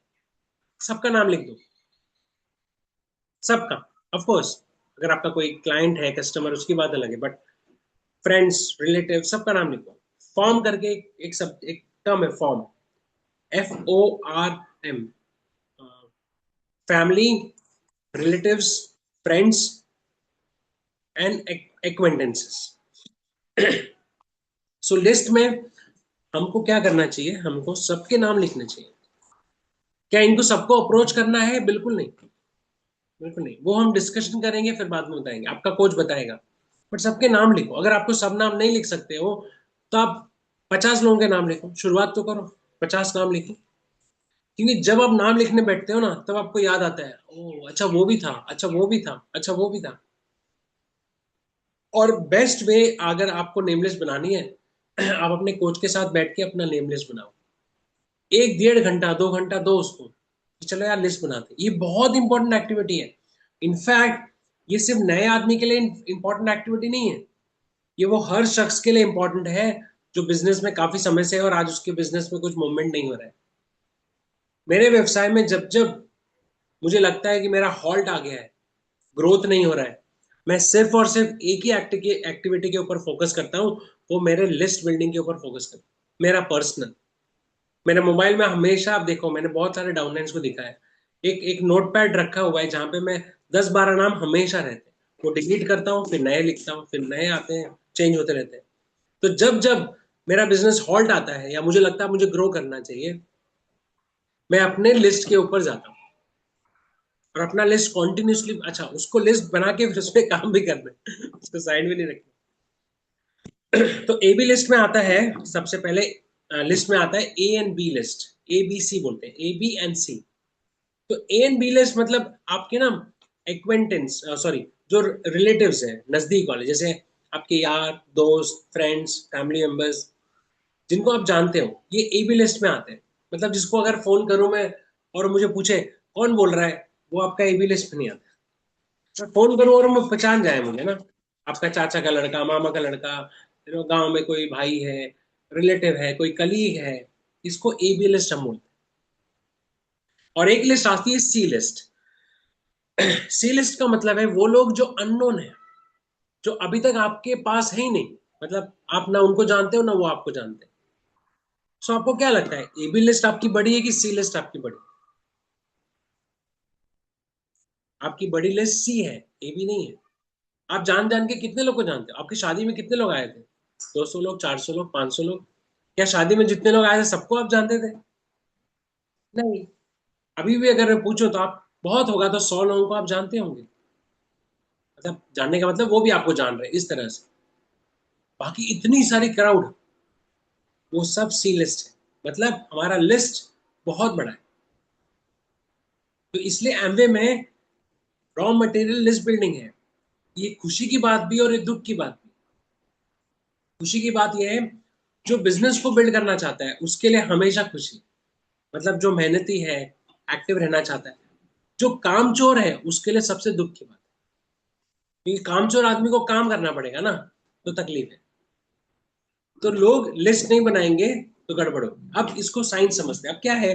सबका नाम लिख दो, सबका। ऑफ कोर्स अगर आपका कोई क्लाइंट है, कस्टमर, उसकी बात अलग है, बट फ्रेंड्स, रिलेटिव, सबका नाम लिखो। फॉर्म करके एक सब एक टर्म है form, FORM, family, relatives, friends and acquaintances. So list में हमको क्या करना चाहिए? हमको सबके नाम लिखने चाहिए। क्या इनको सबको अप्रोच करना है? बिल्कुल नहीं, बिल्कुल नहीं। वो हम डिस्कशन करेंगे, फिर बाद में बताएंगे, आपका कोच बताएगा। बट सबके नाम लिखो। अगर आपको सब नाम नहीं लिख सकते हो, तो आप 50 लोगों के नाम लिखो, शुरुआत तो करो, 50 नाम लिखो। क्योंकि जब आप नाम लिखने बैठते हो ना, तब आपको याद आता है, ओ अच्छा वो भी था, अच्छा वो भी था, अच्छा वो भी था। और बेस्ट वे, अगर आपको नेम लिस्ट बनानी है, आप अपने कोच के साथ बैठ के अपना नेम लिस्ट बनाओ। 1-1.5 घंटा 2 घंटा दो उसको कि चलो यार लिस्ट बनाते। ये बहुत इंपॉर्टेंट एक्टिविटी है। इनफैक्ट ये सिर्फ नए आदमी के लिए इंपॉर्टेंट एक्टिविटी नहीं है, ये वो हर शख्स के लिए इंपॉर्टेंट है जो बिजनेस में काफी समय से है और आज उसके बिजनेस में कुछ मूवमेंट नहीं हो रहा है। मेरे व्यवसाय में जब जब मुझे लगता है कि मेरा हॉल्ट आ गया है, ग्रोथ नहीं हो रहा है, मैं सिर्फ और सिर्फ एक ही एक्टिविटी के ऊपर फोकस करता हूँ, वो मेरे लिस्ट बिल्डिंग के ऊपर फोकस करता हूँ, मेरा पर्सनल। मेरे मोबाइल में हमेशा, आप देखो मैंने बहुत सारे डाउनलाइंस को दिखा है, एक एक नोट पैड रखा हुआ है जहां पे मैं 10-12 नाम हमेशा रहते हैं, वो डिलीट करता हूँ, फिर नए लिखता हूँ, फिर नए आते हैं, चेंज होते रहते हैं। तो जब जब मेरा बिजनेस हॉल्ट आता है या मुझे लगता है मुझे ग्रो करना चाहिए, मैं अपने लिस्ट के ऊपर जाता हूँ। और अपना लिस्ट कॉन्टिन्यूसली, अच्छा उसको लिस्ट बना के फिर उसमें काम भी करना है, उसको साइड में नहीं रखना। तो ए बी लिस्ट में आता है, सबसे पहले लिस्ट में आता है A and B list, A B C बोलते हैं, ए बी एंड सी। तो ए एंड बी लिस्ट मतलब आपके ना एक्वेंटेंस, सॉरी जो रिलेटिव्स हैं नजदीक वाले, जैसे आपके यार दोस्त फ्रेंड्स फैमिली मेंबर्स जिनको आप जानते हो, ये ए बी लिस्ट में आते हैं। मतलब जिसको अगर फोन करूं मैं और मुझे पूछे कौन बोल रहा है, वो आपका ए बी लिस्ट में नहीं आता। मैं फोन करूं और मैं पहचान जाए मुझे ना, आपका चाचा का लड़का, मामा का लड़का, गांव में कोई भाई है, रिलेटिव है, कोई कलीग है, इसको ए बी लिस्ट हम बोलते हैं। और एक लिस्ट आती है सी लिस्ट। सी लिस्ट का मतलब है वो लोग जो अननोन है, जो अभी तक आपके पास है ही नहीं, मतलब आप ना उनको जानते हो ना वो आपको जानते हैं। सो आपको क्या लगता है, ए बी लिस्ट आपकी बड़ी है कि सी लिस्ट आपकी बड़ी? आपकी बड़ी लिस्ट सी है, ए बी नहीं है। आप जान जान के कितने लोग को जानते हो? आपकी शादी में कितने लोग आए थे? 200 लोग, 400 लोग, 500 लोग? क्या शादी में जितने लोग आए थे सबको आप जानते थे? नहीं। अभी भी अगर पूछो तो आप बहुत होगा तो 100 लोगों को आप जानते होंगे। मतलब जानने का मतलब वो भी आपको जान रहे हैं इस तरह से। बाकी इतनी सारी क्राउड, वो सब सी लिस्ट है। मतलब हमारा लिस्ट बहुत बड़ा है। तो इसलिए एमवे में रॉ मटेरियल लिस्ट बिल्डिंग है। ये खुशी की बात भी और ये दुख की बात भी। खुशी की बात यह है, जो बिजनेस को बिल्ड करना चाहता है उसके लिए हमेशा खुशी, मतलब जो मेहनती है, एक्टिव रहना चाहता है। जो कामचोर है उसके लिए सबसे दुख की बात है, क्योंकि कामचोर आदमी को काम करना पड़ेगा ना, तो तकलीफ है। तो लोग लिस्ट नहीं बनाएंगे तो गड़बड़ होगी। अब इसको साइंस समझते हैं। अब क्या है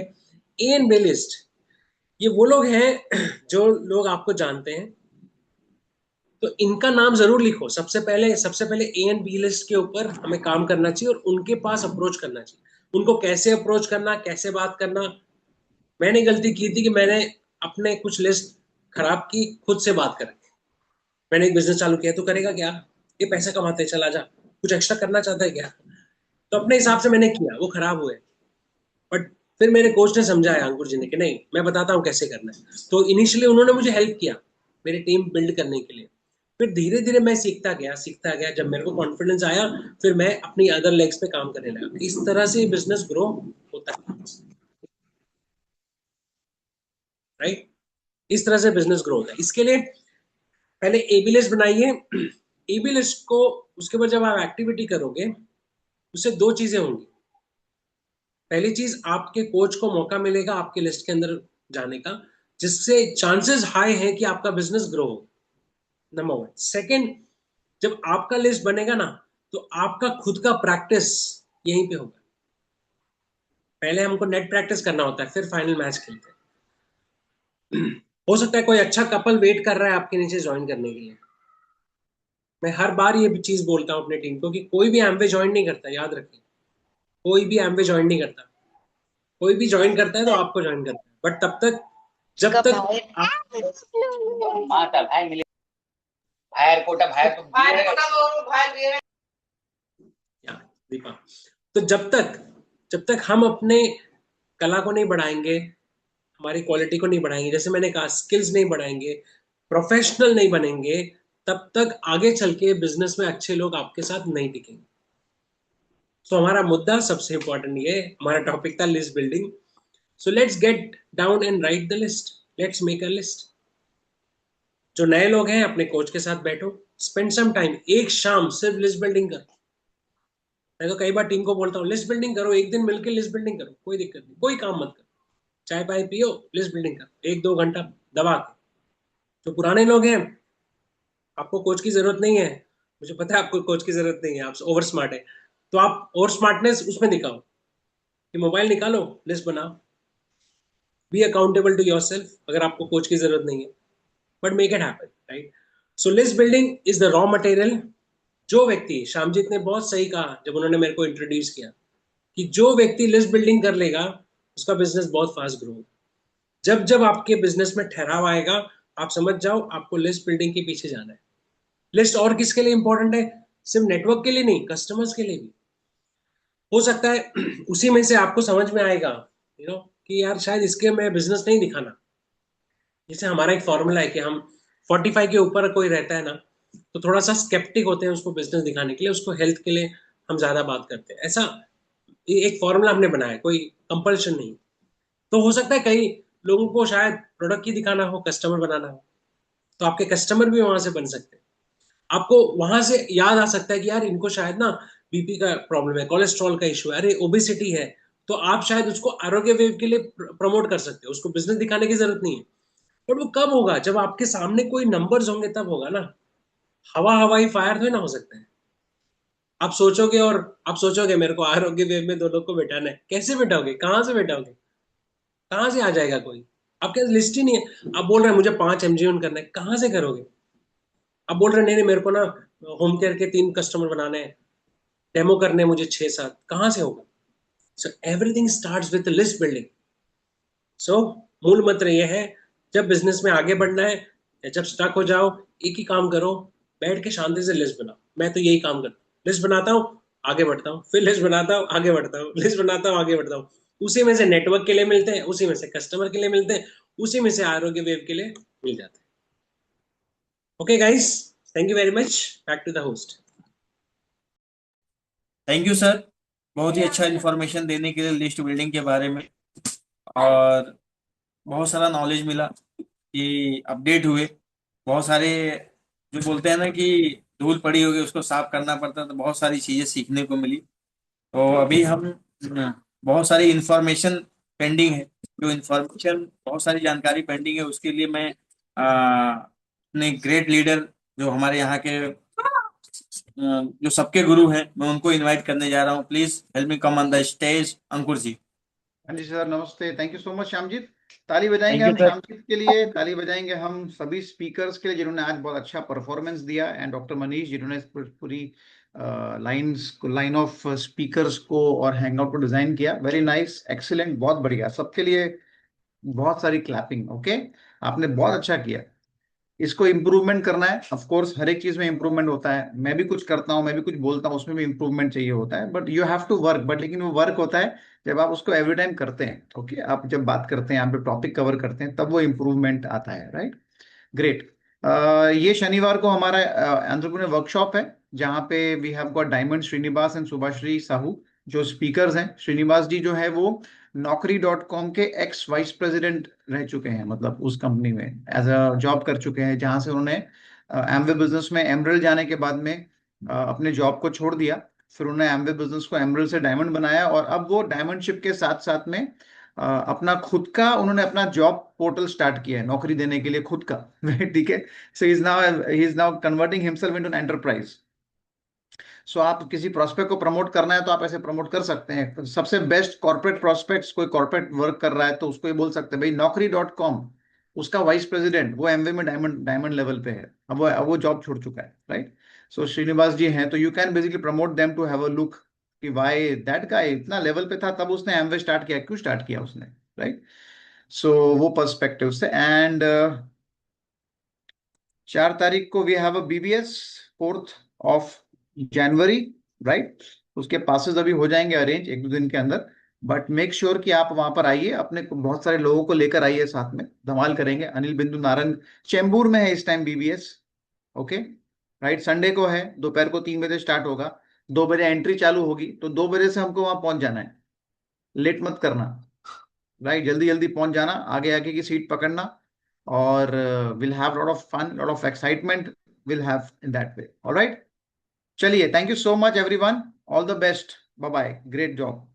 ए एंड बी लिस्ट? ये वो लोग हैं जो लोग आपको जानते हैं, तो इनका नाम जरूर लिखो। सबसे पहले ए एंड बी लिस्ट के ऊपर हमें काम करना चाहिए और उनके पास अप्रोच करना चाहिए। उनको कैसे अप्रोच करना, कैसे बात करना। मैंने गलती की थी कि मैंने अपने कुछ लिस्ट खराब की खुद से बात कर। मैंने एक बिजनेस चालू किया, तो करेगा क्या, ये पैसा कमाते चला जा, कुछ एक्स्ट्रा करना चाहता है क्या? तो अपने हिसाब से मैंने किया, वो खराब हुए। बट फिर मेरे कोच ने समझाया, अंकुर जी ने, कि नहीं मैं बताता हूँ कैसे करना है। तो इनिशियली उन्होंने मुझे हेल्प किया मेरी टीम बिल्ड करने के लिए। फिर धीरे धीरे मैं सीखता गया। जब मेरे को कॉन्फिडेंस आया, फिर मैं अपनी अदर लेग्स पे काम करने लगा। इस तरह से बिजनेस ग्रो होता है, राइट? इस तरह से बिजनेस ग्रो होता है। इसके लिए पहले एबी लिस्ट बनाइए। एबी लिस्ट को, उसके बाद जब आप एक्टिविटी करोगे, उससे दो चीजें होंगी। पहली चीज, आपके कोच को मौका मिलेगा आपके लिस्ट के अंदर जाने का, जिससे चांसेस हाई है कि आपका बिजनेस ग्रो हो। Number one. सेकेंड, जब आपका लिस्ट बनेगा ना, तो आपका खुद का प्रैक्टिस यहीं पे होगा। पहले हमको नेट प्रैक्टिस करना होता है, फिर फाइनल मैच खेलते हैं। हो सकता है कोई अच्छा कपल वेट कर रहा है आपके नीचे ज्वाइन करने के लिए। मैं हर बार ये चीज बोलता हूँ अपनी टीम को कि कोई भी एमवे ज्वाइन नहीं करता, याद रखिए। कोई भी एमवे ज्वाइन नहीं करता। कोई भी ज्वाइन करता है तो आपको ज्वाइन करता है, बट तब तक जब तक दीपा, तो जब तक हम अपने कला को नहीं बढ़ाएंगे, हमारी क्वालिटी को नहीं बढ़ाएंगे, जैसे मैंने कहा स्किल्स नहीं बढ़ाएंगे, प्रोफेशनल नहीं बनेंगे, तब तक आगे चल के बिजनेस में अच्छे लोग आपके साथ नहीं टिकेंगे। सो हमारा मुद्दा सबसे इंपॉर्टेंट, ये हमारा टॉपिक था list building. So let's get down and right the list. Let's make a list. जो नए लोग हैं अपने कोच के साथ बैठो, स्पेंड सम टाइम, एक शाम सिर्फ लिस्ट बिल्डिंग करो। मैं तो कई बार टीम को बोलता हूँ लिस्ट बिल्डिंग करो, एक दिन मिलकर लिस्ट बिल्डिंग करो, कोई दिक्कत नहीं, कोई काम मत करो, चाय पानी पियो, लिस्ट बिल्डिंग करो 1-2 घंटा दबा के। जो पुराने लोग हैं, आपको कोच की जरूरत नहीं है, मुझे पता है आपको कोच की जरूरत नहीं है, आप ओवर स्मार्ट है, तो आप और स्मार्टनेस उसमें दिखाओ कि मोबाइल निकालो, लिस्ट बनाओ, बी अकाउंटेबल टू योरसेल्फ। अगर आपको कोच की जरूरत नहीं है, but make it happen, right? So list building is the raw material. जो व्यक्ति, श्यामजीत ने बहुत सही कहा जब उन्होंने मेरे को इंट्रोड्यूस किया, कि जो व्यक्ति लिस्ट बिल्डिंग कर लेगा उसका बिजनेस बहुत फास्ट ग्रो होगा। जब जब आपके बिजनेस में ठहराव आएगा, आप समझ जाओ आपको लिस्ट बिल्डिंग के पीछे जाना है। लिस्ट और किसके लिए इंपॉर्टेंट है? सिर्फ नेटवर्क के लिए नहीं, कस्टमर्स के लिए भी। हो सकता है उसी में से आपको समझ में आएगा कि यार शायद इसके मैं बिजनेस नहीं दिखाना, जैसे हमारा एक फॉर्मूला है कि हम 45 के ऊपर कोई रहता है ना तो थोड़ा सा स्केप्टिक होते हैं उसको बिजनेस दिखाने के लिए, उसको हेल्थ के लिए हम ज्यादा बात करते हैं। ऐसा एक फॉर्मूला हमने बनाया, कोई कंपल्शन नहीं। तो हो सकता है कई लोगों को शायद प्रोडक्ट ही दिखाना हो, कस्टमर बनाना हो, तो आपके कस्टमर भी वहां से बन सकते हैं। आपको वहां से याद आ सकता है कि यार इनको शायद ना बीपी का प्रॉब्लम है, कोलेस्ट्रॉल का इशू है, अरे ओबेसिटी है, तो आप शायद उसको आरोग्य वेव के लिए प्रमोट कर सकते हो, उसको बिजनेस दिखाने की जरूरत नहीं है। बट वो कब होगा? जब आपके सामने कोई नंबर्स होंगे तब होगा ना। हवा हवाई फायर तो ना हो सकता है। आप सोचोगे मेरे को आरोग्य वेव में 2 लोग को बैठाना है, कैसे बैठाओगे? कहाँ से बैठाओगे? कहाँ से आ जाएगा कोई? आपके पास लिस्ट ही नहीं है। आप बोल रहे हैं मुझे 5 MGN करना है, कहाँ से करोगे? आप बोल रहे हैं नहीं नहीं मेरे को ना होम केयर के 3 कस्टमर बनाने हैं, डेमो करने हैं मुझे 6-7, कहाँ से होगा? So everything starts with list building. So मूल मंत्र यह है, जब बिजनेस में आगे बढ़ना है या जब स्टक हो जाओ, एक ही काम करो, बैठ के शांति से लिस्ट बनाओ। मैं तो यही काम करता हूँ, लिस्ट बनाता हूँ, आगे बढ़ता हूँ, फिर लिस्ट बनाता हूँ, आगे बढ़ता हूँ, लिस्ट बनाता हूँ, आगे बढ़ता हूँ। उसी में से नेटवर्क के लिए मिलते हैं, उसी में से कस्टमर के लिए मिलते हैं, उसी में से आरोग्य वेव के लिए मिल जाते हैं। Okay guys, thank you very much. Back to the host. Thank you sir, बहुत ही अच्छा इन्फॉर्मेशन देने के लिए लिस्ट बिल्डिंग के बारे में, और बहुत सारा नॉलेज मिला कि अपडेट हुए। बहुत सारे जो बोलते हैं ना कि धूल पड़ी होगी उसको साफ करना पड़ता है, तो बहुत सारी चीजें सीखने को मिली। तो अभी हम बहुत सारी इंफॉर्मेशन पेंडिंग है, जो इंफॉर्मेशन बहुत सारी जानकारी पेंडिंग है, उसके लिए मैं अपने ग्रेट लीडर जो हमारे यहाँ के जो सबके गुरु हैं, मैं उनको इनवाइट करने जा रहा हूँ। Please help me come on the stage, Ankur ji. हाँ जी सर, नमस्ते। Thank you so much Shyamjeet. ताली बजाएंगे थैंक यू हम सर। श्यामजीत के लिए, ताली बजाएंगे हम सभी स्पीकर्स के लिए जिन्होंने आज बहुत अच्छा परफॉर्मेंस दिया, एंड डॉक्टर मनीष जिन्होंने पूरी लाइन ऑफ स्पीकर्स को और हैंगआउट को डिजाइन किया। वेरी नाइस, एक्सीलेंट, बहुत बढ़िया। सबके लिए बहुत सारी क्लैपिंग। ओके, आपने बहुत अच्छा किया। इसको इम्प्रूवमेंट करना है। ऑफ कोर्स हर एक चीज में इम्प्रूवमेंट होता है, मैं भी कुछ करता हूँ, मैं भी कुछ बोलता हूँ, उसमें भी इम्प्रूवमेंट चाहिए होता है, but you have to work. But लेकिन वो वर्क होता है जब आप उसको एवरी टाइम करते हैं। ओके, आप जब बात करते हैं, आप जब टॉपिक कवर करते हैं, तब वो इम्प्रूवमेंट आता है। Right, great. ये शनिवार को हमारा एंटरप्रेन्योर वर्कशॉप है, जहाँ पे we have got diamond Srinivas and Subhashree Sahu जो स्पीकर्स हैं। श्रीनिवास जी जो है वो Naukri.com के एक्स वाइस प्रेसिडेंट रह चुके हैं, मतलब उस कंपनी में एज अ जॉब कर चुके हैं, जहां से उन्होंने एमवे बिजनेस में एमरल जाने के बाद में अपने जॉब को छोड़ दिया। फिर उन्होंने एमवे बिजनेस को एमरल से डायमंड बनाया, और अब वो डायमंडशिप के साथ साथ में अपना खुद का उन्होंने अपना जॉब पोर्टल स्टार्ट किया है, नौकरी देने के लिए खुद का। ठीक है। So he is now converting himself into an enterprise. So आप किसी प्रोस्पेक्ट को प्रमोट करना है तो आप ऐसे प्रमोट कर सकते हैं। सबसे बेस्ट कॉर्पोरेट प्रोस्पेक्ट्स, कोई कॉर्पोरेट वर्क कर रहा है तो उसको ये बोल सकते हैं भाई Naukri.com, उसका वाइस प्रेसिडेंट वो एमवे में डायमंड डायमंड लेवल पे है, अब वो जॉब छोड़ चुका है। राइट, सो श्रीनिवास जी हैं, तो you can basically promote them to have a look कि वाई दैट गाय इतना लेवल पे था तब उसने एमवे स्टार्ट किया, क्यों स्टार्ट किया उसने। राइट, सो वो पर्सपेक्टिव से। एंड 4 तारीख को we have a BBS, 4th of January। Right, उसके पासेस अभी हो जाएंगे अरेंज 1-2 दिन के अंदर। बट मेक श्योर कि आप वहां पर आइए, अपने बहुत सारे लोगों को लेकर आइए, साथ में धमाल करेंगे। अनिल बिंदु नारंग चेंबूर में है इस time BBS. Okay, right, Sunday को है, दोपहर को 3 बजे स्टार्ट होगा, 2 बजे एंट्री चालू होगी, तो 2 बजे से हमको वहां पहुंच जाना है, लेट मत करना। राइट, जल्दी जल्दी पहुंच जाना, आगे आगे की सीट पकड़ना, और will have lot of fun, lot of excitement will have in that way. Alright, चलिए, thank you so much everyone, all the best, bye bye, great job.